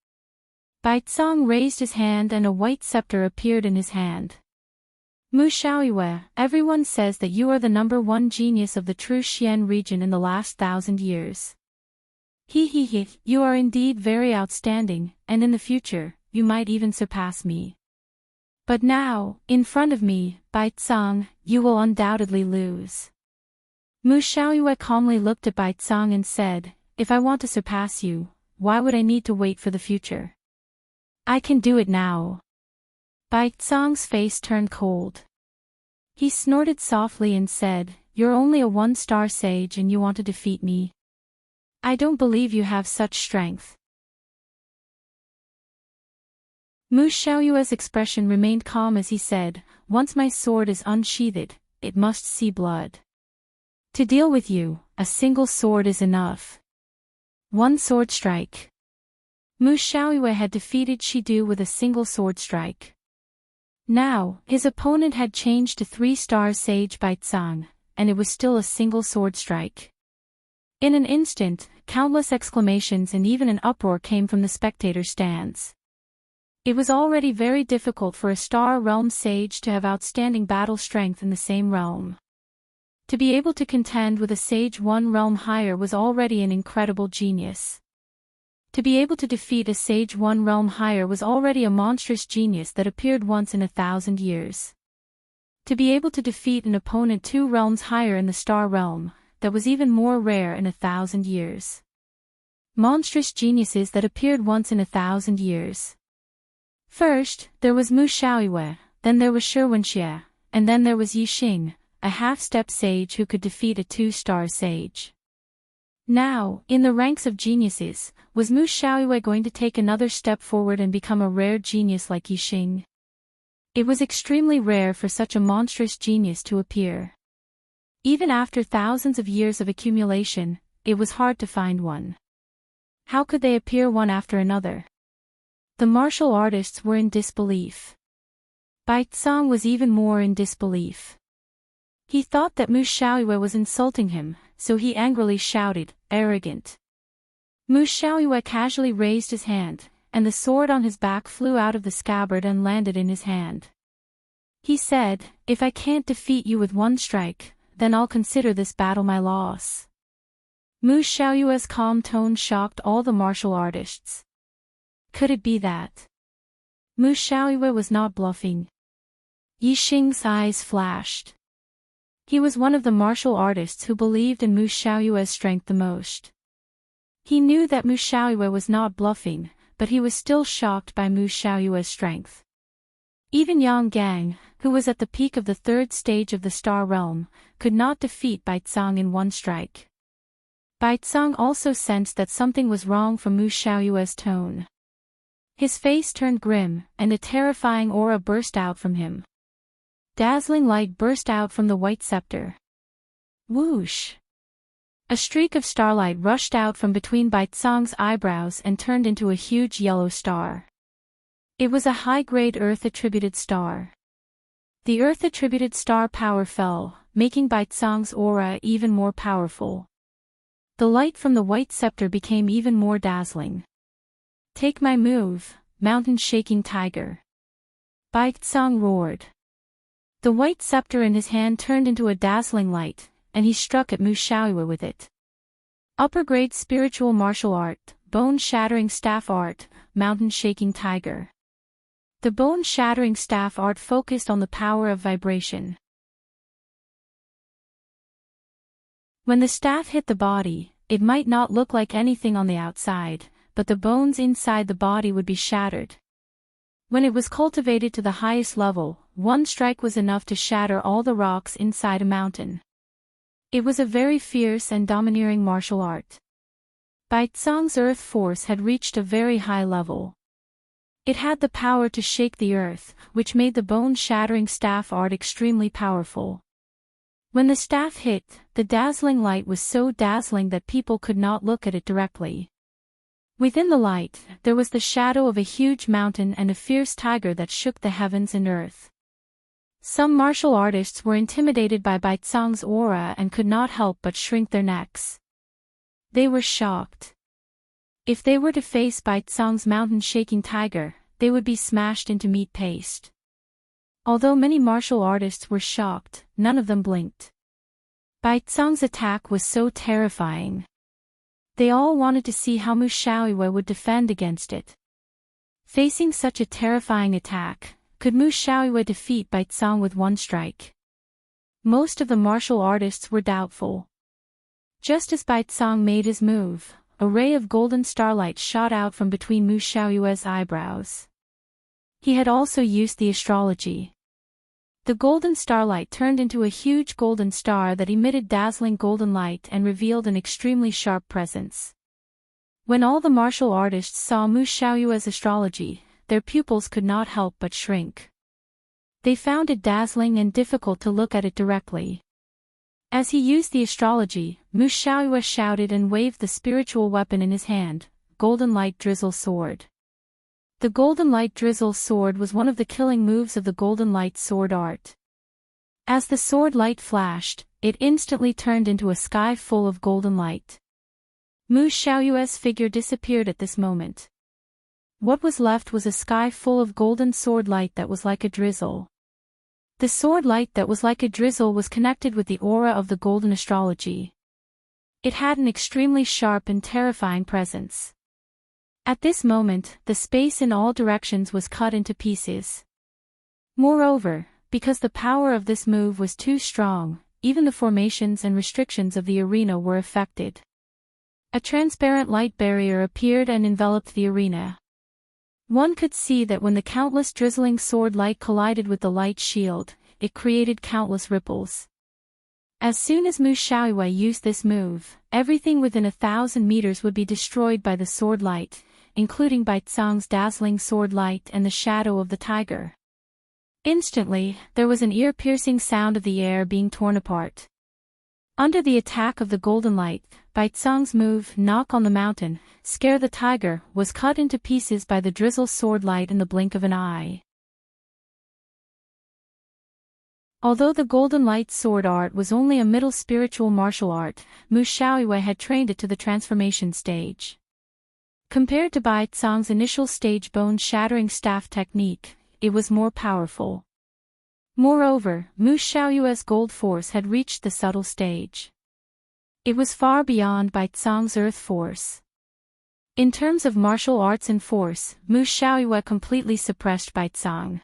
Speaker 1: Baizang raised his hand and a white scepter appeared in his hand. "Mu Xiaoyue, everyone says that you are the #1 genius of the true Xian region in the last 1,000 years. He, you are indeed very outstanding, and in the future, you might even surpass me. But now, in front of me, Baizang, you will undoubtedly lose." Mu Xiaoyue calmly looked at Baizang and said, "If I want to surpass you, why would I need to wait for the future? I can do it now." Baizang's face turned cold. He snorted softly and said, "You're only a 1-star sage and you want to defeat me? I don't believe you have such strength." Mu Xiaoyue's expression remained calm as he said, "Once my sword is unsheathed, it must see blood. To deal with you, a single sword is enough. 1 sword strike." Mu Xiaoyue had defeated Shidu with a single sword strike. Now, his opponent had changed to 3-star sage Baizang, and it was still a single sword strike. In an instant, countless exclamations and even an uproar came from the spectator stands. It was already very difficult for a Star Realm sage to have outstanding battle strength in the same realm. To be able to contend with a sage 1 realm higher was already an incredible genius. To be able to defeat a sage 1 realm higher was already a monstrous genius that appeared once in 1,000 years. To be able to defeat an opponent 2 realms higher in the Star Realm, that was even more rare in 1,000 years. Monstrous geniuses that appeared once in 1,000 years. First, there was Mu Xiaoyue, then there was Shi Wenxie, and then there was Yixing, a half-step sage who could defeat a 2-star sage. Now, in the ranks of geniuses, was Mu Xiaoyue going to take another step forward and become a rare genius like Yixing? It was extremely rare for such a monstrous genius to appear. Even after thousands of years of accumulation, it was hard to find one. How could they appear one after another? The martial artists were in disbelief. Bai Zong was even more in disbelief. He thought that Mu Xiaoyue was insulting him, so he angrily shouted, "Arrogant!" Mu Xiaoyue casually raised his hand, and the sword on his back flew out of the scabbard and landed in his hand. He said, "If I can't defeat you with one strike, then I'll consider this battle my loss." Mu Xiaoyue's calm tone shocked all the martial artists. Could it be that Mu Xiaoyue was not bluffing? Yixing's eyes flashed. He was one of the martial artists who believed in Mu Xiaoyue's strength the most. He knew that Mu Xiaoyue was not bluffing, but he was still shocked by Mu Xiaoyue's strength. Even Yang Gang, who was at the peak of the third stage of the Star Realm, could not defeat Bai Zong in one strike. Bai Zong also sensed that something was wrong from Mu Xiaoyue's tone. His face turned grim, and a terrifying aura burst out from him. Dazzling light burst out from the white scepter. Whoosh! A streak of starlight rushed out from between Bai Zong's eyebrows and turned into a huge yellow star. It was a high-grade Earth-attributed star. The Earth-attributed star power fell, making Bai Zong's aura even more powerful. The light from the white scepter became even more dazzling. "Take my move, mountain-shaking tiger!" Bai Zong roared. The white scepter in his hand turned into a dazzling light, and he struck at Mu Xiaoyue with it. Upper-grade spiritual martial art, bone-shattering staff art, mountain-shaking tiger. The bone-shattering staff art focused on the power of vibration. When the staff hit the body, it might not look like anything on the outside, but the bones inside the body would be shattered. When it was cultivated to the highest level, one strike was enough to shatter all the rocks inside a mountain. It was a very fierce and domineering martial art. Bai Zong's earth force had reached a very high level. It had the power to shake the earth, which made the bone-shattering staff art extremely powerful. When the staff hit, the dazzling light was so dazzling that people could not look at it directly. Within the light, there was the shadow of a huge mountain and a fierce tiger that shook the heavens and earth. Some martial artists were intimidated by Bai Zong's aura and could not help but shrink their necks. They were shocked. If they were to face Bai Zong's mountain-shaking tiger, they would be smashed into meat paste. Although many martial artists were shocked, none of them blinked. Bai Zong's attack was so terrifying. They all wanted to see how Mu Xiaoyue would defend against it. Facing such a terrifying attack, could Mu Xiaoyue defeat Bai Zong with one strike? Most of the martial artists were doubtful. Just as Bai Zong made his move, a ray of golden starlight shot out from between Mu Xiaoyue's eyebrows. He had also used the astrology. The golden starlight turned into a huge golden star that emitted dazzling golden light and revealed an extremely sharp presence. When all the martial artists saw Mu Xiaoyue's astrology, their pupils could not help but shrink. They found it dazzling and difficult to look at it directly. As he used the astrology, Mu Xiaoyue shouted and waved the spiritual weapon in his hand, Golden Light Drizzle Sword. The Golden Light Drizzle Sword was one of the killing moves of the Golden Light Sword art. As the sword light flashed, it instantly turned into a sky full of golden light. Mu Xiaoyue's figure disappeared at this moment. What was left was a sky full of golden sword light that was like a drizzle. The sword light that was like a drizzle was connected with the aura of the golden astrology. It had an extremely sharp and terrifying presence. At this moment, the space in all directions was cut into pieces. Moreover, because the power of this move was too strong, even the formations and restrictions of the arena were affected. A transparent light barrier appeared and enveloped the arena. One could see that when the countless drizzling sword light collided with the light shield, it created countless ripples. As soon as Mu Xiaoyue used this move, everything within 1,000 meters would be destroyed by the sword light, including Bai Zong's dazzling sword light and the shadow of the tiger. Instantly, there was an ear-piercing sound of the air being torn apart. Under the attack of the golden light, Bai Zong's move, Knock on the Mountain, Scare the Tiger, was cut into pieces by the drizzle sword light in the blink of an eye. Although the golden light sword art was only a middle spiritual martial art, Mu Xiaoyue had trained it to the transformation stage. Compared to Bai Zong's initial stage bone-shattering staff technique, it was more powerful. Moreover, Mu Xiaoyue's gold force had reached the subtle stage. It was far beyond Bai Zong's earth force. In terms of martial arts and force, Mu Xiaoyue completely suppressed Bai Zong.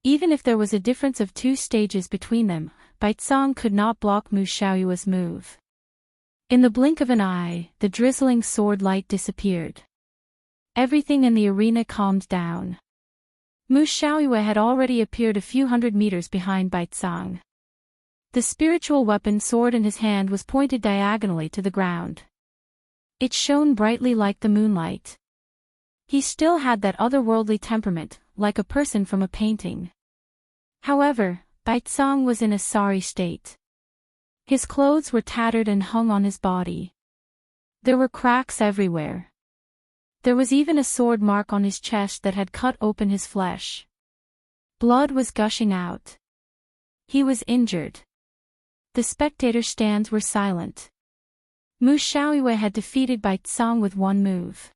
Speaker 1: Even if there was a difference of 2 stages between them, Bai Zong could not block Mu Xiaoyue's move. In the blink of an eye, the drizzling sword light disappeared. Everything in the arena calmed down. Mu Xiaoyue had already appeared a few hundred meters behind Bai Zong. The spiritual weapon sword in his hand was pointed diagonally to the ground. It shone brightly like the moonlight. He still had that otherworldly temperament, like a person from a painting. However, Bai Zong was in a sorry state. His clothes were tattered and hung on his body. There were cracks everywhere. There was even a sword mark on his chest that had cut open his flesh. Blood was gushing out. He was injured. The spectator stands were silent. Mu Xiaoyue had defeated Bai Zong with one move.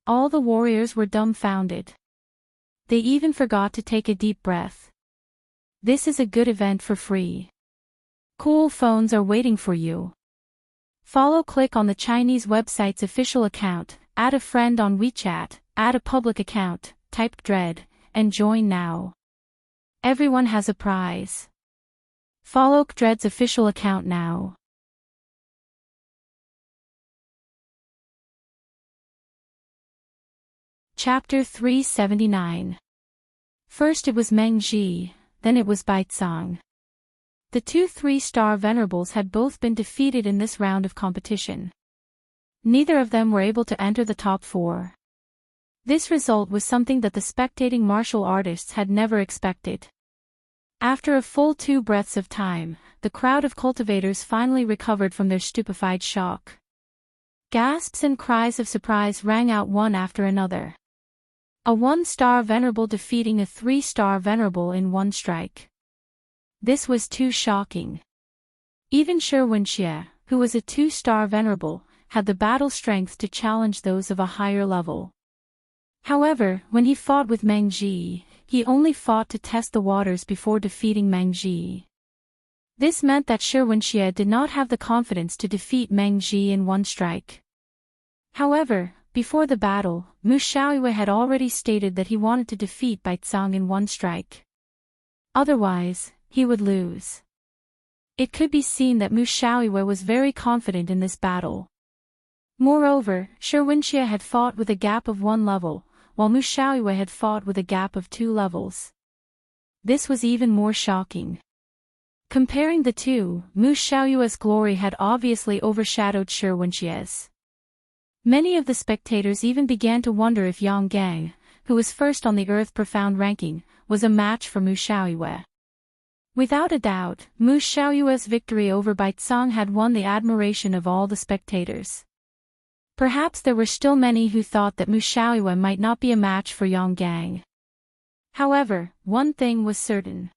Speaker 1: All the warriors were dumbfounded. They even forgot to take a deep breath. This is a good event for free. Cool phones are waiting for you. Click on the Chinese website's official account, add a friend on WeChat, add a public account, type Dread, and join now. Everyone has a prize. Follow Dread's official account now. Chapter 379. First it was Meng Ji, then it was Bai Zong. The 2 3-star venerables had both been defeated in this round of competition. Neither of them were able to enter the top 4. This result was something that the spectating martial artists had never expected. After a full 2 breaths of time, the crowd of cultivators finally recovered from their stupefied shock. Gasps and cries of surprise rang out one after another. A 1-star venerable defeating a 3-star venerable in one strike. This was too shocking. Even Shi Wenxie, who was a 2-star venerable, had the battle strength to challenge those of a higher level. However, when he fought with Meng Ji, he only fought to test the waters before defeating Meng Ji. This meant that Shi Wenxie did not have the confidence to defeat Meng Ji in one strike. However, before the battle, Mu Xiaoyue had already stated that he wanted to defeat Bai Zong in one strike. Otherwise, he would lose. It could be seen that Mu Xiaoyue was very confident in this battle. Moreover, Shi Wenxie had fought with a gap of 1 level, while Mu Xiaoyue had fought with a gap of 2 levels. This was even more shocking. Comparing the two, Mu Xiaoyue's glory had obviously overshadowed Shi Wenxie's. Many of the spectators even began to wonder if Yang Gang, who was first on the Earth Profound ranking, was a match for Mu Xiaoyue. Without a doubt, Mu Xiaoyue's victory over Bai Zong had won the admiration of all the spectators. Perhaps there were still many who thought that Mu Xiaoyue might not be a match for Yang Gang. However, one thing was certain.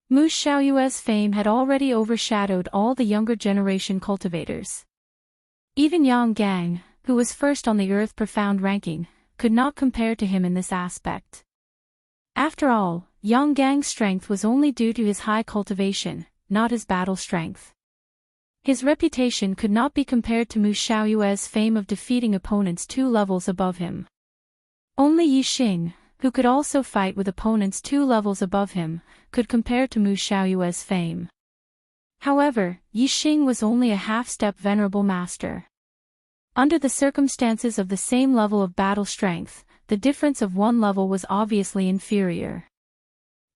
Speaker 1: Mu Xiaoyue's fame had already overshadowed all the younger generation cultivators. Even Yang Gang, who was first on the Earth Profound ranking, could not compare to him in this aspect. After all, Yang Gang's strength was only due to his high cultivation, not his battle strength. His reputation could not be compared to Mu Xiaoyue's fame of defeating opponents 2 levels above him. Only Yixing, who could also fight with opponents 2 levels above him, could compare to Mu Xiaoyue's fame. However, Yixing was only a half-step venerable master. Under the circumstances of the same level of battle strength, the difference of 1 level was obviously inferior.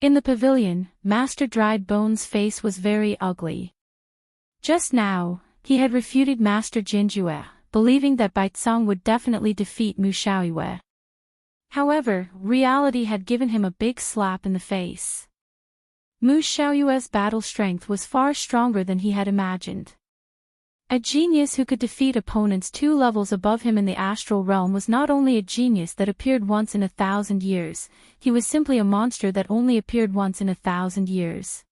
Speaker 1: In the pavilion, Master Dried Bone's face was very ugly. Just now, he had refuted Master Jinjue, believing that Baizang would definitely defeat Mu Xiaoyue. However, reality had given him a big slap in the face. Mu Xiaoyue's battle strength was far stronger than he had imagined. A genius who could defeat opponents 2 levels above him in the astral realm was not only a genius that appeared once in 1,000 years, he was simply a monster that only appeared once in 1,000 years.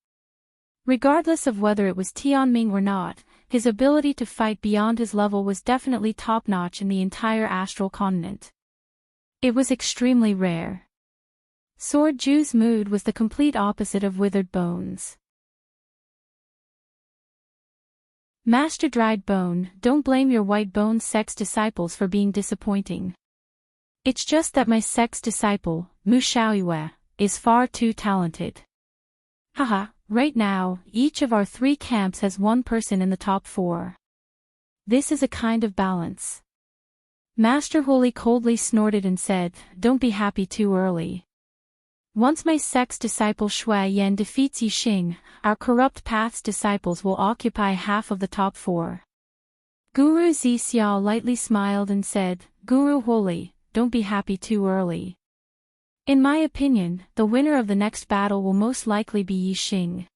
Speaker 1: Regardless of whether it was Tianming or not, his ability to fight beyond his level was definitely top-notch in the entire astral continent. It was extremely rare. Sword Ju's mood was the complete opposite of withered bones. Master Dried Bone, don't blame your white bone sex disciples for being disappointing. It's just that my sex disciple, Mu Xiaoyue, is far too talented. Haha, right now, each of our 3 camps has 1 person in the top 4. This is a kind of balance. Master Holy coldly snorted and said, don't be happy too early. Once my sex disciple Shui Yan defeats Yixing, our corrupt path's disciples will occupy half of the top 4. Guru Zixiao lightly smiled and said, Guru Holy, don't be happy too early. In my opinion, the winner of the next battle will most likely be Yixing.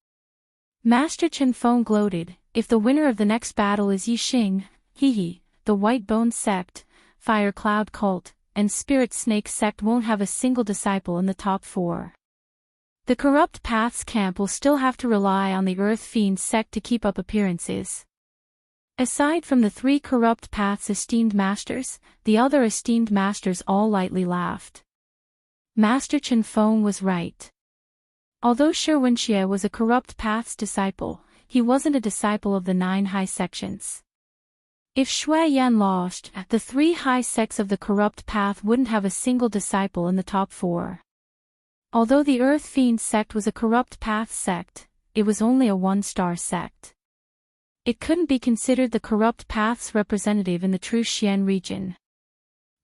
Speaker 1: Master Chen Feng gloated, if the winner of the next battle is Yixing, the White Bone Sect, Fire Cloud Cult, and Spirit Snake Sect won't have a single disciple in the top 4. The Corrupt Paths camp will still have to rely on the Earth Fiend Sect to keep up appearances. Aside from the 3 Corrupt Paths esteemed masters, the other esteemed masters all lightly laughed. Master Chen Feng was right. Although Shi Wenxie was a Corrupt Paths disciple, he wasn't a disciple of the 9 high sections. If Shui Yan lost, the 3 high sects of the Corrupt Path wouldn't have a single disciple in the top 4. Although the Earth Fiend sect was a Corrupt Path sect, it was only a 1-star sect. It couldn't be considered the Corrupt Path's representative in the true Xian region.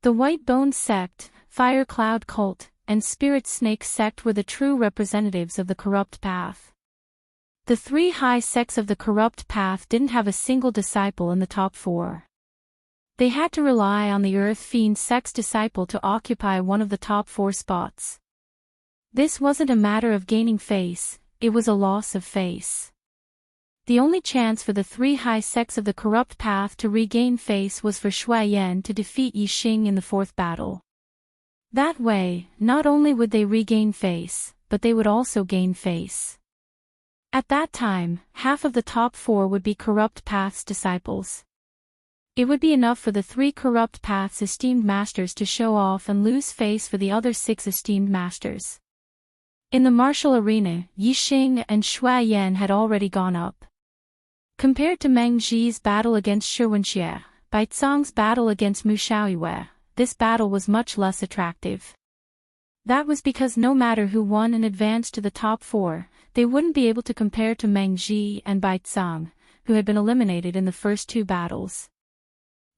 Speaker 1: The White Bone sect, Fire Cloud Cult, and Spirit Snake sect were the true representatives of the Corrupt Path. The 3 high sects of the Corrupt Path didn't have a single disciple in the top 4. They had to rely on the Earth Fiend sect's disciple to occupy one of the top 4 spots. This wasn't a matter of gaining face, it was a loss of face. The only chance for the 3 high sects of the Corrupt Path to regain face was for Shui Yan to defeat Yixing in the 4th battle. That way, not only would they regain face, but they would also gain face. At that time, half of the top 4 would be Corrupt Path's disciples. It would be enough for the 3 Corrupt Path's esteemed masters to show off and lose face for the other 6 esteemed masters. In the martial arena, Yixing and Shui Yan had already gone up. Compared to Meng Zhi's battle against Shi Wenxie, Baizang's battle against Mu Xiaoyue, this battle was much less attractive. That was because no matter who won and advanced to the top 4, they wouldn't be able to compare to Meng Zhi and Baizang, who had been eliminated in the first 2 battles.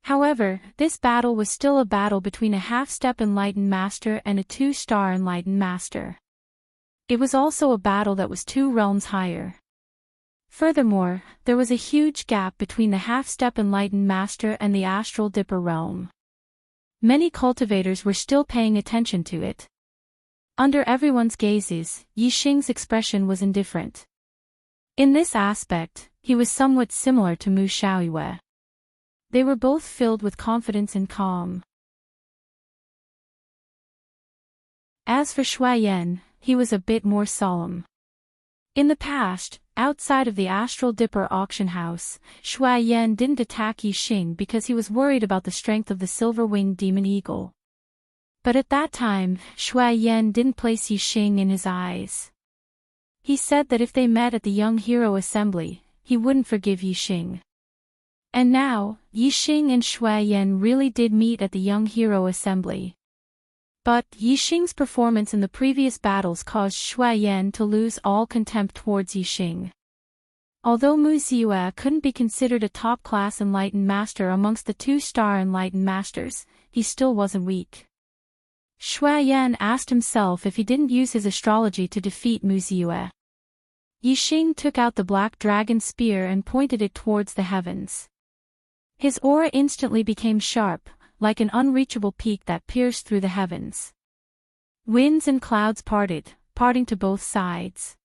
Speaker 1: However, this battle was still a battle between a half-step enlightened master and a 2-star enlightened master. It was also a battle that was 2 realms higher. Furthermore, there was a huge gap between the half-step enlightened master and the astral dipper realm. Many cultivators were still paying attention to it. Under everyone's gazes, Yixing's expression was indifferent. In this aspect, he was somewhat similar to Mu Xiaoyue. They were both filled with confidence and calm. As for Shui Yan, he was a bit more solemn. In the past, outside of the Astral Dipper auction house, Shui Yan didn't attack Yixing because he was worried about the strength of the silver-winged demon eagle. But at that time, Shui Yan didn't place Yixing in his eyes. He said that if they met at the Young Hero Assembly, he wouldn't forgive Yixing. And now, Yixing and Shui Yan really did meet at the Young Hero Assembly. But Yixing's performance in the previous battles caused Shui Yan to lose all contempt towards Yixing. Although Mu Ziyue couldn't be considered a top-class enlightened master amongst the 2-star enlightened masters, he still wasn't weak. Shui Yan asked himself if he didn't use his astrology to defeat Mu Ziyue. Yixing took out the black dragon spear and pointed it towards the heavens. His aura instantly became sharp, like an unreachable peak that pierced through the heavens. Winds and clouds parting to both sides.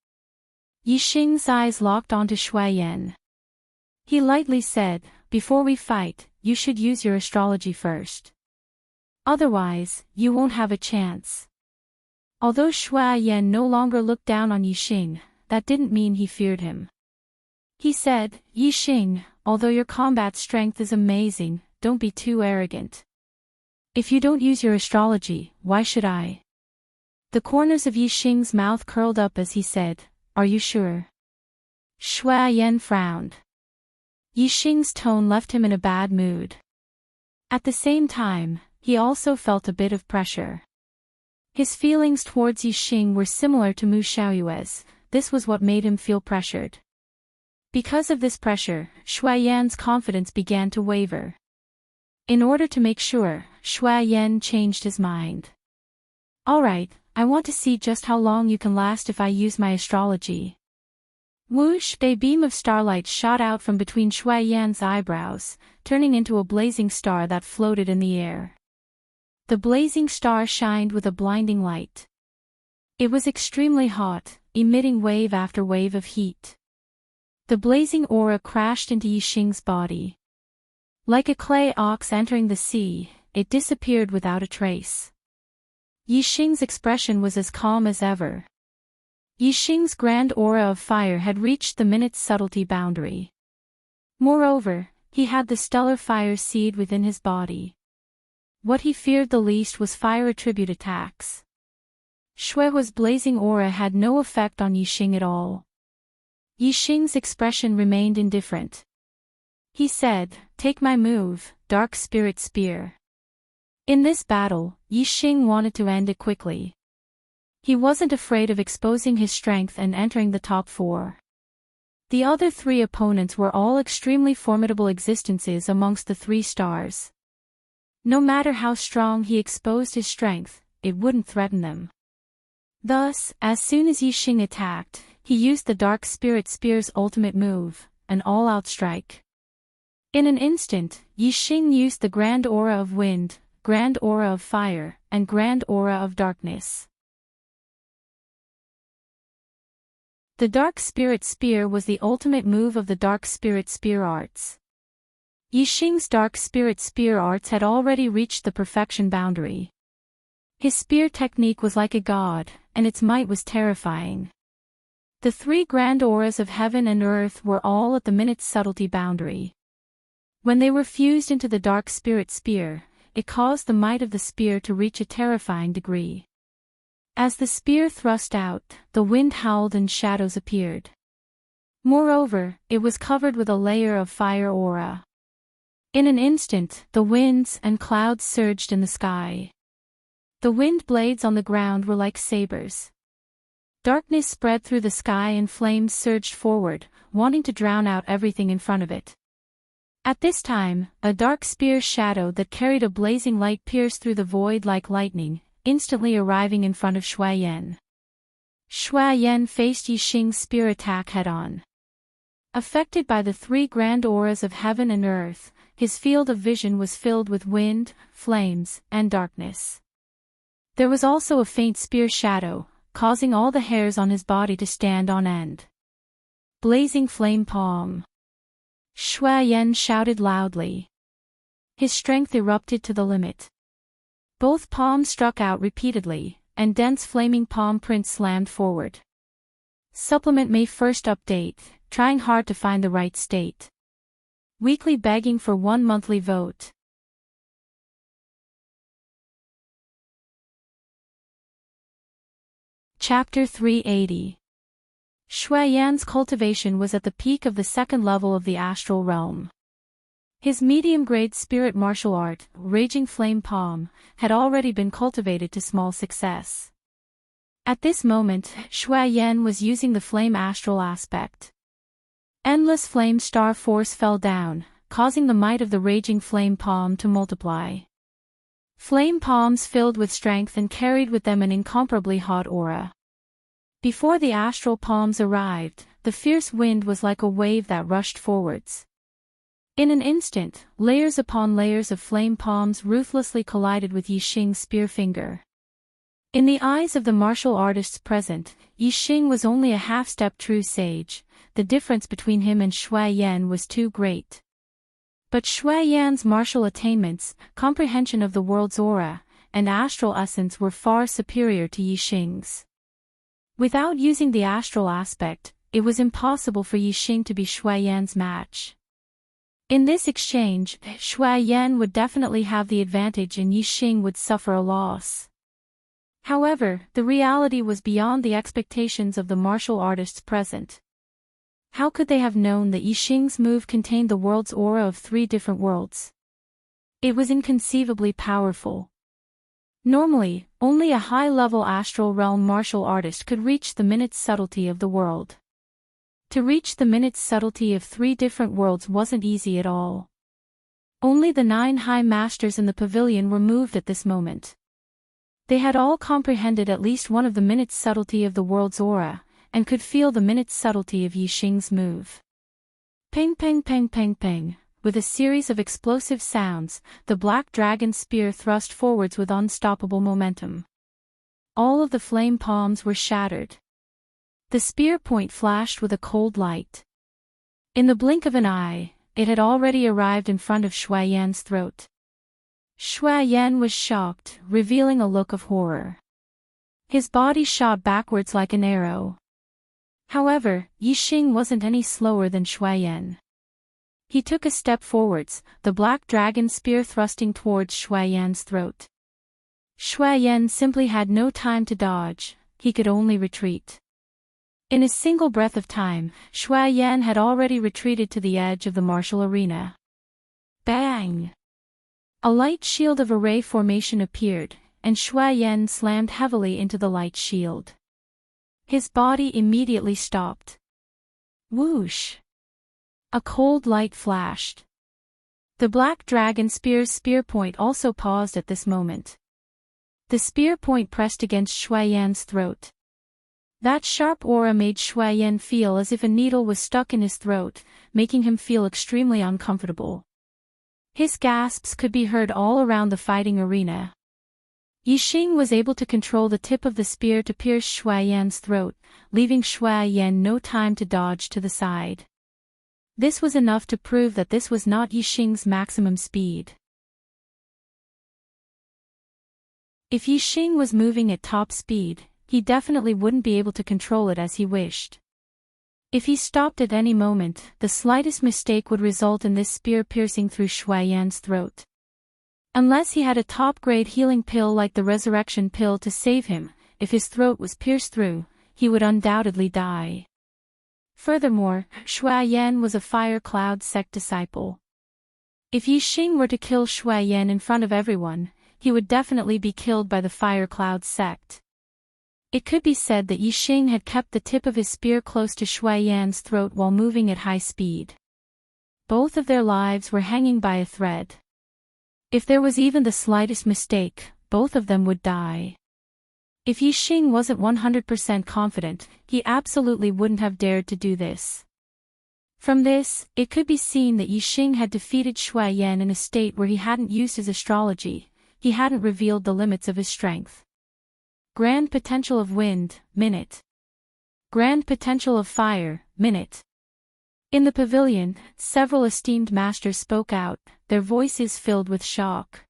Speaker 1: Yixing's eyes locked onto Shuaiyan. He lightly said, "Before we fight, you should use your astrology first. Otherwise, you won't have a chance." Although Shuaiyan no longer looked down on Yixing, that didn't mean he feared him. He said, "Yixing, although your combat strength is amazing, don't be too arrogant. If you don't use your astrology, why should I?" The corners of Yixing's mouth curled up as he said, "Are you sure?" Shuaiyan frowned. Yixing's tone left him in a bad mood. At the same time, he also felt a bit of pressure. His feelings towards Yixing were similar to Mu Xiaoyue's. This was what made him feel pressured. Because of this pressure, Shuaiyan's confidence began to waver. In order to make sure, Shuaiyan changed his mind. "Alright, I want to see just how long you can last if I use my astrology." Whoosh! A beam of starlight shot out from between Shuaiyan's eyebrows, turning into a blazing star that floated in the air. The blazing star shined with a blinding light. It was extremely hot, emitting wave after wave of heat. The blazing aura crashed into Yixing's body. Like a clay ox entering the sea, it disappeared without a trace. Yixing's expression was as calm as ever. Yixing's grand aura of fire had reached the minute's subtlety boundary. Moreover, he had the stellar fire seed within his body. What he feared the least was fire attribute attacks. Shuai's blazing aura had no effect on Yixing at all. Yixing's expression remained indifferent. He said, "Take my move, Dark Spirit Spear." In this battle, Yixing wanted to end it quickly. He wasn't afraid of exposing his strength and entering the top 4. The other 3 opponents were all extremely formidable existences amongst the 3 stars. No matter how strong he exposed his strength, it wouldn't threaten them. Thus, as soon as Yixing attacked, he used the Dark Spirit Spear's ultimate move, an all-out strike. In an instant, Yixing used the Grand Aura of Wind, Grand Aura of Fire, and Grand Aura of Darkness. The Dark Spirit Spear was the ultimate move of the Dark Spirit Spear arts. Yixing's Dark Spirit Spear arts had already reached the perfection boundary. His spear technique was like a god, and its might was terrifying. The 3 grand auras of heaven and earth were all at the minute's subtlety boundary. When they were fused into the Dark Spirit Spear, it caused the might of the spear to reach a terrifying degree. As the spear thrust out, the wind howled and shadows appeared. Moreover, it was covered with a layer of fire aura. In an instant, the winds and clouds surged in the sky. The wind blades on the ground were like sabers. Darkness spread through the sky and flames surged forward, wanting to drown out everything in front of it. At this time, a dark spear shadow that carried a blazing light pierced through the void like lightning, instantly arriving in front of Shuaiyan. Shuaiyan faced Yixing's spear attack head-on. Affected by the 3 grand auras of heaven and earth, his field of vision was filled with wind, flames, and darkness. There was also a faint spear shadow, causing all the hairs on his body to stand on end. Blazing flame palm. Shuaiyan shouted loudly. His strength erupted to the limit. Both palms struck out repeatedly, and dense flaming palm prints slammed forward. Supplement May 1st update, trying hard to find the right state. Weekly begging for 1 monthly vote. Chapter 380. Shuaiyan's cultivation was at the peak of the 2nd level of the astral realm. His medium-grade spirit martial art, Raging Flame Palm, had already been cultivated to small success. At this moment, Shuaiyan was using the flame astral aspect. Endless flame star force fell down, causing the might of the Raging Flame Palm to multiply. Flame palms filled with strength and carried with them an incomparably hot aura. Before the astral palms arrived, the fierce wind was like a wave that rushed forwards. In an instant, layers upon layers of flame palms ruthlessly collided with Yixing's spear finger. In the eyes of the martial artists present, Yixing was only a half-step true sage. The difference between him and Shui Yan was too great. But Shui Yan's martial attainments, comprehension of the world's aura, and astral essence were far superior to Yixing's. Without using the astral aspect, it was impossible for Yixing to be Shui Yan's match. In this exchange, Shui Yan would definitely have the advantage and Yixing would suffer a loss. However, the reality was beyond the expectations of the martial artists present. How could they have known that Yixing's move contained the world's aura of 3 different worlds? It was inconceivably powerful. Normally, only a high-level astral realm martial artist could reach the minute subtlety of the world. To reach the minute subtlety of 3 different worlds wasn't easy at all. Only the 9 high masters in the pavilion were moved at this moment. They had all comprehended at least one of the minute subtlety of the world's aura, and could feel the minute subtlety of Yixing's move. Ping ping ping ping ping. With a series of explosive sounds, the black dragon spear thrust forwards with unstoppable momentum. All of the flame palms were shattered. The spear point flashed with a cold light. In the blink of an eye, it had already arrived in front of Shui Yan's throat. Shui Yan was shocked, revealing a look of horror. His body shot backwards like an arrow. However, Yixing wasn't any slower than Shui Yan. He took a step forwards, the black dragon spear thrusting towards Shui Yan's throat. Shui Yan simply had no time to dodge, he could only retreat. In a single breath of time, Shui Yan had already retreated to the edge of the martial arena. Bang! A light shield of array formation appeared, and Shui Yan slammed heavily into the light shield. His body immediately stopped. Whoosh! A cold light flashed. The black dragon spear's spear point also paused at this moment. The spear point pressed against Shui Yan's throat. That sharp aura made Shui Yan feel as if a needle was stuck in his throat, making him feel extremely uncomfortable. His gasps could be heard all around the fighting arena. Yixing was able to control the tip of the spear to pierce Shui Yan's throat, leaving Shui Yan no time to dodge to the side. This was enough to prove that this was not Yixing's maximum speed. If Yixing was moving at top speed, he definitely wouldn't be able to control it as he wished. If he stopped at any moment, the slightest mistake would result in this spear piercing through Shui Yan's throat. Unless he had a top-grade healing pill like the resurrection pill to save him, if his throat was pierced through, he would undoubtedly die. Furthermore, Shui Yan was a Fire Cloud sect disciple. If Yixing were to kill Shui Yan in front of everyone, he would definitely be killed by the Fire Cloud sect. It could be said that Yixing had kept the tip of his spear close to Shui Yan's throat while moving at high speed. Both of their lives were hanging by a thread. If there was even the slightest mistake, both of them would die. If Yixing wasn't 100% confident, he absolutely wouldn't have dared to do this. From this, it could be seen that Yixing had defeated Shui Yan in a state where he hadn't used his astrology, he hadn't revealed the limits of his strength. Grand potential of wind, minute. Grand potential of fire, minute. In the pavilion, several esteemed masters spoke out, their voices filled with shock.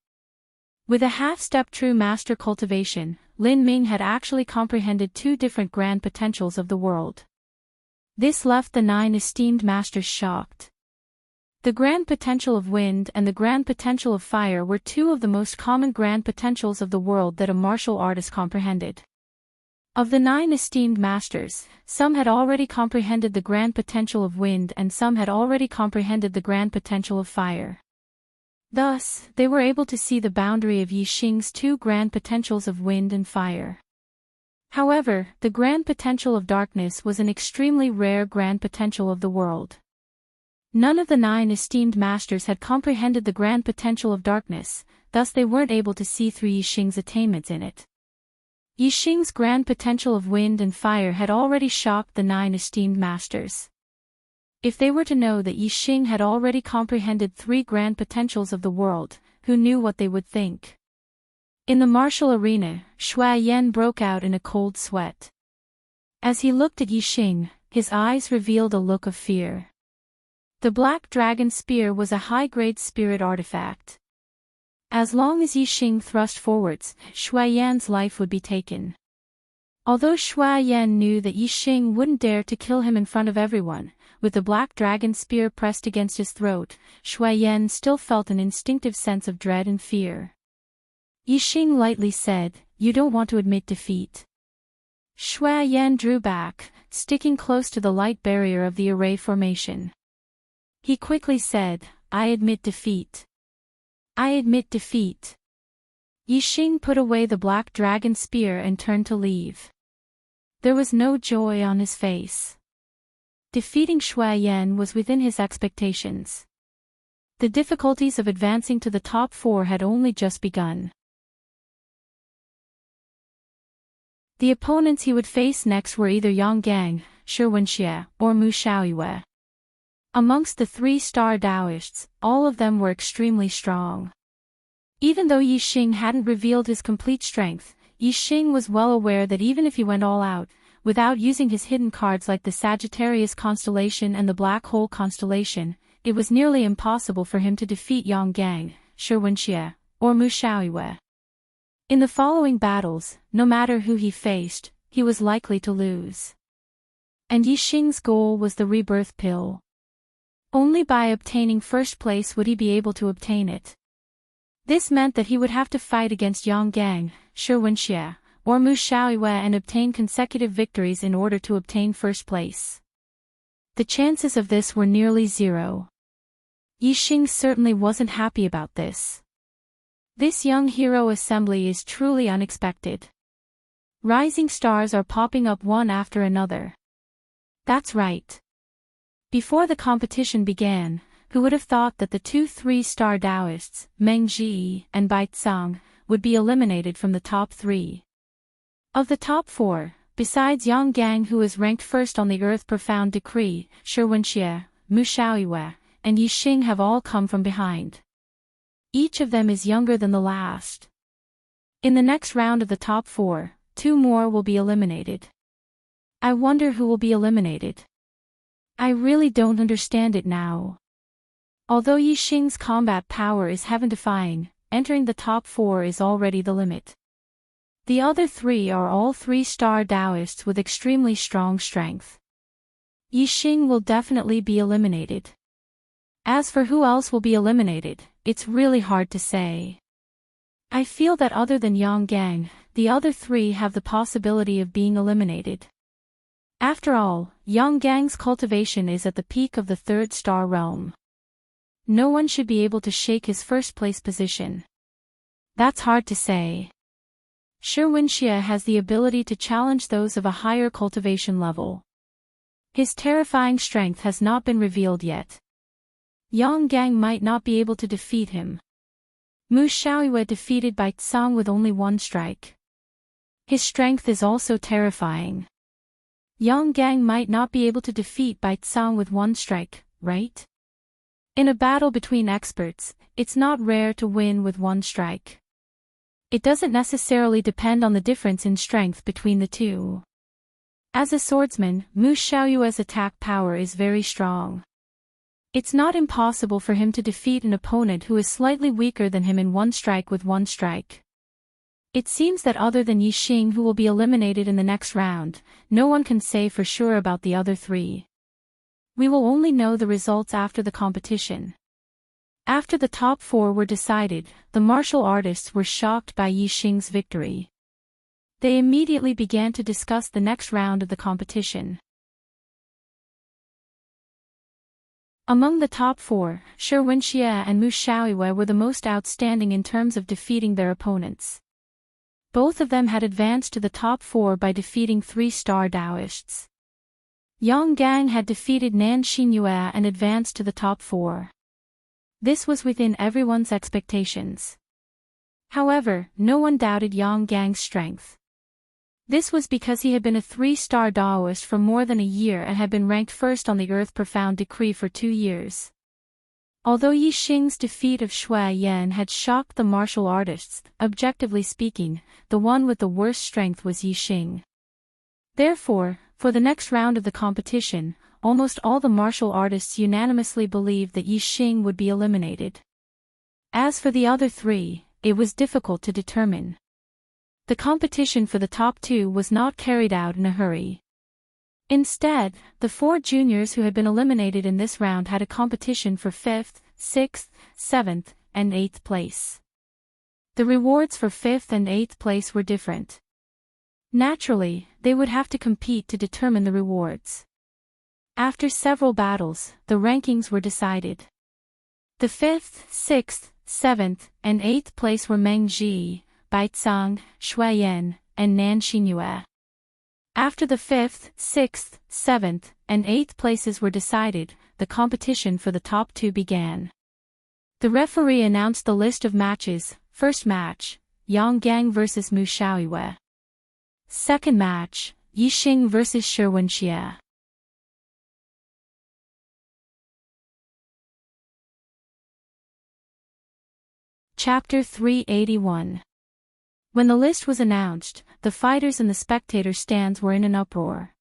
Speaker 1: With a half-step true master cultivation, Lin Ming had actually comprehended 2 different grand potentials of the world. This left the 9 esteemed masters shocked. The grand potential of wind and the grand potential of fire were 2 of the most common grand potentials of the world that a martial artist comprehended. Of the 9 esteemed masters, some had already comprehended the grand potential of wind and some had already comprehended the grand potential of fire. Thus, they were able to see the boundary of Yixing's 2 grand potentials of wind and fire. However, the grand potential of darkness was an extremely rare grand potential of the world. None of the 9 esteemed masters had comprehended the grand potential of darkness, thus they weren't able to see through Yixing's attainments in it. Yixing's grand potential of wind and fire had already shocked the 9 esteemed masters. If they were to know that Yixing had already comprehended 3 grand potentials of the world, who knew what they would think? In the martial arena, Shui Yan broke out in a cold sweat. As he looked at Yixing, his eyes revealed a look of fear. The Black Dragon Spear was a high-grade spirit artifact. As long as Yixing thrust forwards, Shui Yan's life would be taken. Although Shui Yan knew that Yixing wouldn't dare to kill him in front of everyone, with the Black Dragon Spear pressed against his throat, Shui Yan still felt an instinctive sense of dread and fear. Yixing lightly said, "You don't want to admit defeat." Shui Yan drew back, sticking close to the light barrier of the array formation. He quickly said, "I admit defeat. I admit defeat." Yixing put away the Black Dragon Spear and turned to leave. There was no joy on his face. Defeating Shui Yan was within his expectations. The difficulties of advancing to the top 4 had only just begun. The opponents he would face next were either Yang Gang, Shi Wenxie, or Mu Xiaoyue. Amongst the 3-star Taoists, all of them were extremely strong. Even though Yixing hadn't revealed his complete strength, Yixing was well aware that even if he went all out, without using his hidden cards like the Sagittarius constellation and the Black Hole constellation, it was nearly impossible for him to defeat Yang Gang, Shi Wenxie, or Mu Xiaoyue. In the following battles, no matter who he faced, he was likely to lose. And Yixing's goal was the rebirth pill. Only by obtaining first place would he be able to obtain it. This meant that he would have to fight against Yang Gang, Shi Wenxie, or Mu Xiaoyue and obtain consecutive victories in order to obtain first place. The chances of this were nearly 0. Yixing certainly wasn't happy about this. This young hero assembly is truly unexpected. Rising stars are popping up one after another. That's right. Before the competition began, who would have thought that the 2 3-star Taoists, Meng Ji and Bai Tsang, would be eliminated from the top 3? Of the top 4, besides Yang Gang, who is ranked first on the Earth Profound Decree, Shi Wenxie, Mu Xiaoyue, and Yixing have all come from behind. Each of them is younger than the last. In the next round of the top 4, 2 more will be eliminated. I wonder who will be eliminated. I really don't understand it now. Although Yixing's combat power is heaven-defying, entering the top 4 is already the limit. The other 3 are all 3-star Taoists with extremely strong strength. Yixing will definitely be eliminated. As for who else will be eliminated, it's really hard to say. I feel that other than Yang Gang, the other 3 have the possibility of being eliminated. After all, Yang Gang's cultivation is at the peak of the 3rd-star realm. No one should be able to shake his first-place position. That's hard to say. Shi Wenxie has the ability to challenge those of a higher cultivation level. His terrifying strength has not been revealed yet. Yang Gang might not be able to defeat him. Mu Xiaoyue defeated Bai Tsang with only 1 strike. His strength is also terrifying. Yang Gang might not be able to defeat Bai Tsang with 1 strike, right? In a battle between experts, it's not rare to win with 1 strike. It doesn't necessarily depend on the difference in strength between the 2. As a swordsman, Mu Xiaoyue's attack power is very strong. It's not impossible for him to defeat an opponent who is slightly weaker than him in 1 strike with 1 strike. It seems that other than Yixing, who will be eliminated in the next round, no one can say for sure about the other 3. We will only know the results after the competition. After the top 4 were decided, the martial artists were shocked by Yixing's victory. They immediately began to discuss the next round of the competition. Among the top 4, Shi Wenxie and Mu Xiaoyue were the most outstanding in terms of defeating their opponents. Both of them had advanced to the top 4 by defeating 3-star Taoists. Yang Gang had defeated Nan Xinyue and advanced to the top 4. This was within everyone's expectations. However, no one doubted Yang Gang's strength. This was because he had been a 3-star Daoist for more than a year and had been ranked first on the Earth Profound Decree for 2 years. Although Yi Xing's defeat of Shui Yan had shocked the martial artists, objectively speaking, the one with the worst strength was Yi Xing. Therefore, for the next round of the competition, almost all the martial artists unanimously believed that Yi Xing would be eliminated. As for the other 3, it was difficult to determine. The competition for the top 2 was not carried out in a hurry. Instead, the 4 juniors who had been eliminated in this round had a competition for 5th, 6th, 7th, and 8th place. The rewards for 5th and 8th place were different. Naturally, they would have to compete to determine the rewards. After several battles, the rankings were decided. The 5th, 6th, 7th, and 8th place were Meng Ji, Baizang, Shui Yan, and Nan Xingyue. After the 5th, 6th, 7th, and 8th places were decided, the competition for the top 2 began. The referee announced the list of matches. First match, Yang Gang vs Mu Xiaoyue. Second match, Yi Xing vs Shi Wenxie. Chapter 381. When the list was announced, the fighters in the spectator stands were in an uproar.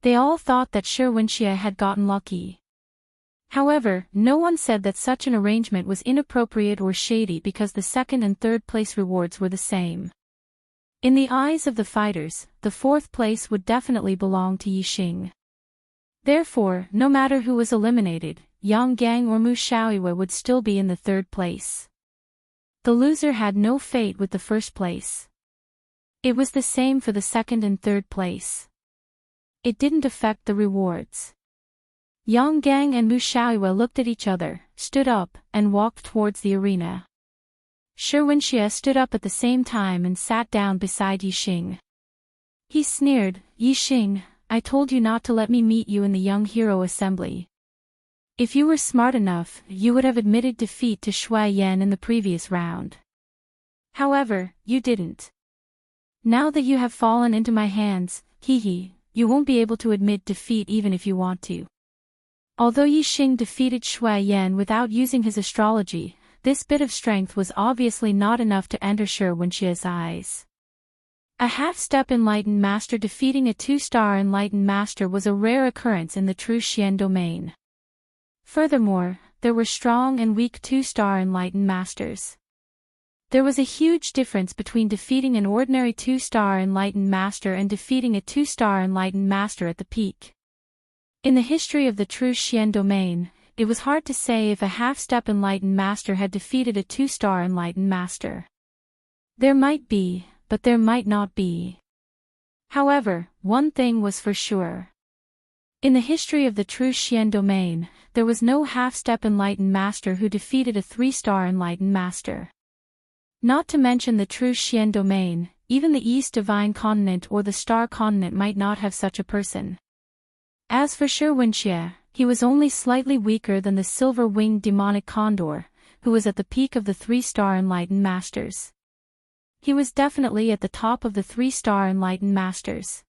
Speaker 1: They all thought that Shi Wenxie had gotten lucky. However, no one said that such an arrangement was inappropriate or shady because the 2nd and 3rd place rewards were the same. In the eyes of the fighters, the 4th place would definitely belong to Yi Xing. Therefore, no matter who was eliminated, Yang Gang or Mu Xiaoyue would still be in the 3rd place. The loser had no fate with the 1st place. It was the same for the 2nd and 3rd place. It didn't affect the rewards. Yang Gang and Mu Xiaoyue looked at each other, stood up, and walked towards the arena. Shi Wenxie stood up at the same time and sat down beside Yi Xing. He sneered, "Yi Xing, I told you not to let me meet you in the Young Hero Assembly. If you were smart enough, you would have admitted defeat to Shui Yan in the previous round. However, you didn't. Now that you have fallen into my hands, you won't be able to admit defeat even if you want to." Although Yi Xing defeated Shui Yan without using his astrology, this bit of strength was obviously not enough to enter Shi Wenxie's eyes. A half-step enlightened master defeating a 2-star enlightened master was a rare occurrence in the true Xian domain. Furthermore, there were strong and weak 2-star enlightened masters. There was a huge difference between defeating an ordinary 2-star enlightened master and defeating a 2-star enlightened master at the peak. In the history of the true Xian domain, it was hard to say if a half-step enlightened master had defeated a 2-star enlightened master. There might be, but there might not be. However, one thing was for sure. In the history of the true Xian domain, there was no half-step enlightened master who defeated a 3-star enlightened master. Not to mention the true Xian domain, even the East Divine Continent or the Star Continent might not have such a person. As for Shi Wenxie, he was only slightly weaker than the silver-winged demonic condor, who was at the peak of the 3-star enlightened masters. He was definitely at the top of the 3-star enlightened masters.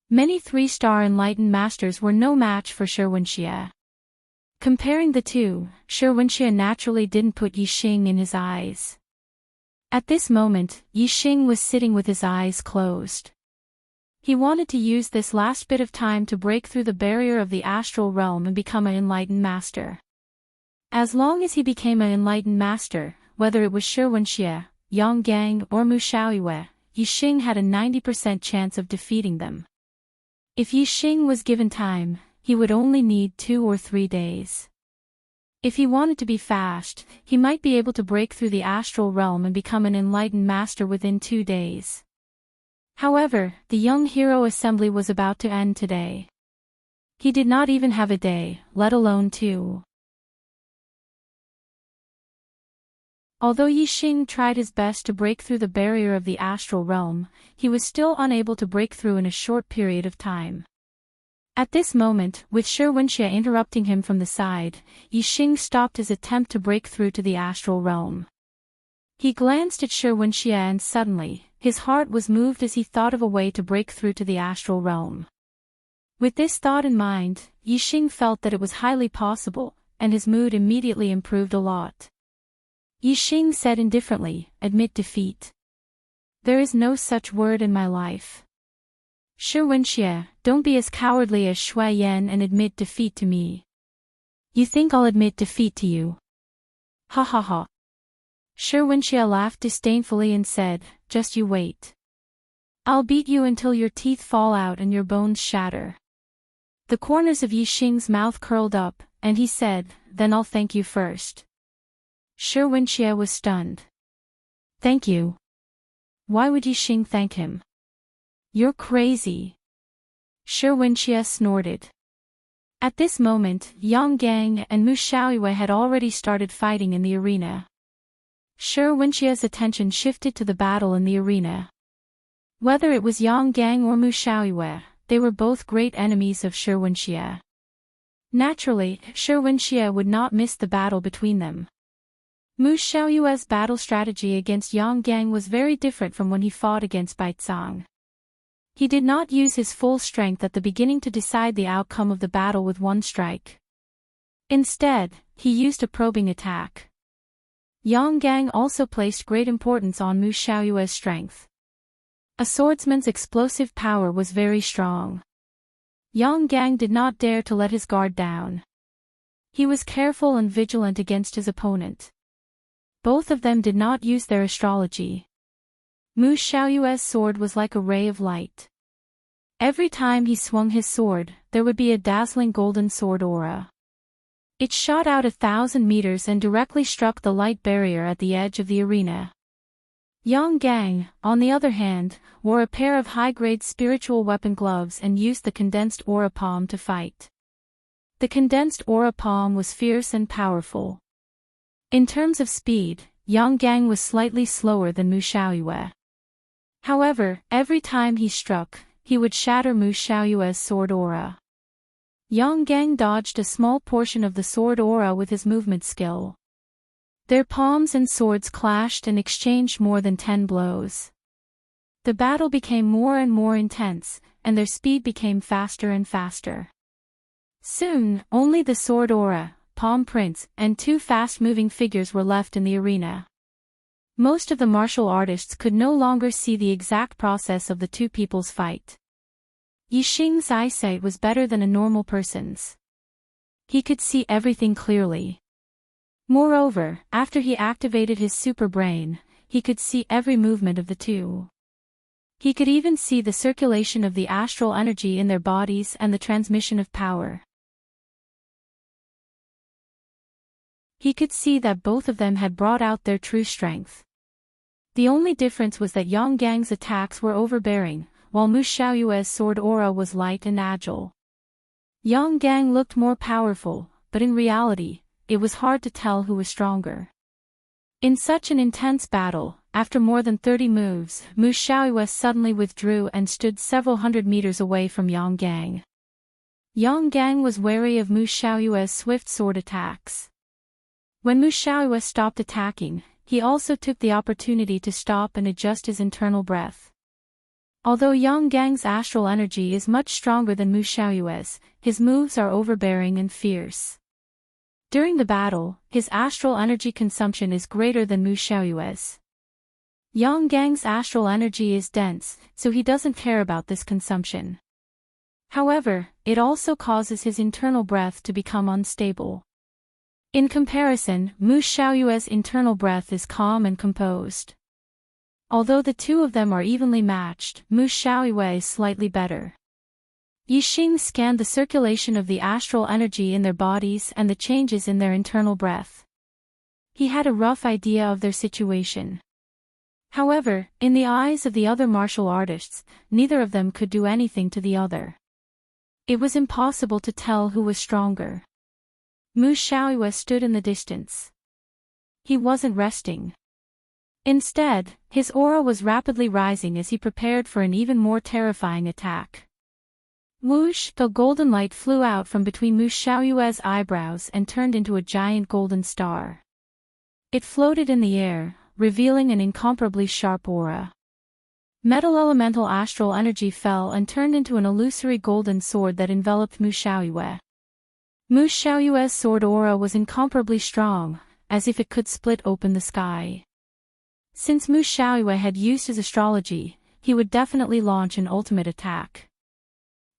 Speaker 1: Many 3-star enlightened masters were no match for Shi Wenxie. Comparing the two, Shi Wenxie naturally didn't put Yi Xing in his eyes. At this moment, Yi Xing was sitting with his eyes closed. He wanted to use this last bit of time to break through the barrier of the astral realm and become an enlightened master. As long as he became an enlightened master, whether it was Shi Wenxie, Yang Gang or Mu Xiaoyue, Yi Xing had a 90% chance of defeating them. If Yi Xing was given time, he would only need 2 or 3 days. If he wanted to be fast, he might be able to break through the astral realm and become an enlightened master within 2 days. However, the Young Hero Assembly was about to end today. He did not even have a day, let alone 2. Although Yi Xing tried his best to break through the barrier of the astral realm, he was still unable to break through in a short period of time. At this moment, with Shi Wenxie interrupting him from the side, Yi Xing stopped his attempt to break through to the astral realm. He glanced at Shi Wenxie and suddenly, his heart was moved as he thought of a way to break through to the astral realm. With this thought in mind, Yixing felt that it was highly possible, and his mood immediately improved a lot. Yixing said indifferently, "Admit defeat. There is no such word in my life. Shi Wenxie, don't be as cowardly as Shui Yan and admit defeat to me. You think I'll admit defeat to you? Ha ha ha." Shi Wenxie laughed disdainfully and said, "Just you wait. I'll beat you until your teeth fall out and your bones shatter." The corners of Yixing's mouth curled up, and he said, "Then I'll thank you first." Shi Wenxie was stunned. "Thank you? Why would Yixing thank him? You're crazy." Shi Wenxie snorted. At this moment, Yang Gang and Mu Xiaoyue had already started fighting in the arena. Shi Wenxie's attention shifted to the battle in the arena. Whether it was Yang Gang or Mu Xiaoyue, they were both great enemies of Shi Wenxie. Naturally, Shi Wenxie would not miss the battle between them. Mu Xiaoyue's battle strategy against Yang Gang was very different from when he fought against Baizang. He did not use his full strength at the beginning to decide the outcome of the battle with one strike. Instead, he used a probing attack. Yang Gang also placed great importance on Mu Xiaoyue's strength. A swordsman's explosive power was very strong. Yang Gang did not dare to let his guard down. He was careful and vigilant against his opponent. Both of them did not use their astrology. Mu Xiaoyue's sword was like a ray of light. Every time he swung his sword, there would be a dazzling golden sword aura. It shot out 1,000 meters and directly struck the light barrier at the edge of the arena. Yang Gang, on the other hand, wore a pair of high-grade spiritual weapon gloves and used the condensed aura palm to fight. The condensed aura palm was fierce and powerful. In terms of speed, Yang Gang was slightly slower than Mu Xiaoyue. However, every time he struck, he would shatter Mu Xiaoyue's sword aura. Yang Gang dodged a small portion of the sword aura with his movement skill. Their palms and swords clashed and exchanged more than 10 blows. The battle became more and more intense, and their speed became faster and faster. Soon, only the sword aura, palm prints, and 2 fast-moving figures were left in the arena. Most of the martial artists could no longer see the exact process of the two people's fight. Yixing's eyesight was better than a normal person's. He could see everything clearly. Moreover, after he activated his super brain, he could see every movement of the two. He could even see the circulation of the astral energy in their bodies and the transmission of power. He could see that both of them had brought out their true strength. The only difference was that Yang Gang's attacks were overbearing, while Mu Xiaoyue's sword aura was light and agile. Yang Gang looked more powerful, but in reality, it was hard to tell who was stronger. In such an intense battle, after more than 30 moves, Mu Xiaoyue suddenly withdrew and stood several hundred meters away from Yang Gang. Yang Gang was wary of Mu Xiaoyue's swift sword attacks. When Mu Xiaoyue stopped attacking, he also took the opportunity to stop and adjust his internal breath. Although Yang Gang's astral energy is much stronger than Mu Xiaoyue's, his moves are overbearing and fierce. During the battle, his astral energy consumption is greater than Mu Xiaoyue's. Yang Gang's astral energy is dense, so he doesn't care about this consumption. However, it also causes his internal breath to become unstable. In comparison, Mu Xiaoyue's internal breath is calm and composed. Although the two of them are evenly matched, Mu Xiaoyue is slightly better. Yixing scanned the circulation of the astral energy in their bodies and the changes in their internal breath. He had a rough idea of their situation. However, in the eyes of the other martial artists, neither of them could do anything to the other. It was impossible to tell who was stronger. Mu Xiaoyue stood in the distance. He wasn't resting. Instead, his aura was rapidly rising as he prepared for an even more terrifying attack. Whoosh! The golden light flew out from between Mu Xiaoyue's eyebrows and turned into a giant golden star. It floated in the air, revealing an incomparably sharp aura. Metal elemental astral energy fell and turned into an illusory golden sword that enveloped Mu Xiaoyue. Mu Xiaoyue's sword aura was incomparably strong, as if it could split open the sky. Since Mu Xiaoyue had used his astrology, he would definitely launch an ultimate attack.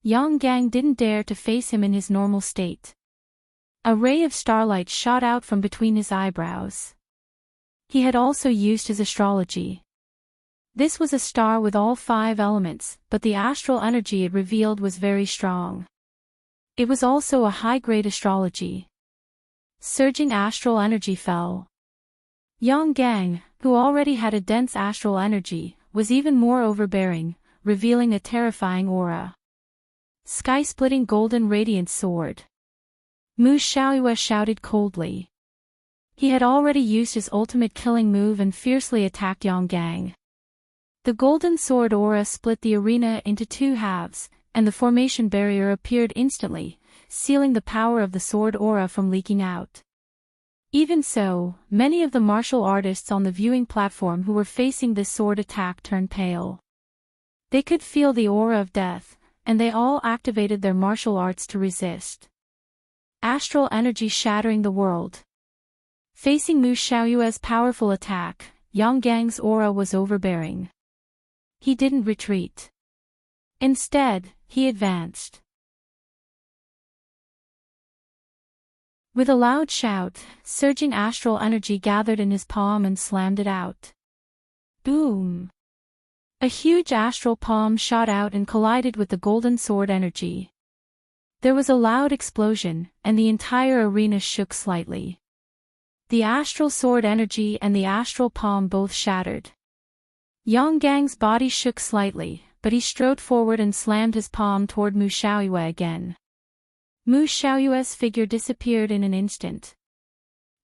Speaker 1: Yang Gang didn't dare to face him in his normal state. A ray of starlight shot out from between his eyebrows. He had also used his astrology. This was a star with all 5 elements, but the astral energy it revealed was very strong. It was also a high-grade astrology. Surging astral energy fell. Yang Gang, who already had a dense astral energy, was even more overbearing, revealing a terrifying aura. Sky-splitting golden radiant sword. Mu Xiaoyue shouted coldly. He had already used his ultimate killing move and fiercely attacked Yang Gang. The golden sword aura split the arena into 2 halves, and the formation barrier appeared instantly, sealing the power of the sword aura from leaking out. Even so, many of the martial artists on the viewing platform who were facing this sword attack turned pale. They could feel the aura of death, and they all activated their martial arts to resist. Astral energy shattering the world. Facing Mu Xiaoyue's powerful attack, Yang Gang's aura was overbearing. He didn't retreat. Instead, he advanced. With a loud shout, surging astral energy gathered in his palm and slammed it out. Boom! A huge astral palm shot out and collided with the golden sword energy. There was a loud explosion, and the entire arena shook slightly. The astral sword energy and the astral palm both shattered. Yang Gang's body shook slightly, but he strode forward and slammed his palm toward Mu Xiaoyue again. Mu Xiaoyue's figure disappeared in an instant.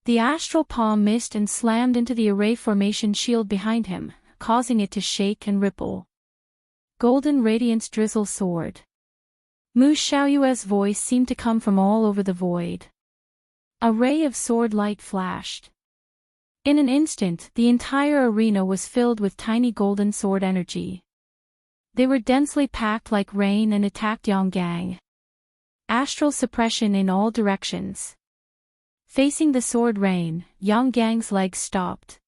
Speaker 1: The astral palm missed and slammed into the array formation shield behind him, causing it to shake and ripple. Golden Radiance Drizzle Sword. Mu Xiaoyue's voice seemed to come from all over the void. A ray of sword light flashed. In an instant, the entire arena was filled with tiny golden sword energy. They were densely packed like rain and attacked Yang Gang. Astral suppression in all directions. Facing the sword rain, Yang Gang's legs stopped.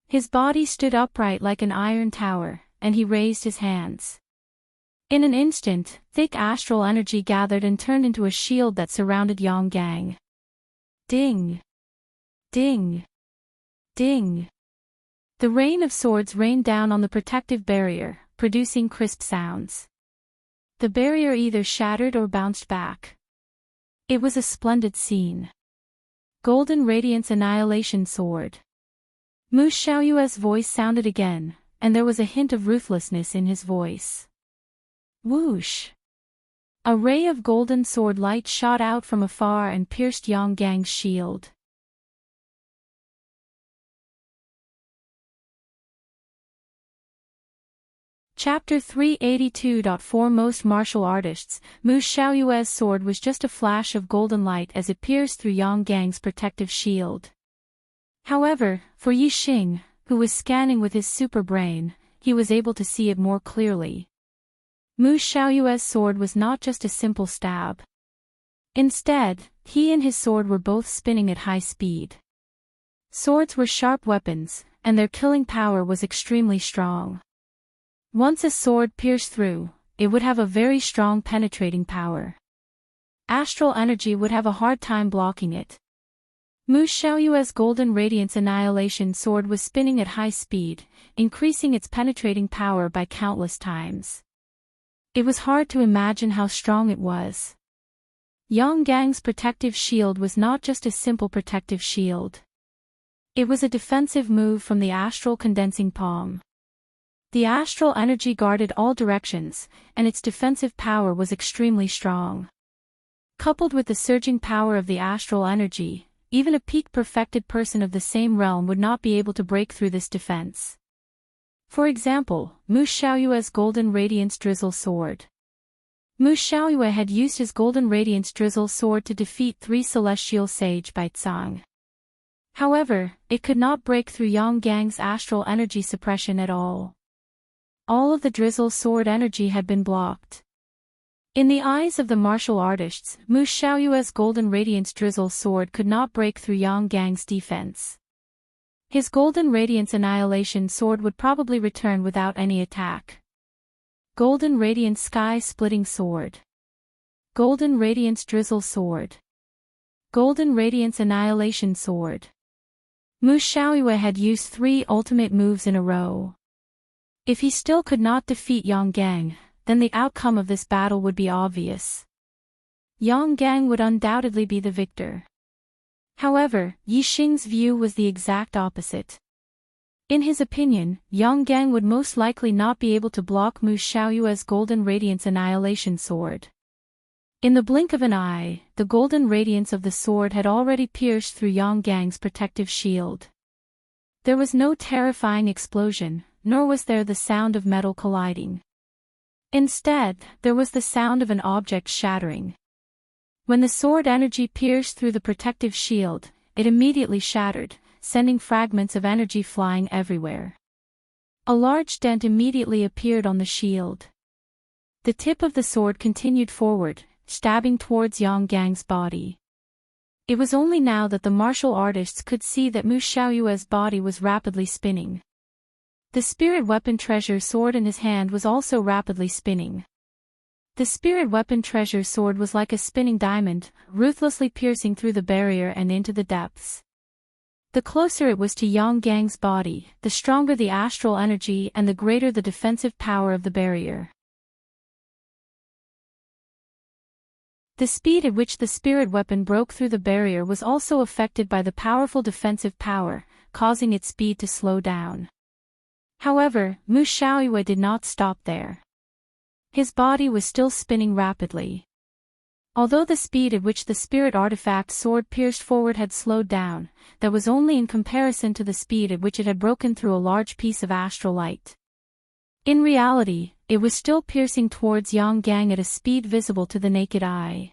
Speaker 1: His body stood upright like an iron tower, and he raised his hands. In an instant, thick astral energy gathered and turned into a shield that surrounded Yang Gang. Ding! Ding! Ding! The rain of swords rained down on the protective barrier, producing crisp sounds. The barrier either shattered or bounced back. It was a splendid scene. Golden Radiance Annihilation Sword. Mu Xiaoyue's voice sounded again, and there was a hint of ruthlessness in his voice. Whoosh! A ray of golden sword light shot out from afar and pierced Yang Gang's shield. Chapter 382. For most martial artists, Mu Xiaoyue's sword was just a flash of golden light as it pierced through Yang Gang's protective shield. However, for Yi Xing, who was scanning with his super brain, he was able to see it more clearly. Mu Xiaoyue's sword was not just a simple stab. Instead, he and his sword were both spinning at high speed. Swords were sharp weapons, and their killing power was extremely strong. Once a sword pierced through, it would have a very strong penetrating power. Astral energy would have a hard time blocking it. Mu Xiaoyue's Golden Radiance Annihilation Sword was spinning at high speed, increasing its penetrating power by countless times. It was hard to imagine how strong it was. Yang Gang's protective shield was not just a simple protective shield. It was a defensive move from the astral condensing palm. The astral energy guarded all directions, and its defensive power was extremely strong. Coupled with the surging power of the astral energy, even a peak-perfected person of the same realm would not be able to break through this defense. For example, Mu Xiaoyue's Golden Radiance Drizzle Sword. Mu Xiaoyue had used his Golden Radiance Drizzle Sword to defeat 3 Celestial Sage by Tsang. However, it could not break through Yang Gang's astral energy suppression at all. all of the drizzle sword energy had been blocked. In the eyes of the martial artists, Mu Xiaoyue's golden radiance drizzle sword could not break through Yang Gang's defense. His golden radiance annihilation sword would probably return without any attack. Golden radiance sky-splitting sword. Golden radiance drizzle sword. Golden radiance annihilation sword. Mu Xiaoyue had used 3 ultimate moves in a row. If he still could not defeat Yang Gang, then the outcome of this battle would be obvious. Yang Gang would undoubtedly be the victor. However, Yi Xing's view was the exact opposite. In his opinion, Yang Gang would most likely not be able to block Mu Xiaoyue's golden radiance annihilation sword. In the blink of an eye, the golden radiance of the sword had already pierced through Yang Gang's protective shield. There was no terrifying explosion, nor was there the sound of metal colliding. Instead, there was the sound of an object shattering. When the sword energy pierced through the protective shield, it immediately shattered, sending fragments of energy flying everywhere. A large dent immediately appeared on the shield. The tip of the sword continued forward, stabbing towards Yang Gang's body. It was only now that the martial artists could see that Mu Xiaoyue's body was rapidly spinning. The spirit weapon treasure sword in his hand was also rapidly spinning. The spirit weapon treasure sword was like a spinning diamond, ruthlessly piercing through the barrier and into the depths. The closer it was to Yang Gang's body, the stronger the astral energy and the greater the defensive power of the barrier. The speed at which the spirit weapon broke through the barrier was also affected by the powerful defensive power, causing its speed to slow down. However, Mu Xiaoyue did not stop there. His body was still spinning rapidly. Although the speed at which the spirit artifact sword pierced forward had slowed down, that was only in comparison to the speed at which it had broken through a large piece of astral light. In reality, it was still piercing towards Yang Gang at a speed visible to the naked eye.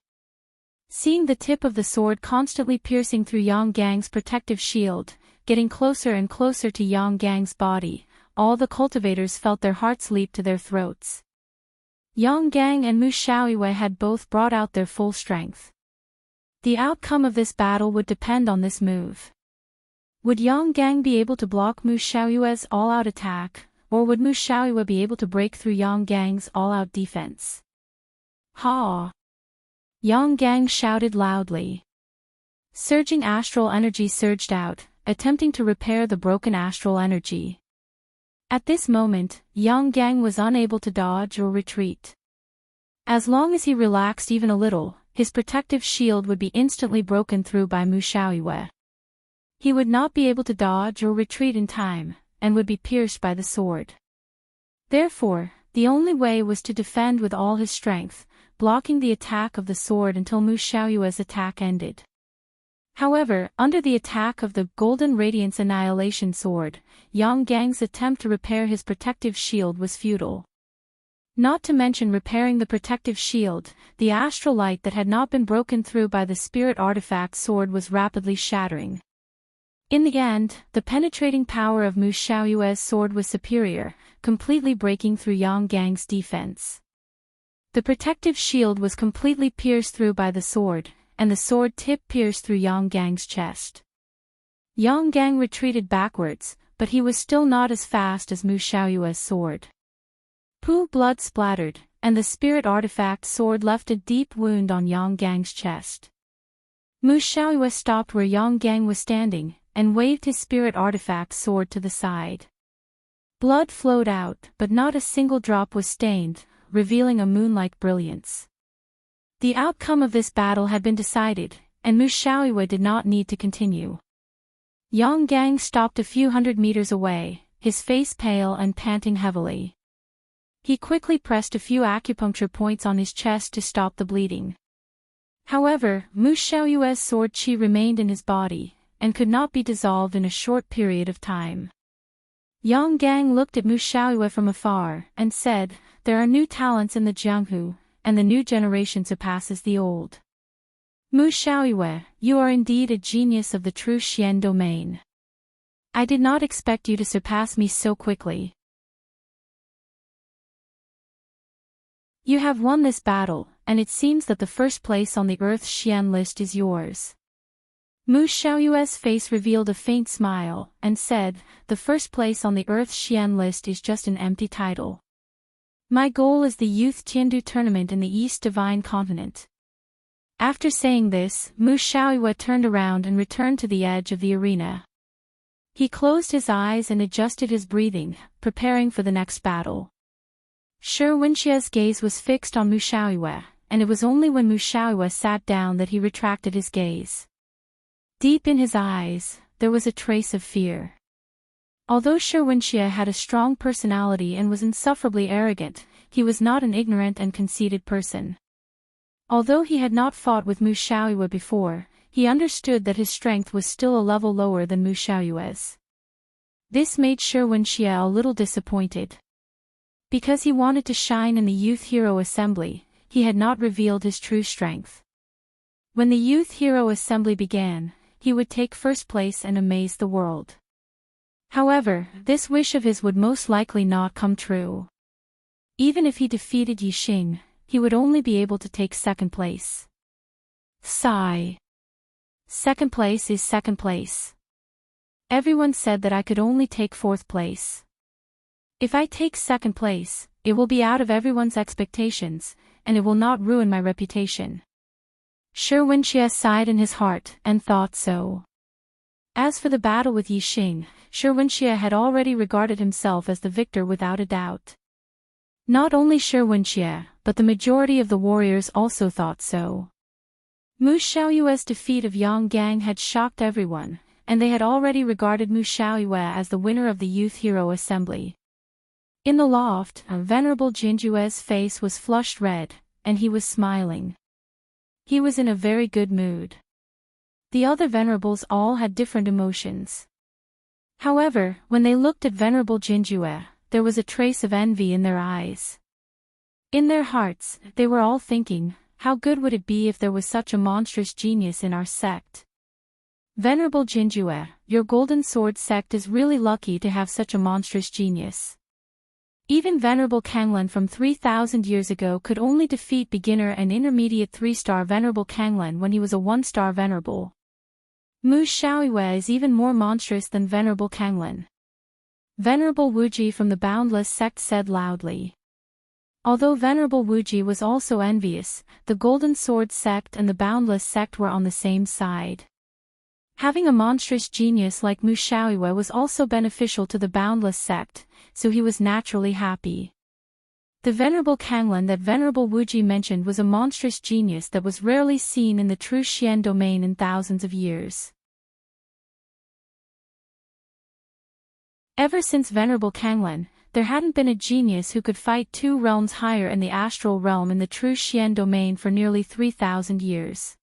Speaker 1: Seeing the tip of the sword constantly piercing through Yang Gang's protective shield, getting closer and closer to Yang Gang's body, all the cultivators felt their hearts leap to their throats. Yang Gang and Mu Xiaoyue had both brought out their full strength. The outcome of this battle would depend on this move. Would Yang Gang be able to block Mu Xiaoyue's all-out attack, or would Mu Xiaoyue be able to break through Yang Gang's all-out defense? Ha! Yang Gang shouted loudly. Surging astral energy surged out, attempting to repair the broken astral energy. At this moment, Yang Gang was unable to dodge or retreat. As long as he relaxed even a little, his protective shield would be instantly broken through by Mu Xiaoyue. He would not be able to dodge or retreat in time, and would be pierced by the sword. Therefore, the only way was to defend with all his strength, blocking the attack of the sword until Mu Xiaoyue's attack ended. However, under the attack of the Golden Radiance Annihilation Sword, Yang Gang's attempt to repair his protective shield was futile. Not to mention repairing the protective shield, the astral light that had not been broken through by the spirit artifact sword was rapidly shattering. In the end, the penetrating power of Mu Xiaoyue's sword was superior, completely breaking through Yang Gang's defense. The protective shield was completely pierced through by the sword, and the sword tip pierced through Yang Gang's chest. Yang Gang retreated backwards, but he was still not as fast as Mu Xiaoyue's sword. Blood splattered, and the spirit artifact sword left a deep wound on Yang Gang's chest. Mu Xiaoyue stopped where Yang Gang was standing, and waved his spirit artifact sword to the side. Blood flowed out, but not a single drop was stained, revealing a moon-like brilliance. The outcome of this battle had been decided, and Mu Xiaoyue did not need to continue. Yang Gang stopped a few hundred meters away, his face pale and panting heavily. He quickly pressed a few acupuncture points on his chest to stop the bleeding. However, Mu Xiaoyue's sword qi remained in his body, and could not be dissolved in a short period of time. Yang Gang looked at Mu Xiaoyue from afar, and said, "There are new talents in the Jianghu, and the new generation surpasses the old. Mu Xiaoyue, you are indeed a genius of the true Xian domain. I did not expect you to surpass me so quickly." You have won this battle, and it seems that the first place on the Earth's Xian list is yours. Mu Xiaoyue's face revealed a faint smile, and said, the first place on the Earth's Xian list is just an empty title. My goal is the Youth Tiandu tournament in the East Divine Continent. After saying this, Mu Xiaoyue turned around and returned to the edge of the arena. He closed his eyes and adjusted his breathing, preparing for the next battle. Shi Wenxie's gaze was fixed on Mu Xiaoyue, and it was only when Mu Xiaoyue sat down that he retracted his gaze. Deep in his eyes, there was a trace of fear. Although Shi Wenxie had a strong personality and was insufferably arrogant, he was not an ignorant and conceited person. Although he had not fought with Mu Xiaoyue before, he understood that his strength was still a level lower than Mu Xiaoyue's. This made Shi Wenxie a little disappointed. Because he wanted to shine in the Youth Hero Assembly, he had not revealed his true strength. When the Youth Hero Assembly began, he would take first place and amaze the world. However, this wish of his would most likely not come true. Even if he defeated Yixing, he would only be able to take second place. Sigh. Second place is second place. Everyone said that I could only take fourth place. If I take second place, it will be out of everyone's expectations, and it will not ruin my reputation. Shi Wenxie sighed in his heart and thought so. As for the battle with Yixing, Shi Wenxie had already regarded himself as the victor without a doubt. Not only Shi Wenxie, but the majority of the warriors also thought so. Mu Xiaoyue's defeat of Yang Gang had shocked everyone, and they had already regarded Mu Xiaoyue as the winner of the Youth Hero Assembly. In the loft, Venerable Jinjue's face was flushed red, and he was smiling. He was in a very good mood. The other venerables all had different emotions. However, when they looked at Venerable Jinjue, there was a trace of envy in their eyes. In their hearts, they were all thinking, how good would it be if there was such a monstrous genius in our sect? Venerable Jinjue, your Golden Sword sect is really lucky to have such a monstrous genius. Even Venerable Kanglen from 3,000 years ago could only defeat beginner and intermediate 3-star Venerable Kanglen when he was a 1-star Venerable. Mu Xiaoyue is even more monstrous than Venerable Kanglen. Venerable Wuji from the Boundless sect said loudly. Although Venerable Wuji was also envious, the Golden Sword sect and the Boundless sect were on the same side. Having a monstrous genius like Mu Xiaoyue was also beneficial to the Boundless sect, so he was naturally happy. The Venerable Kanglen that Venerable Wuji mentioned was a monstrous genius that was rarely seen in the true Xian domain in thousands of years. Ever since Venerable Kanglen, there hadn't been a genius who could fight 2 realms higher in the astral realm in the true Xian domain for nearly 3,000 years.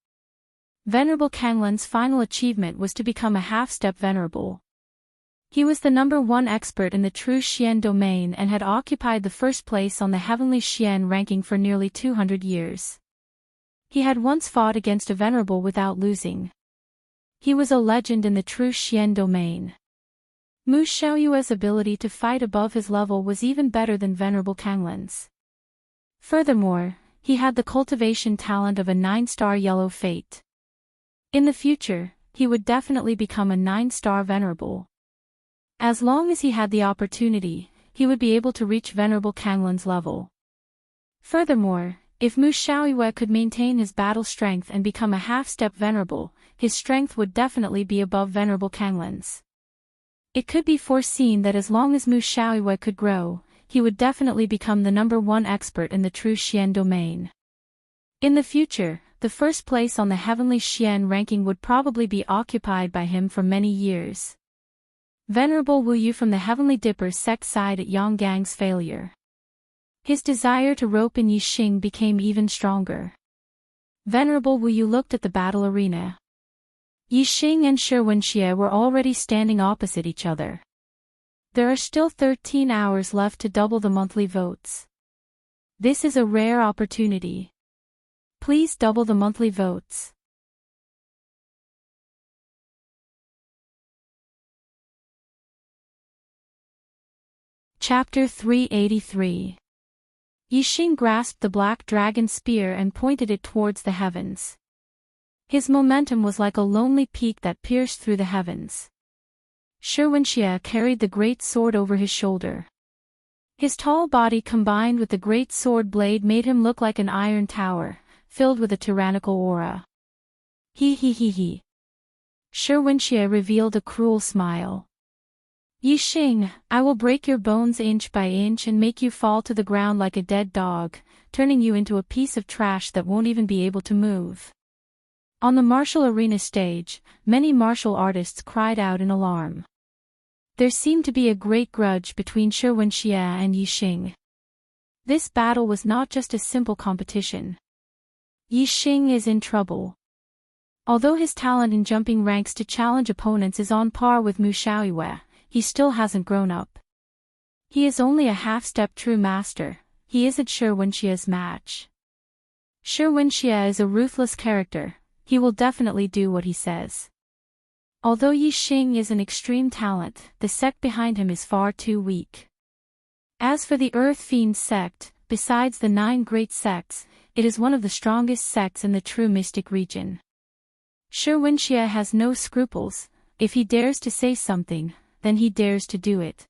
Speaker 1: Venerable Kanglen's final achievement was to become a half-step venerable. He was the number 1 expert in the true Xian domain and had occupied the first place on the heavenly Xian ranking for nearly 200 years. He had once fought against a venerable without losing. He was a legend in the true Xian domain. Mu Xiaoyue's ability to fight above his level was even better than Venerable Kanglen's. Furthermore, he had the cultivation talent of a 9-star yellow fate. In the future, he would definitely become a 9-star venerable. As long as he had the opportunity, he would be able to reach Venerable Kanglen's level. Furthermore, if Mu Xiaoyue could maintain his battle strength and become a half-step venerable, his strength would definitely be above Venerable Kanglen's. It could be foreseen that as long as Mu Xiaoyue could grow, he would definitely become the number 1 expert in the true Xian domain. In the future, the first place on the heavenly Xian ranking would probably be occupied by him for many years. Venerable Wu Yu from the Heavenly Dipper sect sighed at Yang Gang's failure. His desire to rope in Yixing became even stronger. Venerable Wu Yu looked at the battle arena. Yixing and Shi Wenxie were already standing opposite each other. There are still 13 hours left to double the monthly votes. This is a rare opportunity. Please double the monthly votes. Chapter 383. Yixing grasped the black dragon spear and pointed it towards the heavens. His momentum was like a lonely peak that pierced through the heavens. Shi Wenxie carried the great sword over his shoulder. His tall body combined with the great sword blade made him look like an iron tower, filled with a tyrannical aura. He. Shi Wenxie revealed a cruel smile. Yixing, I will break your bones inch by inch and make you fall to the ground like a dead dog, turning you into a piece of trash that won't even be able to move. On the martial arena stage, many martial artists cried out in alarm. There seemed to be a great grudge between Shi Wenxie and Yixing. This battle was not just a simple competition. Yixing is in trouble. Although his talent in jumping ranks to challenge opponents is on par with Mu Xiaoyue, he still hasn't grown up. He is only a half-step true master. He isn't Shi Wenxie's match. Shi Wenxie is a ruthless character. He will definitely do what he says. Although Yixing is an extreme talent, the sect behind him is far too weak. As for the Earth Fiend sect, besides the 9 great sects, it is one of the strongest sects in the true mystic region. Shi Wenxie has no scruples. If he dares to say something, then he dares to do it.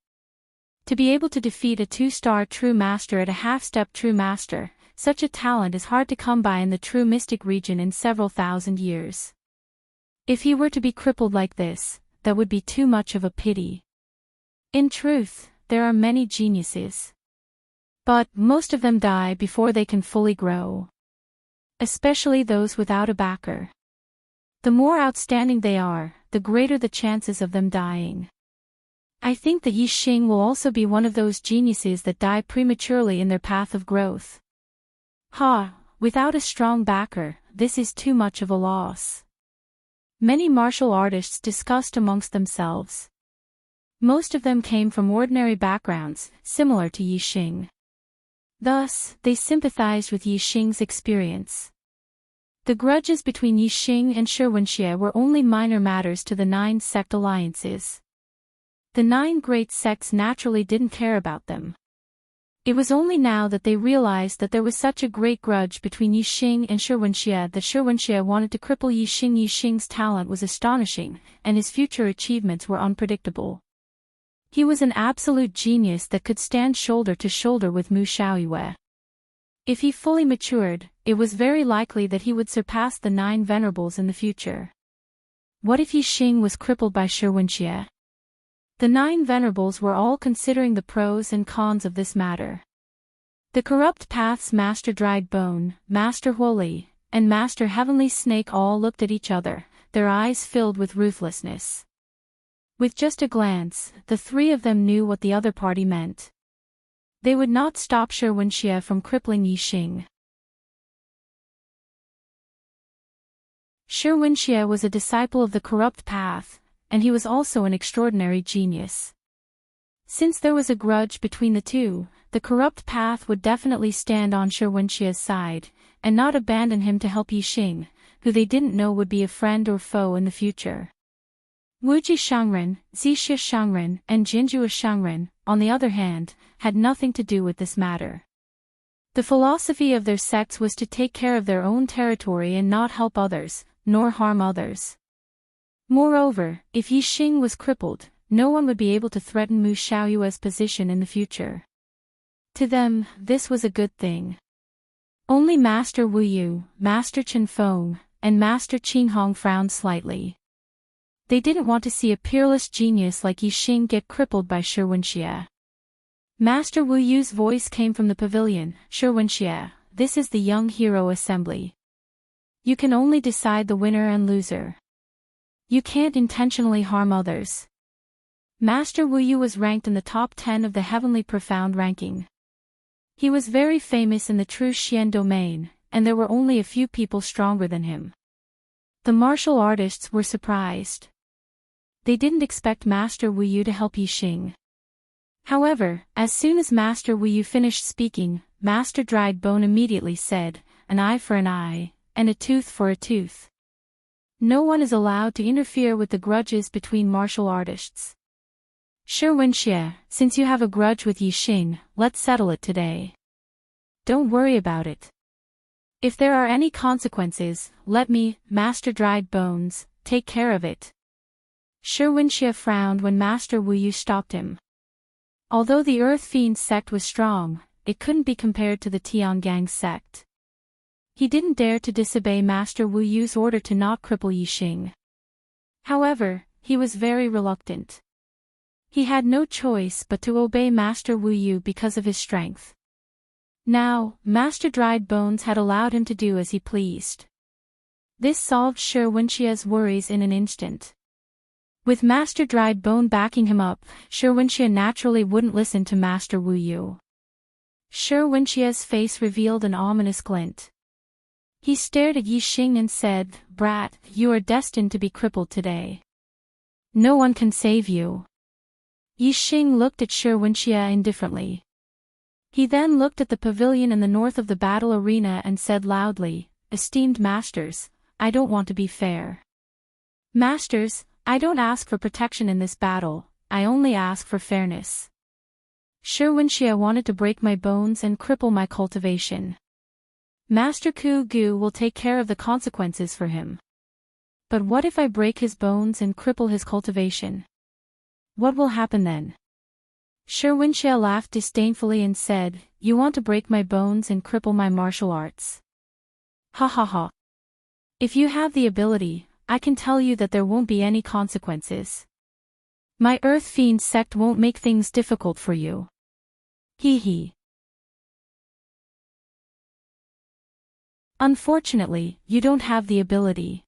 Speaker 1: To be able to defeat a 2-star true master at a half-step true master, such a talent is hard to come by in the true mystic region in several thousand years. If he were to be crippled like this, that would be too much of a pity. In truth, there are many geniuses. But most of them die before they can fully grow. Especially those without a backer. The more outstanding they are, the greater the chances of them dying. I think that Yixing will also be one of those geniuses that die prematurely in their path of growth. Without a strong backer, this is too much of a loss. Many martial artists discussed amongst themselves. Most of them came from ordinary backgrounds, similar to Yixing. Thus, they sympathized with Yixing's experience. The grudges between Yixing and Shi Wenxie were only minor matters to the 9 sect alliances. The 9 great sects naturally didn't care about them. It was only now that they realized that there was such a great grudge between Yixing and Shi Wenxie that Shi Wenxie wanted to cripple Yixing. Yixing's talent was astonishing, and his future achievements were unpredictable. He was an absolute genius that could stand shoulder to shoulder with Mu Xiaoyue. If he fully matured, it was very likely that he would surpass the 9 venerables in the future. What if Yixing was crippled by Shi Wenxie? The 9 venerables were all considering the pros and cons of this matter. The Corrupt Path's Master Dried Bone, Master Huoli, and Master Heavenly Snake all looked at each other, their eyes filled with ruthlessness. With just a glance, the 3 of them knew what the other party meant. They would not stop Shi Wenxie from crippling Yixing. Shi Wenxie was a disciple of the Corrupt Path, and he was also an extraordinary genius. Since there was a grudge between the 2, the Corrupt Path would definitely stand on Shi Wenxie's side, and not abandon him to help Yixing, who they didn't know would be a friend or foe in the future. Wuji Shangren, Zixia Shangren, and Jinjua Shangren, on the other hand, had nothing to do with this matter. The philosophy of their sects was to take care of their own territory and not help others, nor harm others. Moreover, if Yixing was crippled, no one would be able to threaten Mu Xiaoyue's position in the future. To them, this was a good thing. Only Master Wu Yu, Master Chen Feng, and Master Qinghong frowned slightly. They didn't want to see a peerless genius like Yixing get crippled by Shi Wenxie. Master Wu Yu's voice came from the pavilion. Shi Wenxie, this is the Young Hero Assembly. You can only decide the winner and loser. You can't intentionally harm others. Master Wu Yu was ranked in the top 10 of the Heavenly Profound ranking. He was very famous in the true Xian domain, and there were only a few people stronger than him. The martial artists were surprised. They didn't expect Master Wu Yu to help Yixing. However, as soon as Master Wu Yu finished speaking, Master Dried Bone immediately said, "An eye for an eye, and a tooth for a tooth." No one is allowed to interfere with the grudges between martial artists. Shi Wenxie, since you have a grudge with Yixing, let's settle it today. don't worry about it. If there are any consequences, let me, Master Dried Bones, take care of it. Shi Wenxie frowned when Master Wu Yu stopped him. Although the Earth Fiend sect was strong, it couldn't be compared to the Tiangang sect. He didn't dare to disobey Master Wu Yu's order to not cripple Yixing. However, he was very reluctant. He had no choice but to obey Master Wu Yu because of his strength. Now, Master Dried Bones had allowed him to do as he pleased. This solved Shi Wenxie's worries in an instant. With Master Dried Bone backing him up, Shi Wenxie naturally wouldn't listen to Master Wu Yu. Shi Wenxie's face revealed an ominous glint. He stared at Yixing and said, "Brat, you are destined to be crippled today. No one can save you." Yixing looked at Shi Wenxie indifferently. He then looked at the pavilion in the north of the battle arena and said loudly, "Esteemed masters, I don't want to be fair. Masters, I don't ask for protection in this battle, I only ask for fairness. Shi Wenxie wanted to break my bones and cripple my cultivation. Master Ku Gu will take care of the consequences for him. But what if I break his bones and cripple his cultivation? What will happen then?" Shi Wenxie laughed disdainfully and said, "You want to break my bones and cripple my martial arts? Ha ha ha. If you have the ability, I can tell you that there won't be any consequences. My Earth Fiend sect won't make things difficult for you. Hee hee. Unfortunately, you don't have the ability.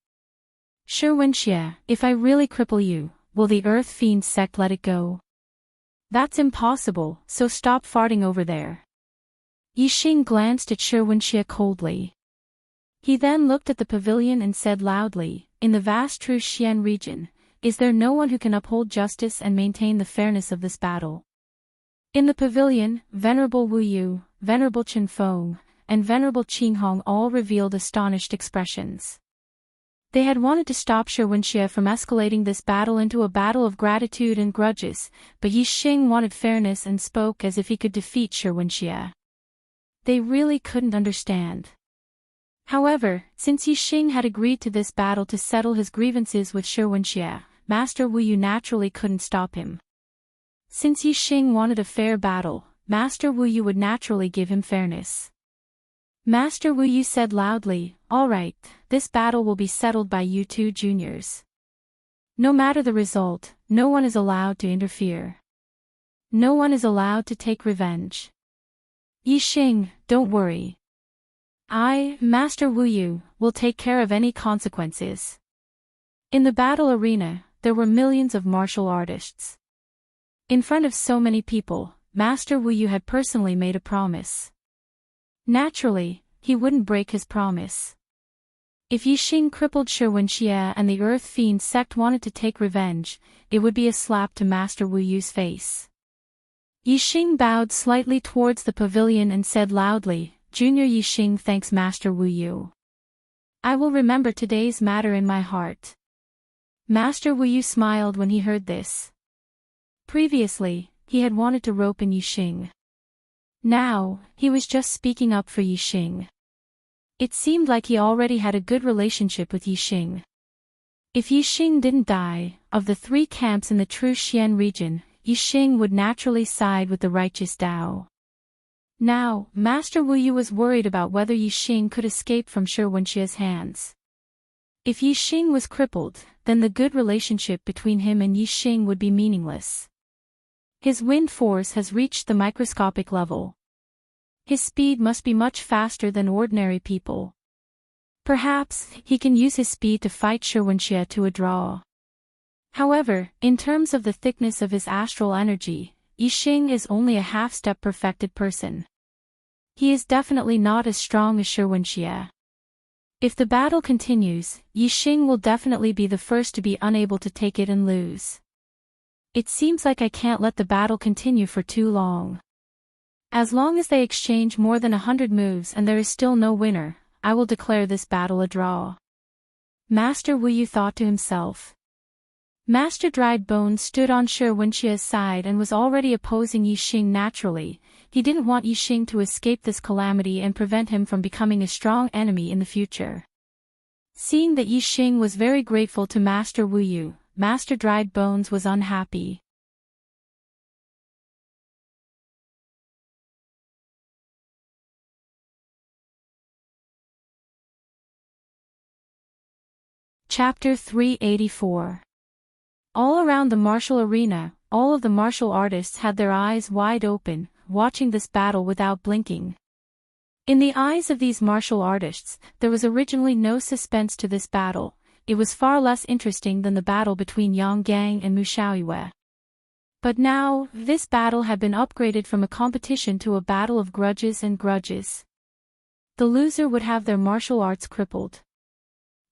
Speaker 1: Shi Wenxie, if I really cripple you, will the Earth Fiend sect let it go? That's impossible, so stop farting over there." Yixing glanced at Shi Wenxie coldly. He then looked at the pavilion and said loudly, "In the vast Tru Xian region, is there no one who can uphold justice and maintain the fairness of this battle?" In the pavilion, Venerable Wu Yu, Venerable Chen Feng, and Venerable Qing Hong all revealed astonished expressions. They had wanted to stop Shi Wenxie from escalating this battle into a battle of gratitude and grudges, but Yixing wanted fairness and spoke as if he could defeat Shi Wenxie. They really couldn't understand. However, since Yixing had agreed to this battle to settle his grievances with Shi Wenxie, Master Wu Yu naturally couldn't stop him. Since Yixing wanted a fair battle, Master Wu Yu would naturally give him fairness. Master Wu Yu said loudly, "All right, this battle will be settled by you two juniors. No matter the result, no one is allowed to interfere. No one is allowed to take revenge. Yixing, don't worry. I, Master Wu Yu, will take care of any consequences." In the battle arena, there were millions of martial artists. In front of so many people, Master Wu Yu had personally made a promise. Naturally, he wouldn't break his promise. If Yixing crippled Shi Wenxie and the Earth Fiend sect wanted to take revenge, it would be a slap to Master Wu Yu's face. Yixing bowed slightly towards the pavilion and said loudly, "Junior Yixing thanks Master Wu Yu. I will remember today's matter in my heart." Master Wu Yu smiled when he heard this. Previously, he had wanted to rope in Yixing. Now, he was just speaking up for Yixing. It seemed like he already had a good relationship with Yixing. If Yixing didn't die, of the three camps in the Tru Xian region, Yixing would naturally side with the righteous Dao. Now, Master Wu Yu was worried about whether Yixing could escape from Shi Wenxie's hands. If Yixing was crippled, then the good relationship between him and Yixing would be meaningless. His wind force has reached the microscopic level. His speed must be much faster than ordinary people. Perhaps, he can use his speed to fight Shi Wenxie to a draw. However, in terms of the thickness of his astral energy, Yixing is only a half-step perfected person. He is definitely not as strong as Shi Wenxie. If the battle continues, Yixing will definitely be the first to be unable to take it and lose. It seems like I can't let the battle continue for too long. As long as they exchange more than 100 moves and there is still no winner, I will declare this battle a draw. Master Wu Yu thought to himself. Master Dried Bones stood on Shi Wenxie's side and was already opposing Yixing naturally. he didn't want Yi Xing to escape this calamity and prevent him from becoming a strong enemy in the future. Seeing that Yi Xing was very grateful to Master Wu Yu, Master Dried Bones was unhappy. Chapter 384. All around the martial arena, all of the martial artists had their eyes wide open, watching this battle without blinking. In the eyes of these martial artists, there was originally no suspense to this battle. It was far less interesting than the battle between Yang Gang and Mu Xiaoyue. But now, this battle had been upgraded from a competition to a battle of grudges and grudges. The loser would have their martial arts crippled.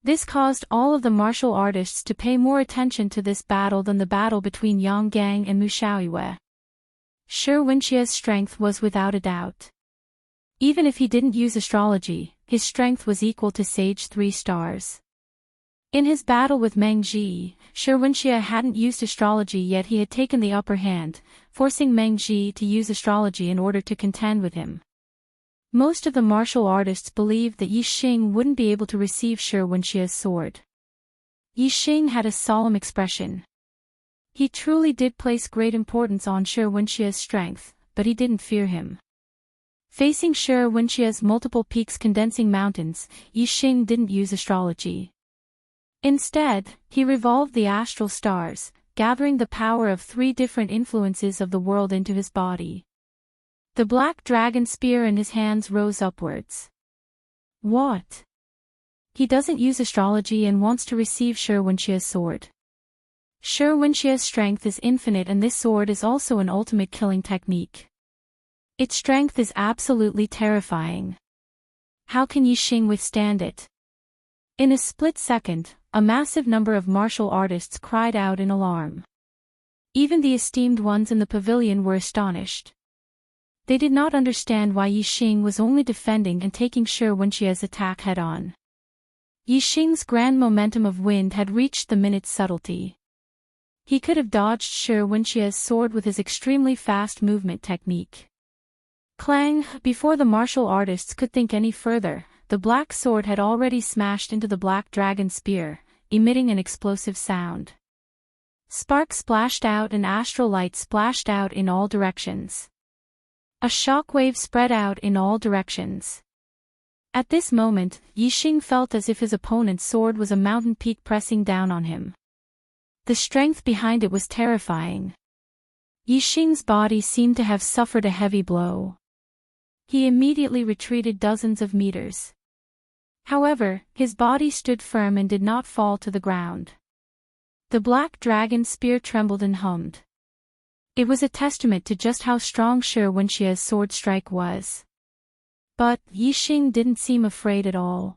Speaker 1: This caused all of the martial artists to pay more attention to this battle than the battle between Yang Gang and Mu Xiaoyue. Shi Wenxie's strength was without a doubt. Even if he didn't use astrology, his strength was equal to Sage 3 stars. In his battle with Meng Ji, Shi Wenxie hadn't used astrology yet he had taken the upper hand, forcing Meng Ji to use astrology in order to contend with him. Most of the martial artists believed that Yi Xing wouldn't be able to receive Shi Wenxie's sword. Yi Xing had a solemn expression. He truly did place great importance on Shi Wenxie's strength, but he didn't fear him. Facing Shi Wenxie's multiple peaks condensing mountains, Yi Xing didn't use astrology. Instead, he revolved the astral stars, gathering the power of 3 different influences of the world into his body. The black dragon spear in his hands rose upwards. What? He doesn't use astrology and wants to receive Shi Wenxie's sword. Shi Wenxie's strength is infinite and this sword is also an ultimate killing technique. Its strength is absolutely terrifying. How can Yi Xing withstand it? In a split second, a massive number of martial artists cried out in alarm. Even the esteemed ones in the pavilion were astonished. They did not understand why Yi Xing was only defending and taking Shi Wenxie's attack head-on. Yi Xing's grand momentum of wind had reached the minute's subtlety. He could have dodged Shi Wenxie's sword with his extremely fast movement technique. Clang! Before the martial artists could think any further, the black sword had already smashed into the black dragon spear, emitting an explosive sound. Sparks splashed out and astral light splashed out in all directions. A shockwave spread out in all directions. At this moment, Yi Xing felt as if his opponent's sword was a mountain peak pressing down on him. The strength behind it was terrifying. Yi Xing's body seemed to have suffered a heavy blow. He immediately retreated dozens of meters. However, his body stood firm and did not fall to the ground. The black dragon spear trembled and hummed. It was a testament to just how strong Shi Wenxie's sword strike was. But Yi Xing didn't seem afraid at all.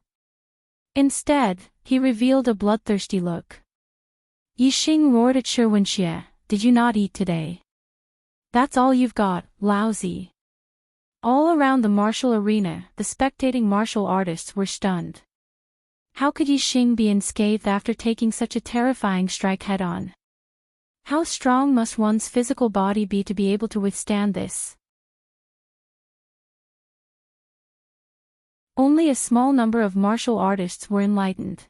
Speaker 1: Instead, he revealed a bloodthirsty look. Yi Xing roared at Shi Wenxie, "Did you not eat today? That's all you've got, lousy." All around the martial arena, the spectating martial artists were stunned. How could Yi Xing be unscathed after taking such a terrifying strike head-on? How strong must one's physical body be to be able to withstand this? Only a small number of martial artists were enlightened.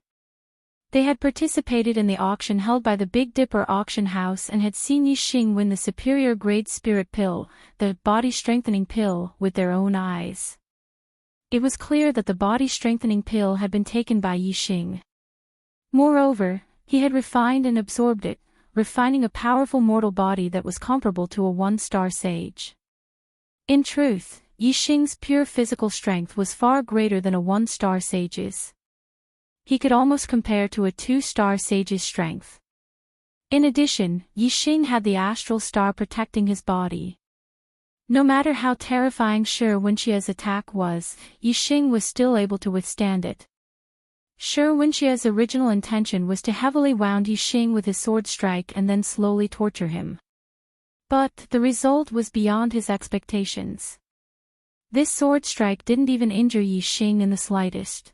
Speaker 1: They had participated in the auction held by the Big Dipper auction house and had seen Yi Xing win the superior grade spirit pill, the body-strengthening pill, with their own eyes. It was clear that the body-strengthening pill had been taken by Yi Xing. Moreover, he had refined and absorbed it, refining a powerful mortal body that was comparable to a 1-star sage. In truth, Yi Xing's pure physical strength was far greater than a 1-star sage's. He could almost compare to a 2-star sage's strength. In addition, Yi Xing had the astral star protecting his body. No matter how terrifying Shi Wenxie's attack was, Yi Xing was still able to withstand it. Shi Wenxie's original intention was to heavily wound Yi Xing with his sword strike and then slowly torture him. But the result was beyond his expectations. This sword strike didn't even injure Yi Xing in the slightest.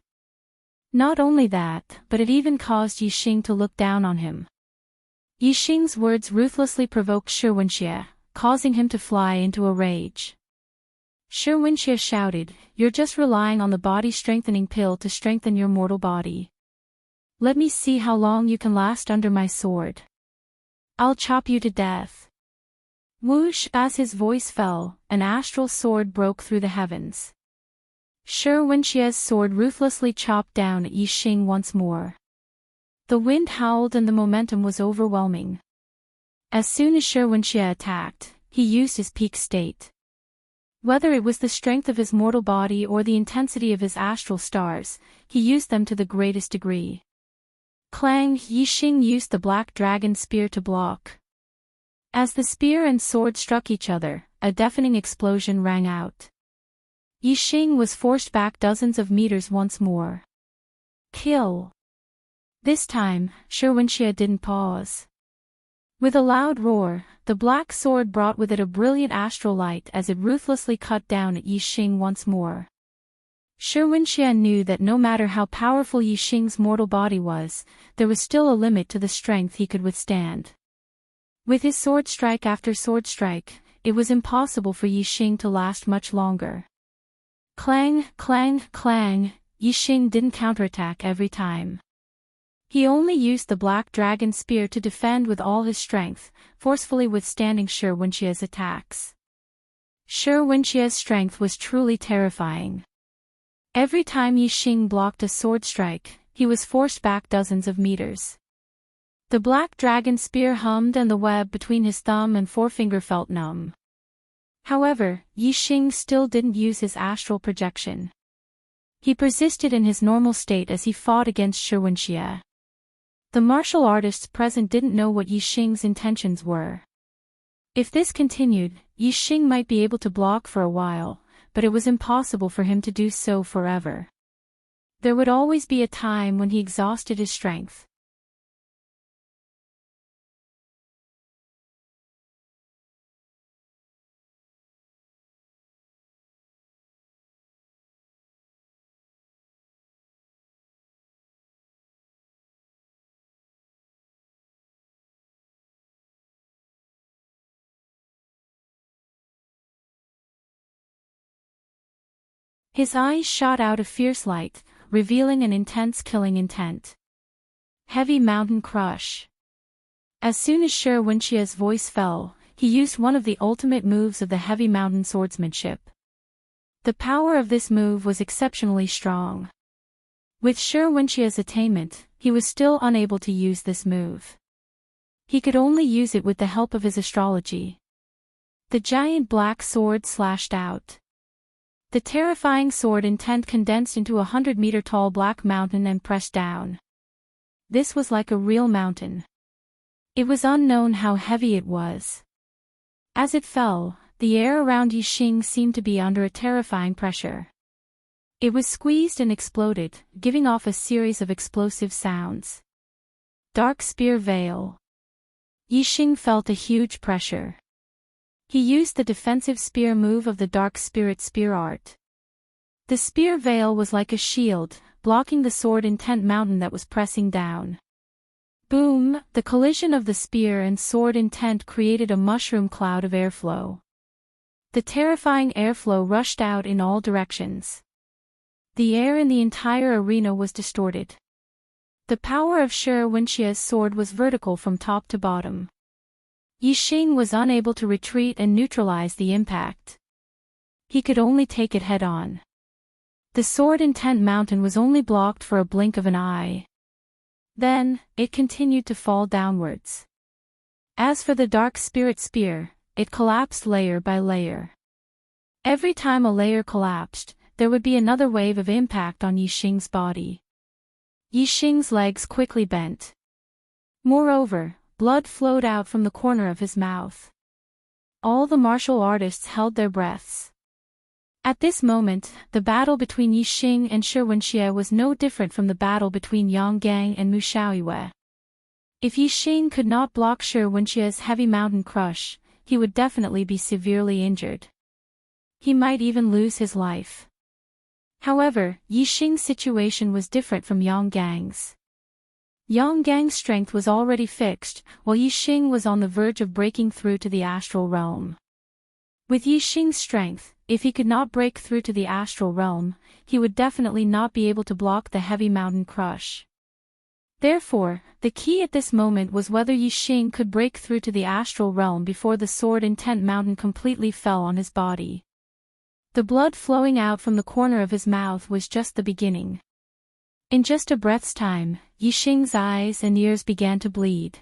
Speaker 1: Not only that, but it even caused Yi Xing to look down on him. Yi Xing's words ruthlessly provoked Shi Wenxie, causing him to fly into a rage. Shi Wenxie shouted, "You're just relying on the body-strengthening pill to strengthen your mortal body. Let me see how long you can last under my sword. I'll chop you to death." Whoosh! As his voice fell, an astral sword broke through the heavens. Shi Wenxie's sword ruthlessly chopped down Yi Xing once more. The wind howled and the momentum was overwhelming. As soon as Shi Wenxie attacked, he used his peak state. Whether it was the strength of his mortal body or the intensity of his astral stars, he used them to the greatest degree. Clang! Yi Xing used the black dragon spear to block. As the spear and sword struck each other, a deafening explosion rang out. Yi Xing was forced back dozens of meters once more. Kill! This time, Shi Wenxie didn't pause. With a loud roar, the black sword brought with it a brilliant astral light as it ruthlessly cut down at Yi Xing once more. Shi Wenxie knew that no matter how powerful Yi Xing's mortal body was, there was still a limit to the strength he could withstand. With his sword strike after sword strike, it was impossible for Yi Xing to last much longer. Clang, clang, clang, Yi Xing didn't counterattack every time. He only used the black dragon spear to defend with all his strength, forcefully withstanding Shi Wenxie's attacks. Shi Wenxie's strength was truly terrifying. Every time Yi Xing blocked a sword strike, he was forced back dozens of meters. The black dragon spear hummed and the web between his thumb and forefinger felt numb. However, Yi Xing still didn't use his astral projection. He persisted in his normal state as he fought against Shi Wenxie. The martial artists present didn't know what Yi Xing's intentions were. If this continued, Yi Xing might be able to block for a while, but it was impossible for him to do so forever. There would always be a time when he exhausted his strength. His eyes shot out a fierce light, revealing an intense killing intent. Heavy Mountain Crush. As soon as Shi Wenxie's voice fell, he used one of the ultimate moves of the Heavy Mountain swordsmanship. The power of this move was exceptionally strong. With Shi Wenxie's attainment, he was still unable to use this move. He could only use it with the help of his astrology. The giant black sword slashed out. The terrifying sword intent condensed into a 100-meter-tall black mountain and pressed down. This was like a real mountain. It was unknown how heavy it was. As it fell, the air around Yi Xing seemed to be under a terrifying pressure. It was squeezed and exploded, giving off a series of explosive sounds. Dark Spear Veil. Yi Xing felt a huge pressure. He used the defensive spear move of the Dark Spirit Spear Art. The spear veil was like a shield, blocking the sword intent mountain that was pressing down. Boom! The collision of the spear and sword intent created a mushroom cloud of airflow. The terrifying airflow rushed out in all directions. The air in the entire arena was distorted. The power of Shi Wenxie's sword was vertical from top to bottom. Yi Xing was unable to retreat and neutralize the impact. He could only take it head-on. The sword intent mountain was only blocked for a blink of an eye. Then, it continued to fall downwards. As for the Dark Spirit Spear, it collapsed layer by layer. Every time a layer collapsed, there would be another wave of impact on Yi Xing's body. Yi Xing's legs quickly bent. Moreover, blood flowed out from the corner of his mouth. All the martial artists held their breaths. At this moment, the battle between Yi Xing and Shi Wenxie was no different from the battle between Yang Gang and Mu Xiaoyue. If Yi Xing could not block Shi Wenxie's Heavy Mountain Crush, he would definitely be severely injured. He might even lose his life. However, Yi Xing's situation was different from Yang Gang's. Yang Gang's strength was already fixed, while Yi Xing was on the verge of breaking through to the astral realm. With Yi Xing's strength, if he could not break through to the astral realm, he would definitely not be able to block the heavy mountain crush. Therefore, the key at this moment was whether Yi Xing could break through to the astral realm before the sword intent mountain completely fell on his body. The blood flowing out from the corner of his mouth was just the beginning. In just a breath's time, Yi Xing's eyes and ears began to bleed.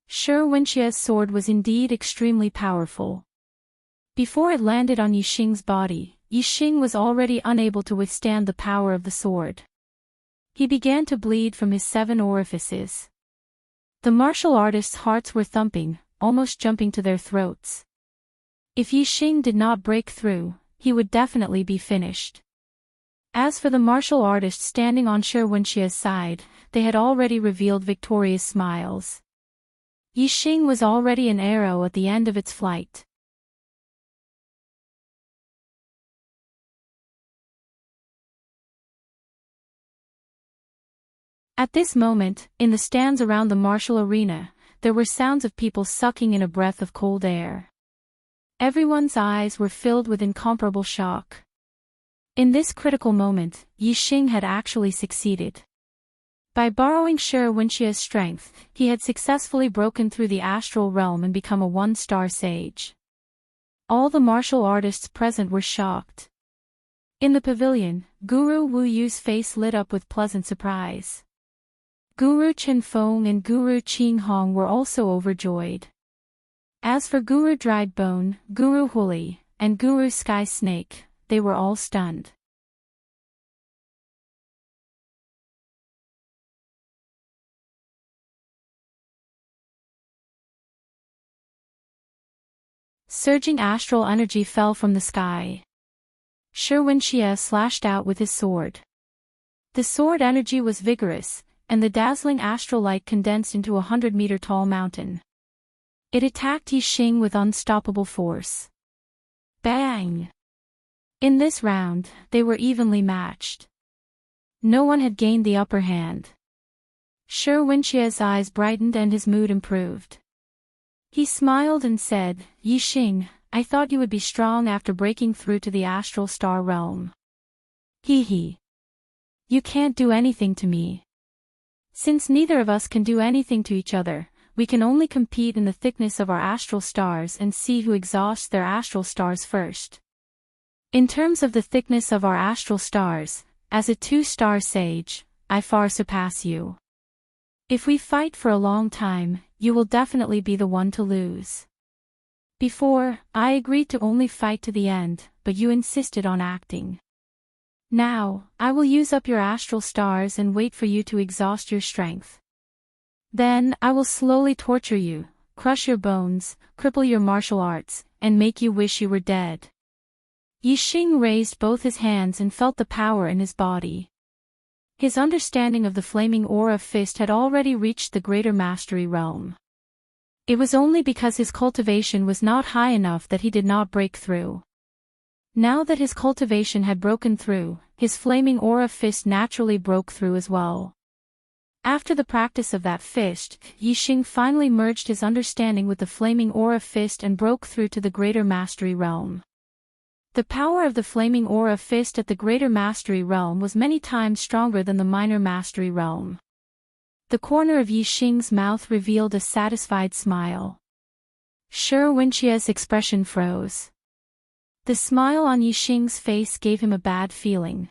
Speaker 1: Shi Wenxie's sword was indeed extremely powerful. Before it landed on Yi Xing's body, Yi Xing was already unable to withstand the power of the sword. He began to bleed from his 7 orifices. The martial artists' hearts were thumping, almost jumping to their throats. If Yi Xing did not break through, he would definitely be finished. As for the martial artists standing on Shi Wenxie's side, they had already revealed victorious smiles. Yi Xing was already an arrow at the end of its flight. At this moment, in the stands around the martial arena, there were sounds of people sucking in a breath of cold air. Everyone's eyes were filled with incomparable shock. In this critical moment, Yi Xing had actually succeeded. By borrowing Shi Wenxie's strength, he had successfully broken through the astral realm and become a 1-star sage. All the martial artists present were shocked. In the pavilion, Guru Wu Yu's face lit up with pleasant surprise. Guru Chen Feng and Guru Qing Hong were also overjoyed. As for Guru Dried Bone, Guru Huli, and Guru Sky Snake, they were all stunned. Surging astral energy fell from the sky. Shi Wenxie slashed out with his sword. The sword energy was vigorous, and the dazzling astral light condensed into a 100-meter-tall mountain. It attacked Yi Xing with unstoppable force. Bang! In this round, they were evenly matched. No one had gained the upper hand. Shi Wenxie's eyes brightened and his mood improved. He smiled and said, "Yi Xing, I thought you would be strong after breaking through to the astral star realm. Hee hee. You can't do anything to me. Since neither of us can do anything to each other, we can only compete in the thickness of our astral stars and see who exhausts their astral stars first. In terms of the thickness of our astral stars, as a 2-star sage, I far surpass you. If we fight for a long time, you will definitely be the one to lose. Before, I agreed to only fight to the end, but you insisted on acting. Now, I will use up your astral stars and wait for you to exhaust your strength. Then, I will slowly torture you, crush your bones, cripple your martial arts, and make you wish you were dead." Yi Xing raised both his hands and felt the power in his body. His understanding of the flaming aura fist had already reached the greater mastery realm. It was only because his cultivation was not high enough that he did not break through. Now that his cultivation had broken through, his flaming aura fist naturally broke through as well. After the practice of that fist, Yi Xing finally merged his understanding with the flaming aura fist and broke through to the greater mastery realm. The power of the flaming aura fist at the greater mastery realm was many times stronger than the minor mastery realm. The corner of Yi Xing's mouth revealed a satisfied smile. Shi Wenxie's expression froze. The smile on Yi Xing's face gave him a bad feeling.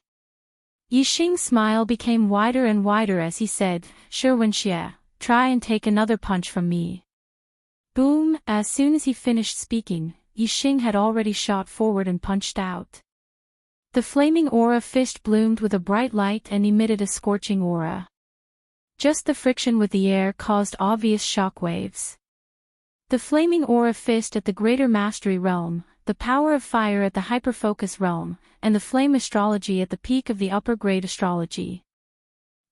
Speaker 1: Yi Xing's smile became wider and wider as he said, "Shi Wenxie, try and take another punch from me." Boom! As soon as he finished speaking, Yi Xing had already shot forward and punched out. The flaming aura fist bloomed with a bright light and emitted a scorching aura. Just the friction with the air caused obvious shockwaves. The flaming aura fist at the greater mastery realm, the power of fire at the hyperfocus realm, and the flame astrology at the peak of the upper grade astrology.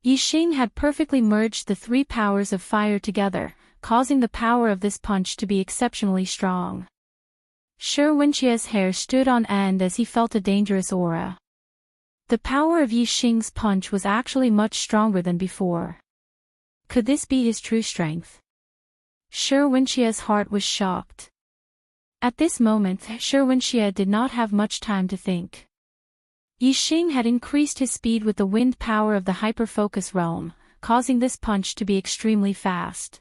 Speaker 1: Yi Xing had perfectly merged the 3 powers of fire together, causing the power of this punch to be exceptionally strong. Shi Wenxie's hair stood on end as he felt a dangerous aura. The power of Yi Xing's punch was actually much stronger than before. Could this be his true strength? Shi Wenxie's heart was shocked. At this moment, Shi Wenxie did not have much time to think. Yixing had increased his speed with the wind power of the hyperfocus realm, causing this punch to be extremely fast.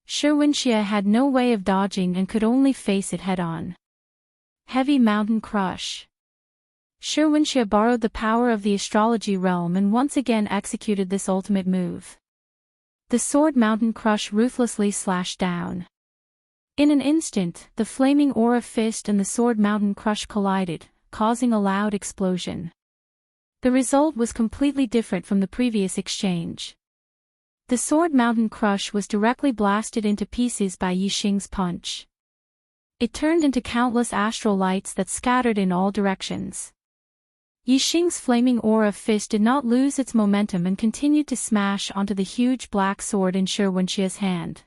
Speaker 1: Shi Wenxie had no way of dodging and could only face it head-on. Heavy Mountain Crush. Shi Wenxie borrowed the power of the astrology realm and once again executed this ultimate move. The Sword Mountain Crush ruthlessly slashed down. In an instant, the flaming aura fist and the Sword Mountain Crush collided, causing a loud explosion. The result was completely different from the previous exchange. The Sword Mountain Crush was directly blasted into pieces by Yixing's punch. It turned into countless astral lights that scattered in all directions. Yixing's flaming aura fist did not lose its momentum and continued to smash onto the huge black sword in Shi Wenxie's hand.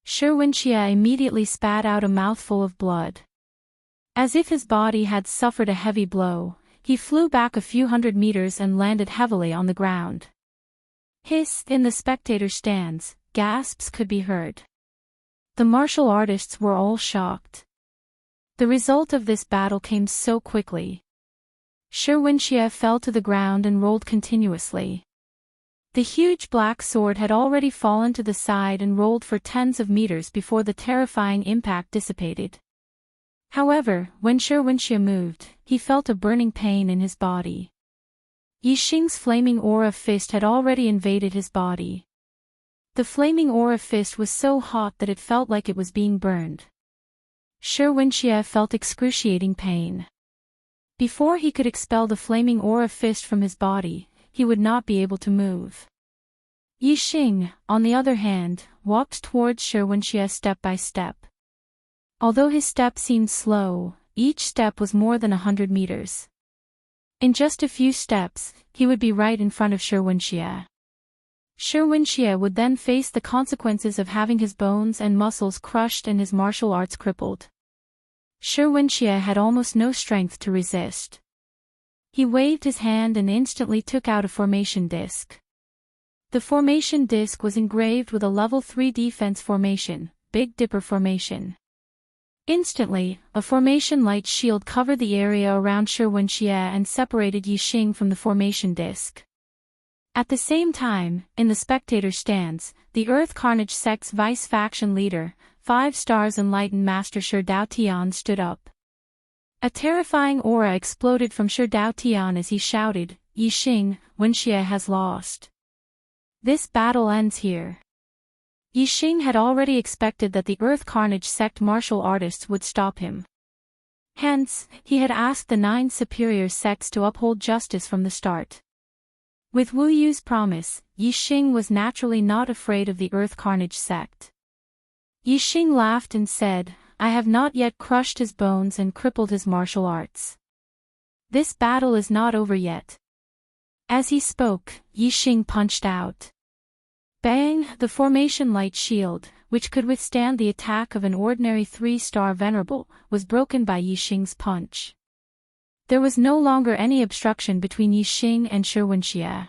Speaker 1: Shi Wenxie immediately spat out a mouthful of blood. As if his body had suffered a heavy blow, he flew back a few hundred meters and landed heavily on the ground. Hiss! In the spectator stands, gasps could be heard. The martial artists were all shocked. The result of this battle came so quickly. Shi Wenxie fell to the ground and rolled continuously. The huge black sword had already fallen to the side and rolled for tens of meters before the terrifying impact dissipated. However, when Shi Wenxie moved, he felt a burning pain in his body. Yixing's flaming aura fist had already invaded his body. The flaming aura fist was so hot that it felt like it was being burned. Shi Wenxie felt excruciating pain. Before he could expel the flaming aura fist from his body, he would not be able to move. Yixing, on the other hand, walked towards Shi Wenxie step by step. Although his step seemed slow, each step was more than 100 meters. In just a few steps, he would be right in front of Shi Wenxie. Shi Wenxie would then face the consequences of having his bones and muscles crushed and his martial arts crippled. Shi Wenxie had almost no strength to resist. He waved his hand and instantly took out a formation disc. The formation disc was engraved with a level 3 defense formation, Big Dipper formation. Instantly, a formation light shield covered the area around Shi Wenxie and separated Yixing from the formation disc. At the same time, in the spectator stands, the Earth Carnage sect's vice faction leader, 5 stars enlightened Master Shi Daotian stood up. A terrifying aura exploded from Shi Daotian as he shouted, "Yixing, Wenxie has lost. This battle ends here." Yixing had already expected that the Earth Carnage sect martial artists would stop him. Hence, he had asked the 9 superior sects to uphold justice from the start. With Wu Yu's promise, Yixing was naturally not afraid of the Earth Carnage sect. Yixing laughed and said, "I have not yet crushed his bones and crippled his martial arts. This battle is not over yet." As he spoke, Yixing punched out. Bang! The formation light shield, which could withstand the attack of an ordinary 3-star venerable, was broken by Yixing's punch. There was no longer any obstruction between Yixing and Shi Wenxie.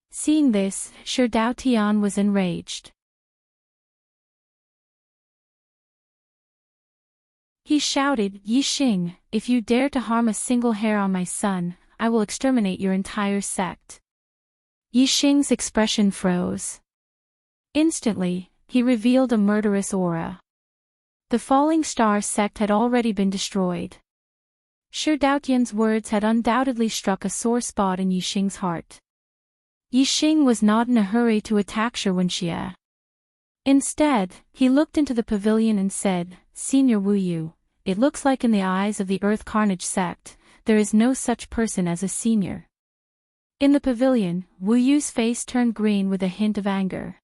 Speaker 1: Seeing this, Shi Daotian was enraged. He shouted, "Yixing, if you dare to harm a single hair on my son, I will exterminate your entire sect." Yixing's expression froze. Instantly, he revealed a murderous aura. The Falling Star sect had already been destroyed. Shi Daotian's words had undoubtedly struck a sore spot in Yixing's heart. Yixing was not in a hurry to attack Shi Wenxie. Instead, he looked into the pavilion and said, "Senior Wu Yu, it looks like in the eyes of the Earth Carnage sect, there is no such person as a senior." In the pavilion, Wu Yu's face turned green with a hint of anger.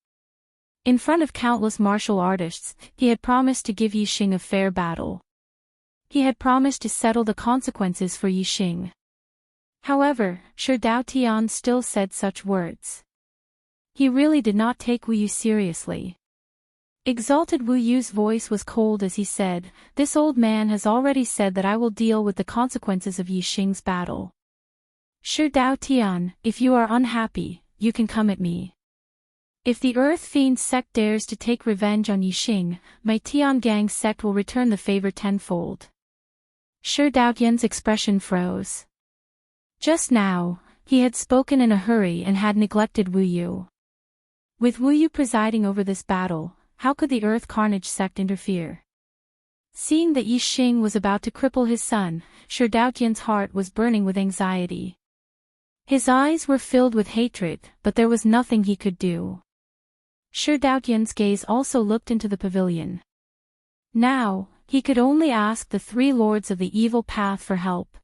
Speaker 1: In front of countless martial artists, he had promised to give Yixing a fair battle. He had promised to settle the consequences for Yixing. However, Shi Daotian still said such words. He really did not take Wu Yu seriously. Exalted Wu Yu's voice was cold as he said, "This old man has already said that I will deal with the consequences of Yixing's battle. Shi Daotian, if you are unhappy, you can come at me." If the Earth Fiend sect dares to take revenge on Yixing, my Tiangang sect will return the favor tenfold. Shi Daotian's expression froze. Just now, he had spoken in a hurry and had neglected Wu Yu. With Wu Yu presiding over this battle, how could the Earth Carnage sect interfere? Seeing that Yixing was about to cripple his son, Shi Daotian's heart was burning with anxiety. His eyes were filled with hatred, but there was nothing he could do. Shi Daotian's gaze also looked into the pavilion. Now, he could only ask the three lords of the evil path for help.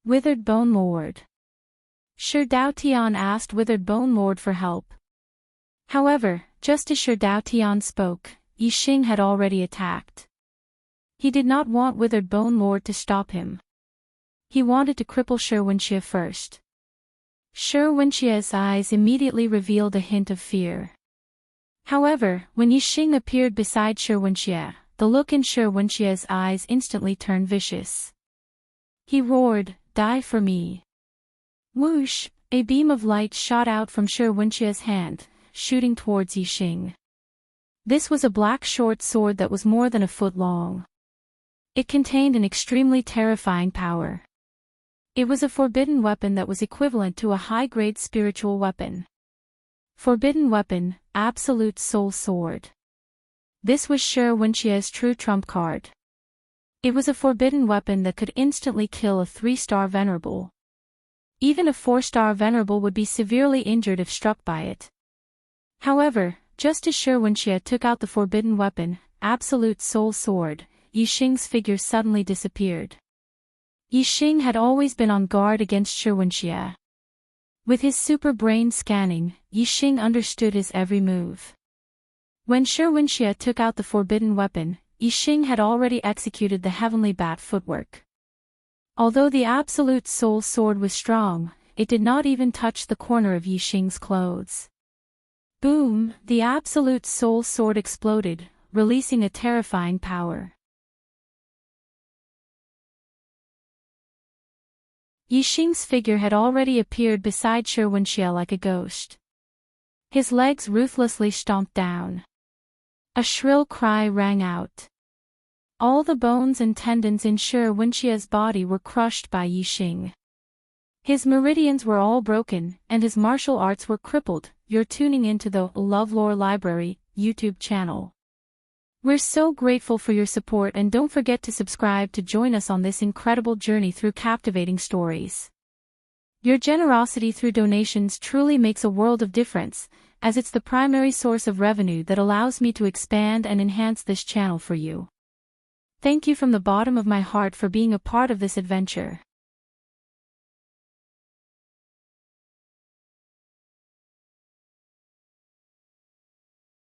Speaker 1: Withered Bone Lord. Shi Daotian asked Withered Bone Lord for help. However, just as Shi Daotian spoke, Yixing had already attacked. He did not want Withered Bone Lord to stop him. He wanted to cripple Shi Wenxie first. Shi Wenxie's eyes immediately revealed a hint of fear. However, when Yixing appeared beside Shi Wenxie, the look in Shi Wenxie's eyes instantly turned vicious. He roared, "Die for me!" Whoosh! A beam of light shot out from Shi Wenxie's hand, shooting towards Yixing. This was a black short sword that was more than a foot long. It contained an extremely terrifying power. It was a forbidden weapon that was equivalent to a high-grade spiritual weapon. Forbidden weapon, Absolute Soul Sword. This was Shi Wenxie's true trump card. It was a forbidden weapon that could instantly kill a 3-star venerable. Even a 4-star venerable would be severely injured if struck by it. However, just as Shi Wenxie took out the forbidden weapon, Absolute Soul Sword, Yixing's figure suddenly disappeared. Yixing had always been on guard against Shi Wenxie. With his super brain scanning, Yixing understood his every move. When Shi Wenxie took out the forbidden weapon, Yixing had already executed the heavenly bat footwork. Although the Absolute Soul Sword was strong, it did not even touch the corner of Yixing's clothes. Boom! The Absolute Soul Sword exploded, releasing a terrifying power. Yixing's figure had already appeared beside Shi Wenxie like a ghost. His legs ruthlessly stomped down. A shrill cry rang out. All the bones and tendons in Shi Wenxie's body were crushed by Yixing. His meridians were all broken, and his martial arts were crippled. You're tuning into the LoveLore Library YouTube channel. We're so grateful for your support, and don't forget to subscribe to join us on this incredible journey through captivating stories. Your generosity through donations truly makes a world of difference, as it's the primary source of revenue that allows me to expand and enhance this channel for you. Thank you from the bottom of my heart for being a part of this adventure.